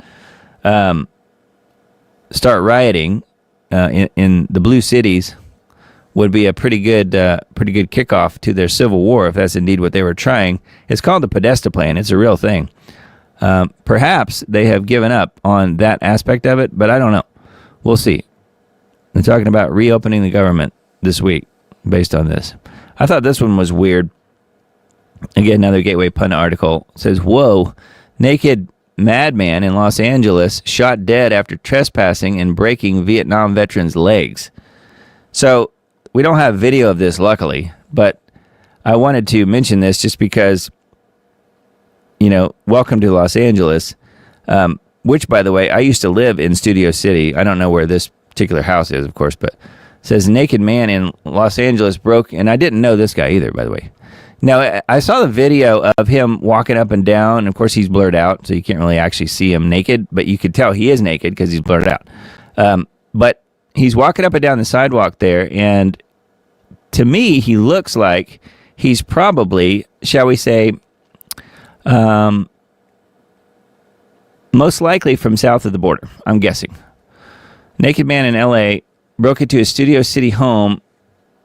start rioting in the blue cities would be a pretty good kickoff to their civil war if that's indeed what they were trying. It's called the Podesta Plan. It's a real thing. Perhaps they have given up on that aspect of it, but I don't know. We'll see. They're talking about reopening the government this week based on this. I thought this one was weird. Again, another Gateway Pundit article says, whoa, naked madman in Los Angeles shot dead after trespassing and breaking Vietnam veteran's legs. So we don't have video of this, luckily, but I wanted to mention this just because, welcome to Los Angeles, which, by the way, I used to live in Studio City. I don't know where this particular house is, of course, but it says naked man in Los Angeles broke, and I didn't know this guy either, by the way. Now, I saw the video of him walking up and down, and of course he's blurred out, so you can't really actually see him naked, but you could tell he is naked because he's blurred out. But he's walking up and down the sidewalk there, and to me, he looks like he's probably, shall we say, most likely from south of the border, I'm guessing. Naked man in L.A. broke into his Studio City home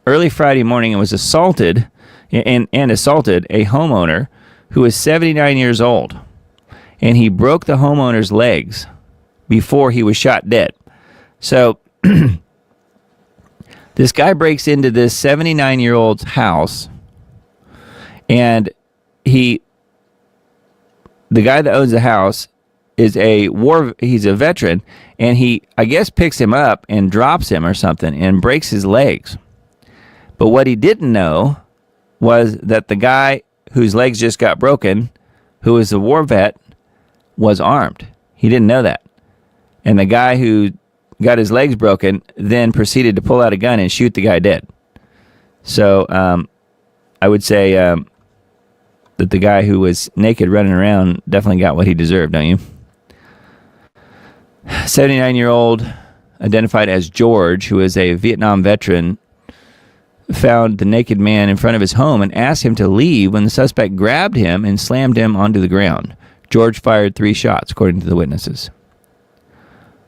early Friday morning and was assaulted a homeowner who was 79 years old. And he broke the homeowner's legs before he was shot dead. So this guy breaks into this 79-year-old's house, and the guy that owns the house is he's a veteran, and he, I guess, picks him up and drops him or something and breaks his legs. But what he didn't know was that the guy whose legs just got broken, who was a war vet, was armed. He didn't know that. And the guy who got his legs broken then proceeded to pull out a gun and shoot the guy dead. So I would say that the guy who was naked running around definitely got what he deserved, don't you? 79-year-old, identified as George, who is a Vietnam veteran, found the naked man in front of his home and asked him to leave when the suspect grabbed him and slammed him onto the ground. George fired 3 shots, according to the witnesses.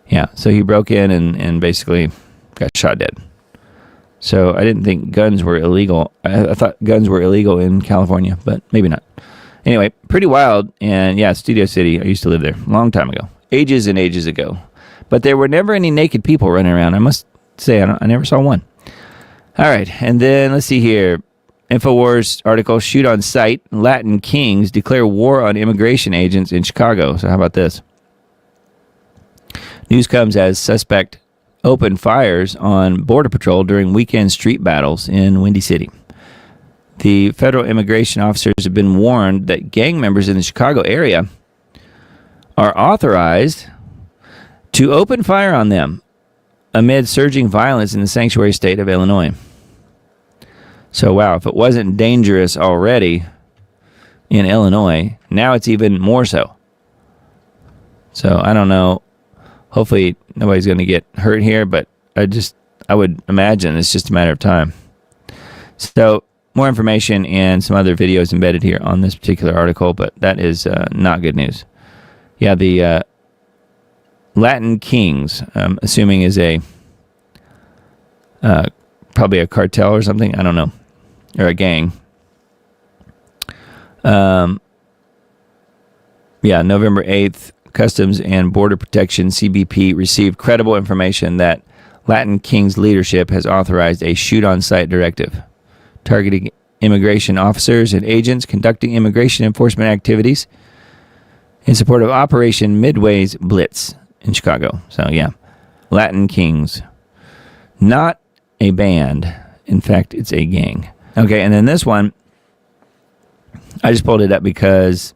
Yeah, so he broke in and basically got shot dead. So I didn't think guns were illegal. I thought guns were illegal in California, but maybe not. Anyway, pretty wild. And yeah, Studio City, I used to live there a long time ago. Ages and ages ago. But there were never any naked people running around. I must say, I never saw one. All right, and then let's see here. InfoWars article, shoot on sight. Latin kings declare war on immigration agents in Chicago. So how about this? News comes as suspect opened fires on Border Patrol during weekend street battles in Windy City. The federal immigration officers have been warned that gang members in the Chicago area are authorized to open fire on them amid surging violence in the sanctuary state of Illinois. So, wow, if it wasn't dangerous already in Illinois, now it's even more so. So, I don't know. Hopefully, nobody's going to get hurt here, but I would imagine it's just a matter of time. So, more information and some other videos embedded here on this particular article, but that is not good news. Yeah, the Latin Kings, assuming is probably a cartel or something. I don't know. Or a gang. Yeah, November 8th, Customs and Border Protection, CBP, received credible information that Latin Kings leadership has authorized a shoot-on-sight directive targeting immigration officers and agents conducting immigration enforcement activities in support of Operation Midway's Blitz in Chicago. So, yeah, Latin Kings. Not a band. In fact, it's a gang. Okay, and then this one, I just pulled it up because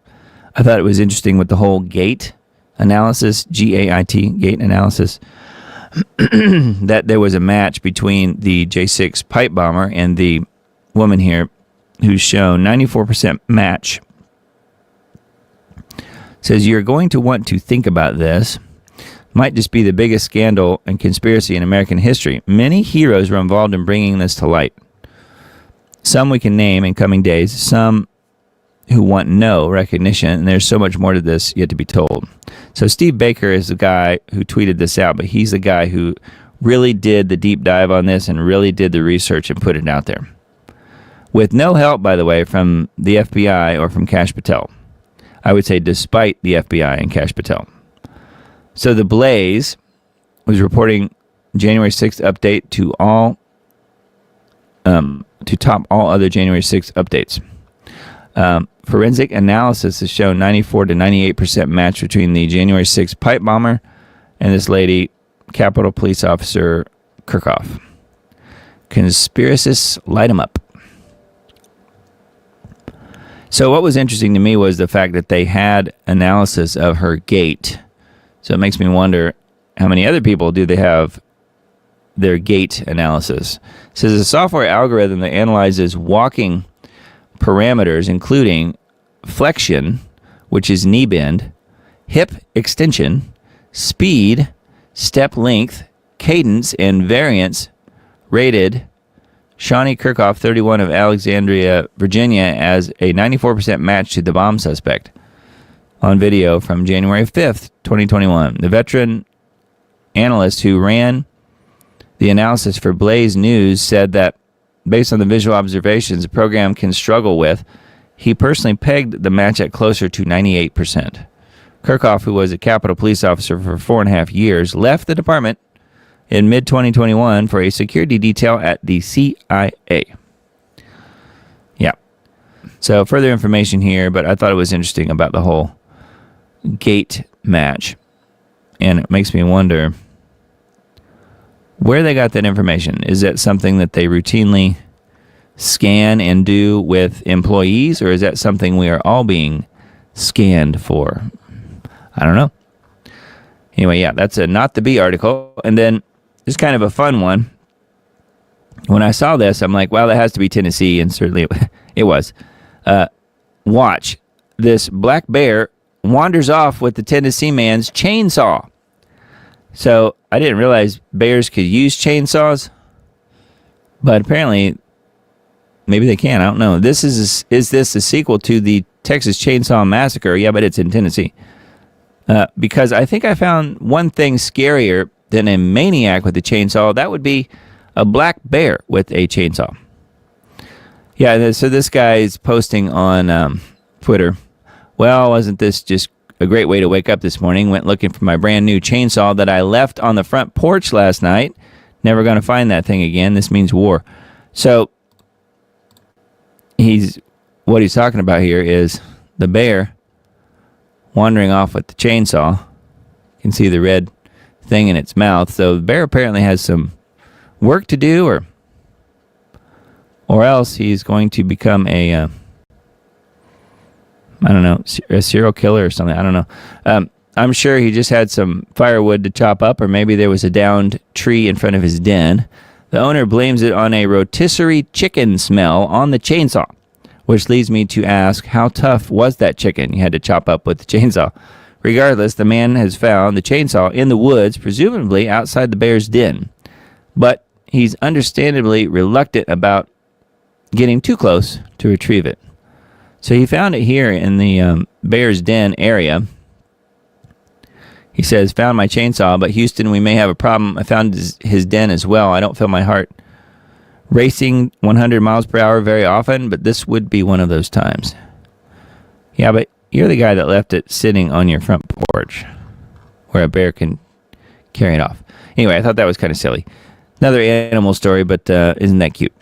I thought it was interesting with the whole gate analysis, G-A-I-T, gate analysis, that there was a match between the J-6 pipe bomber and the woman here who's shown 94% match. Says, you're going to want to think about this. Might just be the biggest scandal and conspiracy in American history. Many heroes were involved in bringing this to light. Some we can name in coming days, some who want no recognition, and there's so much more to this yet to be told. So Steve Baker is the guy who tweeted this out, but he's the guy who really did the deep dive on this and really did the research and put it out there. With no help, by the way, from the FBI or from Kash Patel. I would say despite the FBI and Kash Patel. So the Blaze was reporting January 6th update to top all other January 6th updates. Forensic analysis has shown 94 to 98% match between the January 6th pipe bomber and this lady, Capitol Police Officer Kirchhoff. Conspiracists light them up. So what was interesting to me was the fact that they had analysis of her gait. So it makes me wonder how many other people do they have their gait analysis. It says a software algorithm that analyzes walking parameters, including flexion, which is knee bend, hip extension, speed, step length, cadence, and variance, rated Shawnee Kirchhoff, 31 of Alexandria, Virginia, as a 94% match to the bomb suspect on video from January 5th, 2021. The veteran analyst who ran the analysis for Blaze News said that based on the visual observations the program can struggle with, he personally pegged the match at closer to 98%. Kirchhoff, who was a Capitol Police officer for 4.5 years, left the department in mid-2021 for a security detail at the CIA. Yeah. So further information here, but I thought it was interesting about the whole gate match. And it makes me wonder where they got that information. Is that something that they routinely scan and do with employees, or is that something we are all being scanned for? I don't know. Anyway, yeah, that's a Not the Bee article. And then just kind of a fun one. When I saw this, I'm like, wow, that has to be Tennessee, and certainly it was. Watch. This black bear wanders off with the Tennessee man's chainsaw. So I didn't realize bears could use chainsaws, but apparently maybe they can. I don't know. Is this a sequel to the Texas Chainsaw Massacre? Yeah, but it's in Tennessee. Because I think I found one thing scarier than a maniac with a chainsaw. That would be a black bear with a chainsaw. Yeah, so this guy's posting on Twitter. Well, wasn't this just a great way to wake up this morning? Went looking for my brand new chainsaw that I left on the front porch last night. Never going to find that thing again. This means war. So what he's talking about here is the bear wandering off with the chainsaw. You can see the red thing in its mouth. So the bear apparently has some work to do, or else he's going to become a serial killer or something. I don't know. I'm sure he just had some firewood to chop up, or maybe there was a downed tree in front of his den. The owner blames it on a rotisserie chicken smell on the chainsaw, which leads me to ask, how tough was that chicken you had to chop up with the chainsaw? Regardless, the man has found the chainsaw in the woods, presumably outside the bear's den. But he's understandably reluctant about getting too close to retrieve it. So he found it here in the bear's den area. He says, found my chainsaw, but Houston, we may have a problem. I found his den as well. I don't feel my heart racing 100 miles per hour very often, but this would be one of those times. Yeah, but you're the guy that left it sitting on your front porch where a bear can carry it off. Anyway, I thought that was kind of silly. Another animal story, but isn't that cute?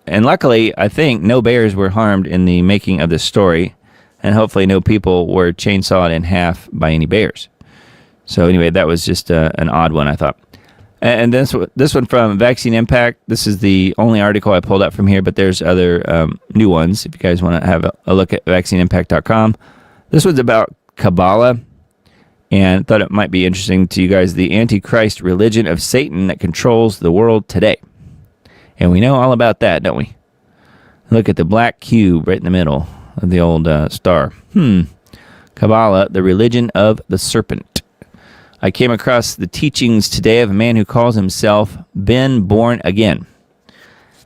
And luckily, I think no bears were harmed in the making of this story, and hopefully no people were chainsawed in half by any bears. So anyway, that was just an odd one, I thought. And this one from Vaccine Impact. This is the only article I pulled up from here, but there's other new ones if you guys want to have a look at vaccineimpact.com. This one's about Kabbalah, and thought it might be interesting to you guys. The Antichrist religion of Satan that controls the world today. And we know all about that, don't we? Look at the black cube right in the middle of the old star. Kabbalah, the religion of the serpent. I came across the teachings today of a man who calls himself Been Born Again.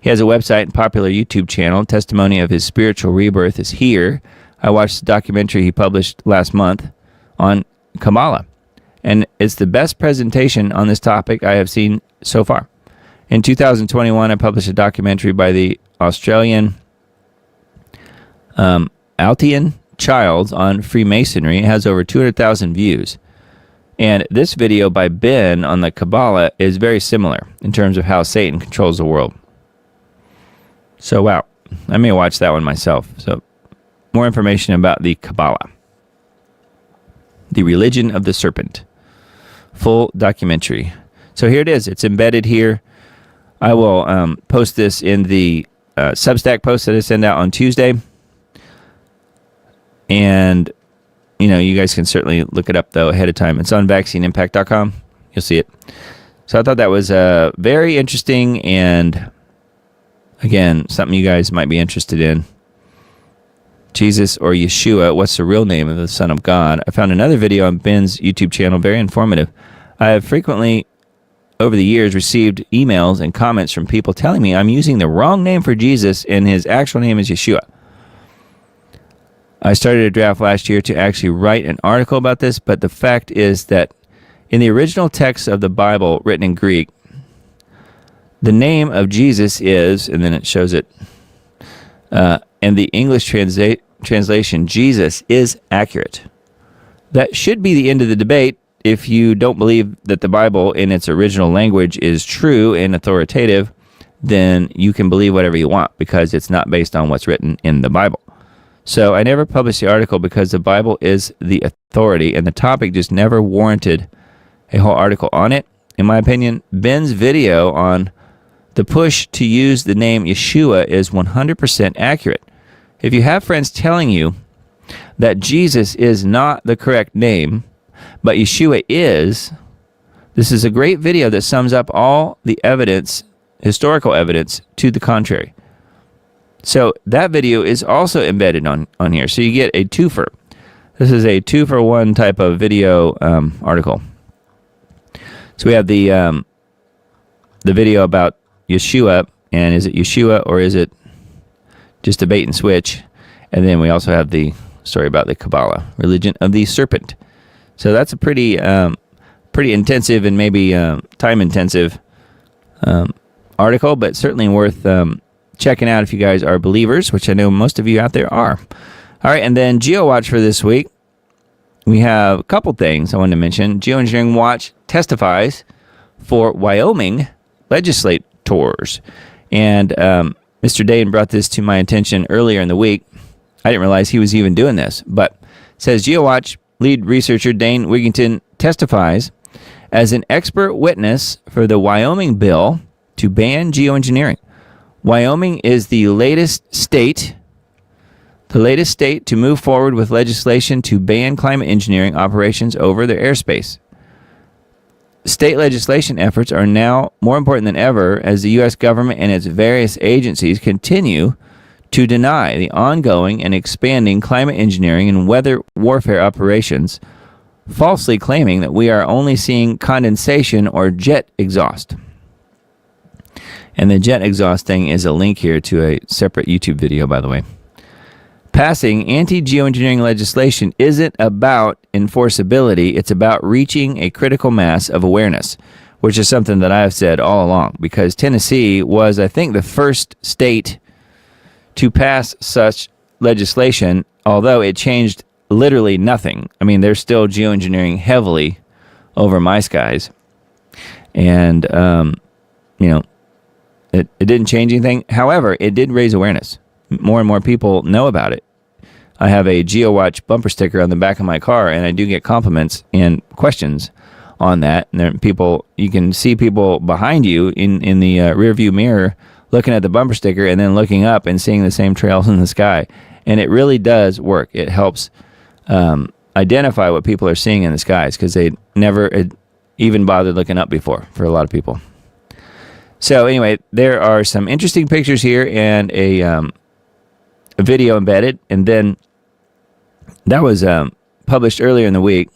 He has a website and popular YouTube channel. Testimony of his spiritual rebirth is here. I watched the documentary he published last month on Kabbalah. and it's the best presentation on this topic I have seen so far. In 2021, I published a documentary by the Australian Altian Childs on Freemasonry. It has over 200,000 views. And this video by Ben on the Kabbalah is very similar in terms of how Satan controls the world. So, wow. I may watch that one myself. So, more information about the Kabbalah. The Religion of the Serpent. Full documentary. So, here it is. It's embedded here. I will post this in the Substack post that I send out on Tuesday. And, you know, you guys can certainly look it up, though, ahead of time. It's on vaccineimpact.com. You'll see it. So I thought that was very interesting and, again, something you guys might be interested in. Jesus or Yeshua, what's the real name of the Son of God? I found another video on Ben's YouTube channel, very informative. I have frequently, over the years, received emails and comments from people telling me I'm using the wrong name for Jesus and his actual name is Yeshua. I started a draft last year to actually write an article about this, but the fact is that in the original text of the Bible written in Greek, the name of Jesus is, and then it shows it, and the English translation, Jesus, is accurate. That should be the end of the debate. If you don't believe that the Bible in its original language is true and authoritative, then you can believe whatever you want because it's not based on what's written in the Bible. So I never published the article because the Bible is the authority and the topic just never warranted a whole article on it. In my opinion, Ben's video on the push to use the name Yeshua is 100% accurate. If you have friends telling you that Jesus is not the correct name, but Yeshua is, this is a great video that sums up all the evidence, historical evidence, to the contrary. So that video is also embedded on here. So you get a twofer. This is a 2-for-1 type of video article. So we have the video about Yeshua, and is it Yeshua or is it just a bait and switch? And then we also have the story about the Kabbalah, Religion of the Serpent. So that's a pretty intensive and maybe time-intensive article, but certainly worth checking out if you guys are believers, which I know most of you out there are. All right, and then GeoWatch for this week. We have a couple things I wanted to mention. Geoengineering Watch testifies for Wyoming legislators. And Mr. Dane brought this to my attention earlier in the week. I didn't realize he was even doing this, but it says GeoWatch lead researcher Dane Wigington testifies as an expert witness for the Wyoming bill to ban geoengineering. Wyoming is the latest state to move forward with legislation to ban climate engineering operations over their airspace. State legislation efforts are now more important than ever as the U.S. government and its various agencies continue to deny the ongoing and expanding climate engineering and weather warfare operations, falsely claiming that we are only seeing condensation or jet exhaust. And the jet exhaust thing is a link here to a separate YouTube video, by the way. Passing anti-geoengineering legislation isn't about enforceability. It's about reaching a critical mass of awareness, which is something that I've said all along, because Tennessee was, I think, the first state to pass such legislation, although it changed literally nothing. I mean, they're still geoengineering heavily over my skies. And, it didn't change anything. However, it did raise awareness. More and more people know about it. I have a GeoWatch bumper sticker on the back of my car, and I do get compliments and questions on that. And there are people, you can see people behind you in the rear view mirror looking at the bumper sticker and then looking up and seeing the same trails in the sky. And it really does work. It helps identify what people are seeing in the skies because they never even bothered looking up before for a lot of people. So anyway, there are some interesting pictures here and a video embedded. And then that was published earlier in the week.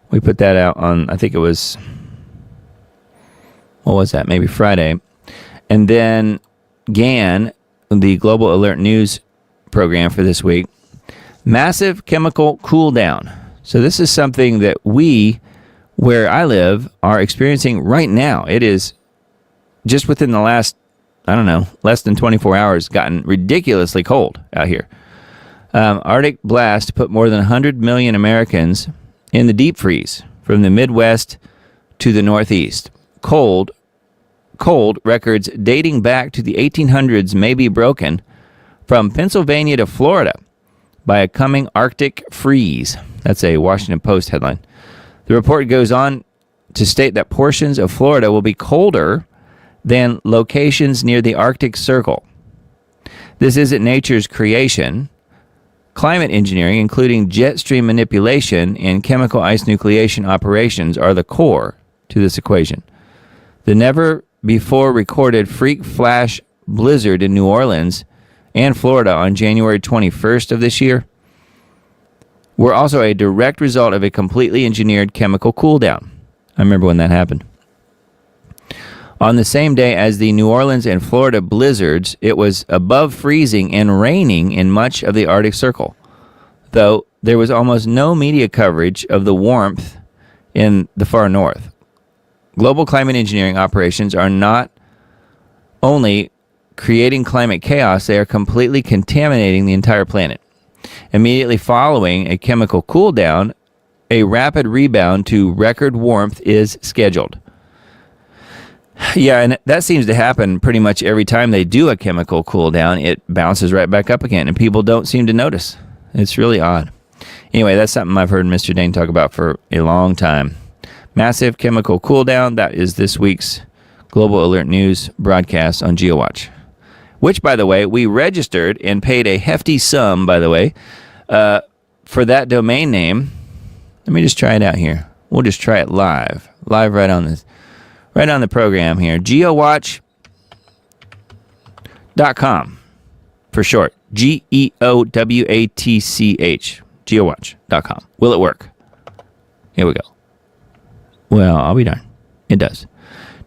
We put that out on, I think it was, what was that? Maybe Friday. And then GAN, the Global Alert News program for this week, massive chemical cool down. So this is something that we where I live are experiencing right now. It is just within the last, I don't know, less than 24 hours, gotten ridiculously cold out here. Arctic blast put more than 100 million Americans in the deep freeze from the Midwest to the Northeast. Cold records dating back to the 1800s may be broken from Pennsylvania to Florida by a coming Arctic freeze. That's a Washington Post headline. The report goes on to state that portions of Florida will be colder than locations near the Arctic Circle. This isn't nature's creation. Climate engineering, including jet stream manipulation and chemical ice nucleation operations, are the core to this equation. The never-before recorded freak flash blizzard in New Orleans and Florida on January 21st of this year were also a direct result of a completely engineered chemical cool down. I remember when that happened. On the same day as the New Orleans and Florida blizzards, it was above freezing and raining in much of the Arctic Circle, though there was almost no media coverage of the warmth in the far north. Global climate engineering operations are not only creating climate chaos, they are completely contaminating the entire planet. Immediately following a chemical cool down, a rapid rebound to record warmth is scheduled. Yeah, and that seems to happen pretty much every time they do a chemical cool down. It bounces right back up again, and people don't seem to notice. It's really odd. Anyway, that's something I've heard Mr. Dane talk about for a long time. Massive chemical cool down. That is this week's Global Alert News broadcast on GeoWatch, which, by the way, we registered and paid a hefty sum, by the way, for that domain name. Let me just try it out here. We'll just try it live right on this. Right on the program here, geowatch.com for short, GEOWATCH, geowatch.com. Will it work? Here we go. Well, I'll be darned. It does.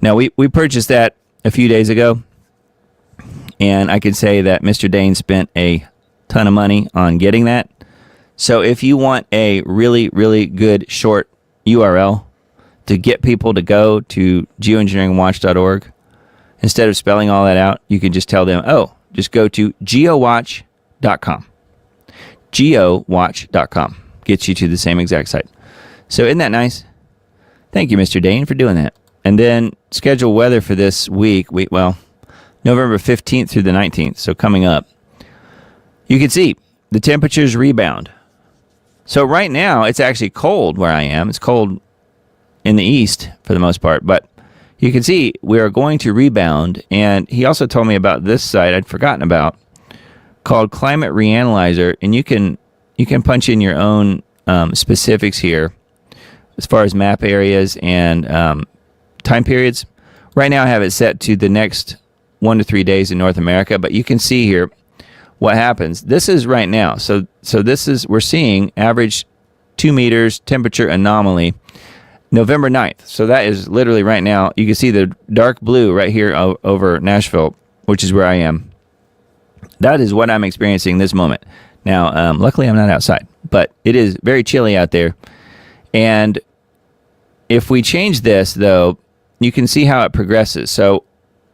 Now, we purchased that a few days ago, and I can say that Mr. Dane spent a ton of money on getting that. So if you want a really, really good short URL to get people to go to geoengineeringwatch.org, instead of spelling all that out, you can just tell them, just go to geowatch.com. Geowatch.com gets you to the same exact site. So isn't that nice? Thank you, Mr. Dane, for doing that. And then schedule weather for this week, November 15th through the 19th, so coming up. You can see the temperatures rebound. So right now, it's actually cold where I am. It's cold in the east for the most part, but you can see we are going to rebound. And he also told me about this site I'd forgotten about called Climate Reanalyzer, and you can punch in your own specifics here as far as map areas and time periods. Right now I have it set to the next 1 to 3 days in North America, but you can see here what happens. This is right now. So this is, we're seeing average 2 meters temperature anomaly November 9th. So that is literally right now. You can see the dark blue right here over Nashville, which is where I am. That is what I'm experiencing this moment. Now, luckily I'm not outside, but it is very chilly out there. And if we change this, though, you can see how it progresses. So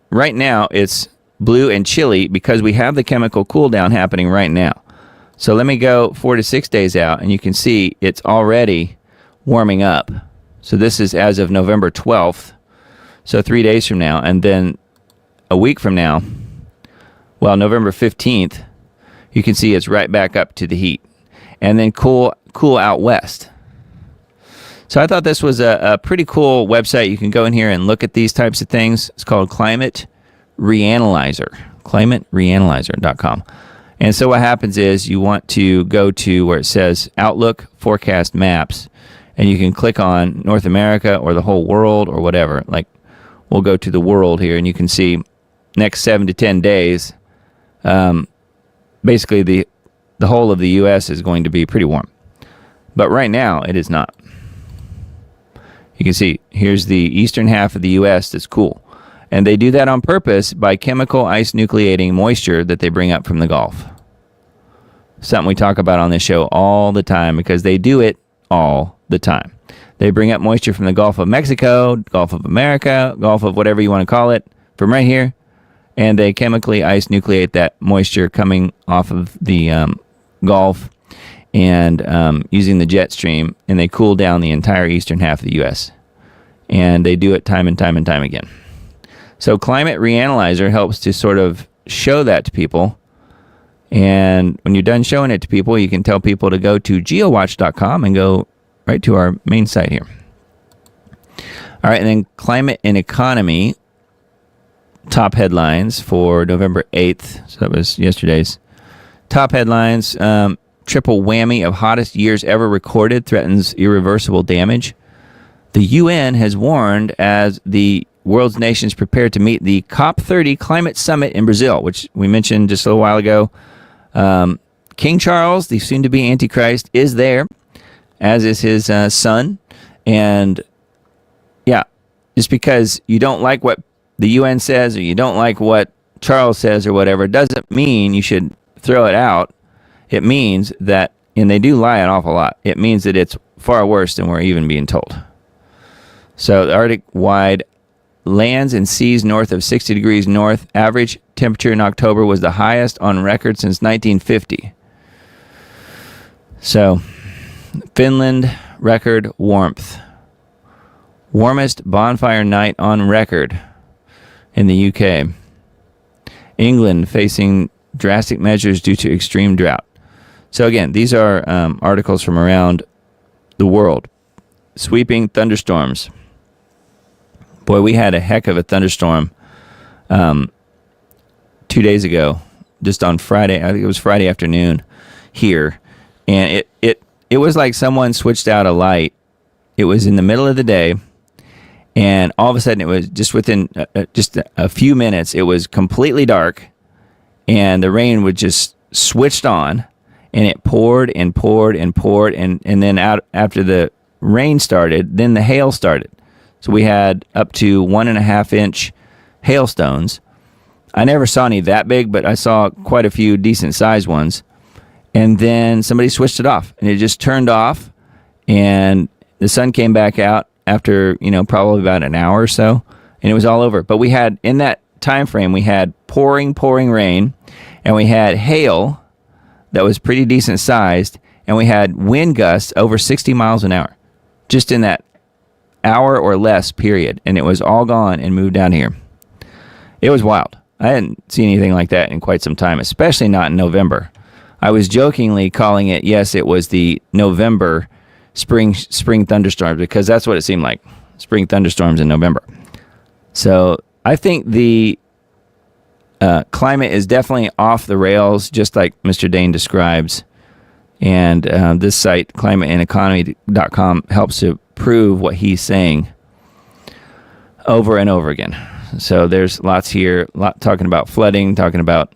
right now it's blue and chilly because we have the chemical cool down happening right now. So let me go 4 to 6 days out, and you can see it's already warming up. So this is as of November 12th, so 3 days from now. And then a week from now, November 15th, you can see it's right back up to the heat. And then cool out west. So I thought this was a pretty cool website. You can go in here and look at these types of things. It's called Climate Reanalyzer, climatereanalyzer.com. And so what happens is you want to go to where it says Outlook Forecast Maps, and you can click on North America or the whole world or whatever. Like, we'll go to the world here, and you can see next 7 to 10 days, basically the whole of the U.S. is going to be pretty warm. But right now, it is not. You can see, here's the eastern half of the U.S. that's cool. And they do that on purpose by chemical ice nucleating moisture that they bring up from the Gulf. Something we talk about on this show all the time because they do it all the time. They bring up moisture from the Gulf of Mexico, Gulf of America, Gulf of whatever you want to call it, from right here, and they chemically ice nucleate that moisture coming off of the Gulf and using the jet stream, and they cool down the entire eastern half of the U.S. And they do it time and time and time again. So Climate Reanalyzer helps to sort of show that to people. And when you're done showing it to people, you can tell people to go to geowatch.com and go right to our main site here. All right, and then Climate and Economy, top headlines for November 8th. So that was yesterday's. Top headlines, triple whammy of hottest years ever recorded threatens irreversible damage. The UN has warned as the world's nations prepare to meet the COP30 climate summit in Brazil, which we mentioned just a little while ago. King Charles, the soon-to-be Antichrist, is there, as is his son. And yeah, just because you don't like what the UN says or you don't like what Charles says or whatever, doesn't mean you should throw it out. It means that, and they do lie an awful lot, it means that it's far worse than we're even being told. So the Arctic-wide lands and seas north of 60 degrees north. Average temperature in October was the highest on record since 1950. So, Finland, record warmth. Warmest bonfire night on record in the UK. England facing drastic measures due to extreme drought. So again, these are articles from around the world. Sweeping thunderstorms. Boy, we had a heck of a thunderstorm 2 days ago, just on Friday. I think it was Friday afternoon here, and it was like someone switched out a light. It was in the middle of the day, and all of a sudden, it was just within just a few minutes, it was completely dark, and the rain was just switched on, and it poured and poured and poured, and then out after the rain started, then the hail started. So we had up to 1.5 inch hailstones. I never saw any that big, but I saw quite a few decent sized ones. And then somebody switched it off, and it just turned off, and the sun came back out after, probably about an hour or so, and it was all over. But we had, in that time frame, we had pouring rain, and we had hail that was pretty decent sized, and we had wind gusts over 60 miles an hour, just in that hour or less period, and it was all gone and moved down here. It was wild. I hadn't seen anything like that in quite some time, especially not in November. I was jokingly calling it, yes, it was the November spring thunderstorms, because that's what it seemed like, spring thunderstorms in November. So I think the climate is definitely off the rails, just like Mr. Dane describes. And this site, climateandeconomy.com, helps to prove what he's saying over and over again. So there's lots here, talking about flooding, talking about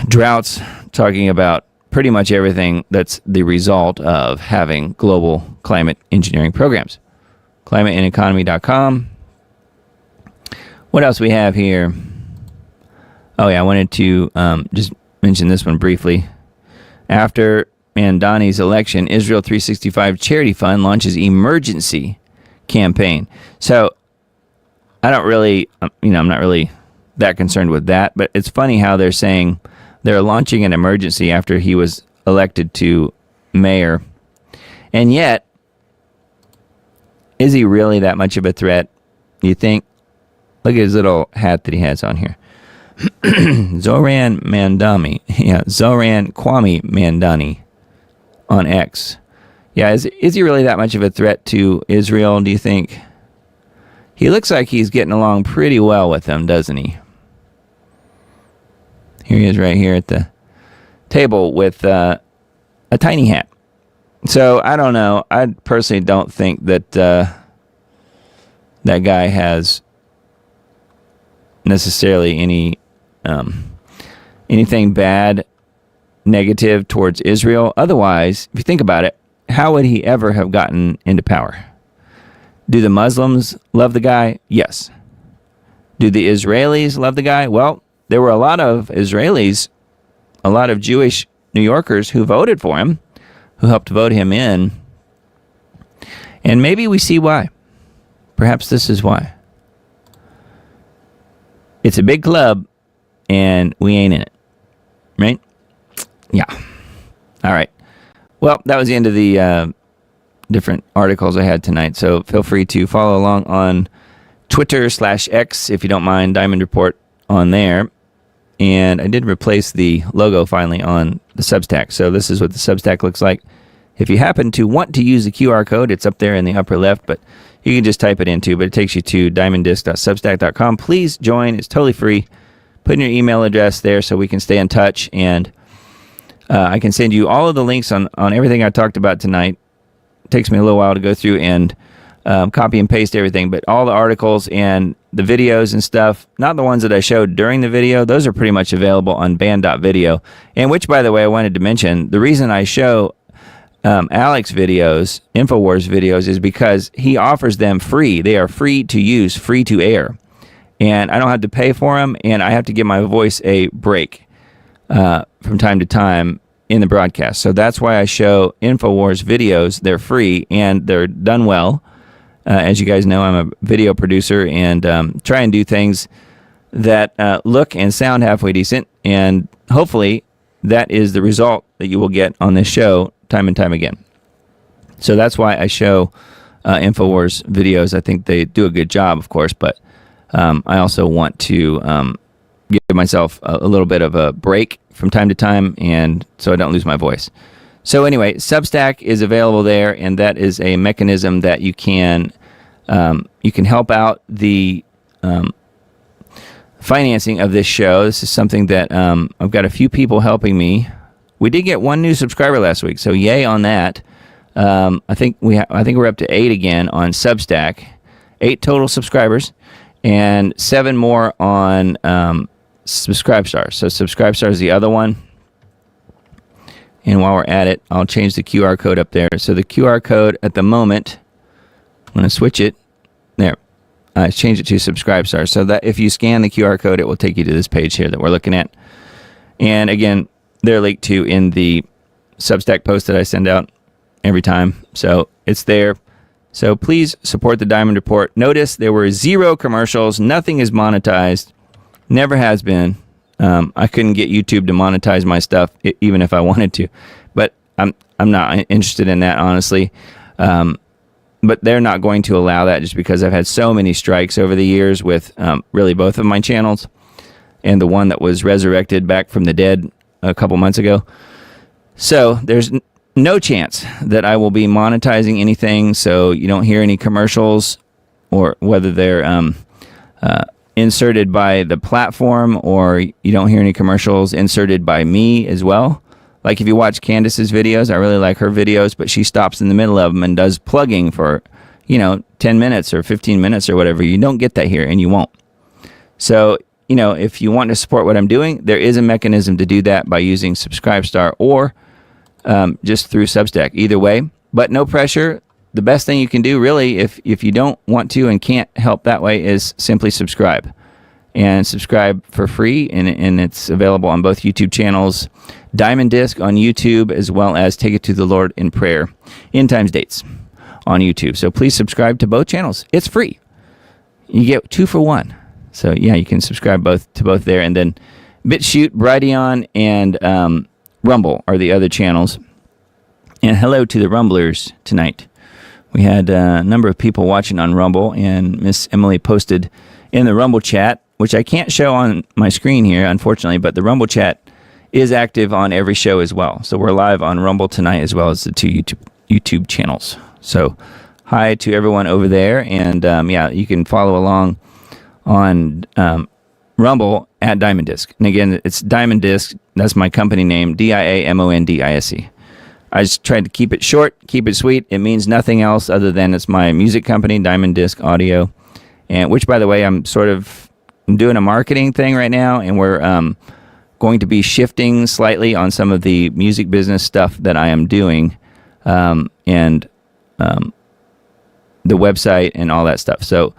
droughts, talking about pretty much everything that's the result of having global climate engineering programs. climateandeconomy.com. What else we have here? Oh yeah, I wanted to just mention this one briefly. After Mandani's election, Israel 365 Charity Fund launches emergency campaign. So I don't really, I'm not really that concerned with that, but it's funny how they're saying they're launching an emergency after he was elected to mayor. And yet, is he really that much of a threat? You think? Look at his little hat that he has on here. Zoran Kwame Mandani on X. Yeah, is he really that much of a threat to Israel, do you think? He looks like he's getting along pretty well with them, doesn't he? Here he is right here at the table with a tiny hat. So, I don't know. I personally don't think that that guy has necessarily anything bad, negative towards Israel. Otherwise, if you think about it, how would he ever have gotten into power? Do the Muslims love the guy? Yes. Do the Israelis love the guy? Well, there were a lot of Israelis, a lot of Jewish New Yorkers who voted for him, who helped vote him in. And maybe we see why. Perhaps this is why. It's a big club, and we ain't in it. Right? Yeah. All right. Well, that was the end of the different articles I had tonight. So feel free to follow along on Twitter/X if you don't mind. Diamond Report on there. And I did replace the logo finally on the Substack. So this is what the Substack looks like. If you happen to want to use the QR code, it's up there in the upper left, but you can just type it into, but it takes you to diamonddisc.substack.com. Please join. It's totally free. Put in your email address there so we can stay in touch, and I can send you all of the links on everything I talked about tonight. It takes me a little while to go through and copy and paste everything, but all the articles and the videos and stuff, not the ones that I showed during the video, those are pretty much available on band.video. And which, by the way, I wanted to mention, the reason I show Alex videos, InfoWars videos, is because he offers them free. They are free to use, free to air. And I don't have to pay for them, and I have to give my voice a break from time to time in the broadcast. So that's why I show InfoWars videos. They're free, and they're done well. As you guys know, I'm a video producer and try and do things that look and sound halfway decent. And hopefully that is the result that you will get on this show time and time again. So that's why I show InfoWars videos. I think they do a good job, of course, but I also want to give myself a little bit of a break from time to time, and so I don't lose my voice. So anyway, Substack is available there, and that is a mechanism that you can help out the financing of this show. This is something that I've got a few people helping me. We did get one new subscriber last week, so yay on that. I think we're up to 8 again on Substack, 8 total subscribers, and 7 more on Subscribestar. So Subscribestar is the other one. And while we're at it, I'll change the QR code up there. So the QR code at the moment, I'm going to switch it. There. I changed it to Subscribestar. So that if you scan the QR code, it will take you to this page here that we're looking at. And again, they're linked to in the Substack post that I send out every time. So it's there. So please support the Diamond Report. Notice there were 0 commercials. Nothing is monetized. Never has been. I couldn't get YouTube to monetize my stuff, even if I wanted to. But I'm not interested in that, honestly. But they're not going to allow that just because I've had so many strikes over the years with really both of my channels. And the one that was resurrected back from the dead a couple months ago. So there's no chance that I will be monetizing anything. So you don't hear any commercials, or whether they're inserted by the platform, or you don't hear any commercials inserted by me as well. Like if you watch Candace's videos, I really like her videos, but she stops in the middle of them and does plugging for, 10 minutes or 15 minutes or whatever. You don't get that here, and you won't. So, if you want to support what I'm doing, there is a mechanism to do that by using Subscribestar or just through Substack. Either way, but no pressure. The best thing you can do, really, if you don't want to and can't help that way, is simply subscribe. And subscribe for free, and it's available on both YouTube channels, Diamond Disc on YouTube, as well as Take It to the Lord in Prayer, End Times Dates on YouTube. So please subscribe to both channels. It's free. You get 2 for 1. So yeah, you can subscribe to both there. And then BitChute, Brighteon, and Rumble are the other channels. And hello to the Rumblers tonight. We had a number of people watching on Rumble, and Miss Emily posted in the Rumble chat, which I can't show on my screen here, unfortunately, but the Rumble chat is active on every show as well. So we're live on Rumble tonight, as well as the 2 YouTube channels. So hi to everyone over there, and you can follow along on Rumble at Diamond Disc. And again, it's Diamond Disc. That's my company name, DIAMONDISC. I just tried to keep it short, keep it sweet. It means nothing else other than it's my music company, Diamond Disc Audio, and which, by the way, I'm doing a marketing thing right now, and we're going to be shifting slightly on some of the music business stuff that I am doing, and the website and all that stuff. So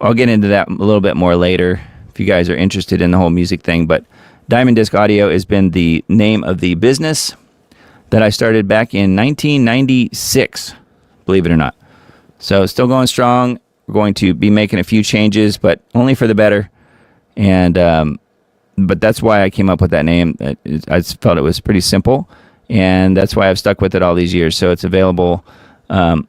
I'll get into that a little bit more later if you guys are interested in the whole music thing. But Diamond Disc Audio has been the name of the business that I started back in 1996, believe it or not. So still going strong. We're going to be making a few changes, but only for the better. And but that's why I came up with that name. I just felt it was pretty simple, and that's why I've stuck with it all these years. So it's available on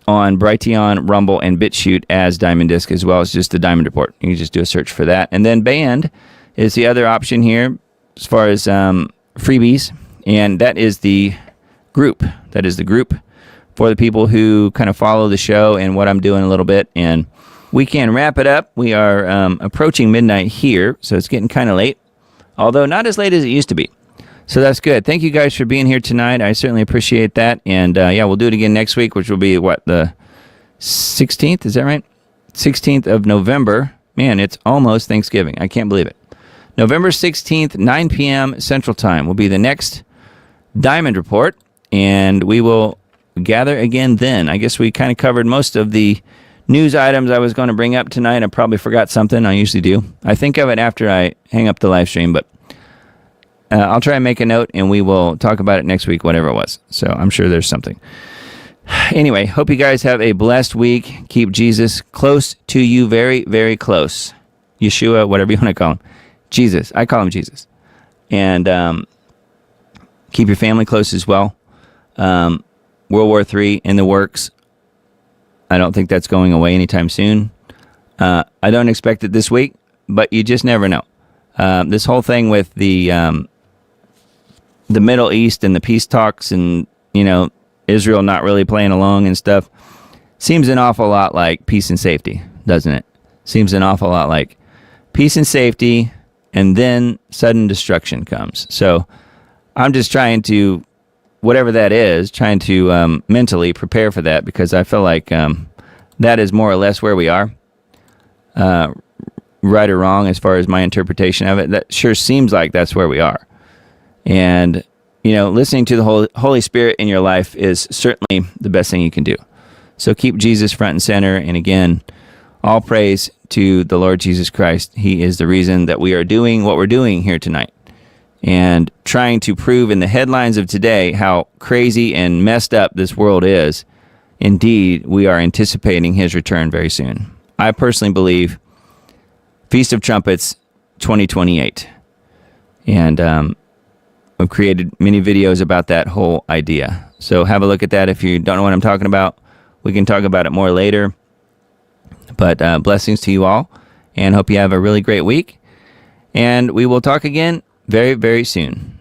Brighteon, Rumble, and BitChute as Diamond Disc, as well as just the Diamond Report. You can just do a search for that. And then Band is the other option here as far as freebies, and that is the group. That is the group for the people who kind of follow the show and what I'm doing a little bit. And we can wrap it up. We are approaching midnight here, so it's getting kind of late, although not as late as it used to be. So that's good. Thank you guys for being here tonight. I certainly appreciate that. And yeah, we'll do it again next week, which will be the 16th? Is that right? 16th of November. Man, it's almost Thanksgiving. I can't believe it. November 16th, 9 p.m. Central Time will be the next Diamond Report, and we will gather again then. I guess we kind of covered most of the news items I was going to bring up tonight. I probably forgot something. I usually do. I think of it after I hang up the live stream, but I'll try and make a note, and we will talk about it next week, whatever it was. So I'm sure there's something. Anyway, hope you guys have a blessed week. Keep Jesus close to you, very, very close. Yeshua, whatever you want to call him. Jesus. I call him Jesus. And keep your family close as well. World War III in the works. I don't think that's going away anytime soon. I don't expect it this week, but you just never know. This whole thing with the Middle East and the peace talks and, Israel not really playing along and stuff seems an awful lot like peace and safety, doesn't it? Seems an awful lot like peace and safety, and then sudden destruction comes. So I'm just trying to, whatever that is, trying to mentally prepare for that, because I feel like that is more or less where we are. Right or wrong as far as my interpretation of it, that sure seems like that's where we are. And, listening to the Holy Spirit in your life is certainly the best thing you can do. So keep Jesus front and center. And again, all praise to the Lord Jesus Christ. He is the reason that we are doing what we're doing here tonight, and trying to prove in the headlines of today how crazy and messed up this world is. Indeed, we are anticipating his return very soon. I personally believe Feast of Trumpets 2028. And I've created many videos about that whole idea. So have a look at that if you don't know what I'm talking about. We can talk about it more later. But blessings to you all, and hope you have a really great week. And we will talk again very, very soon.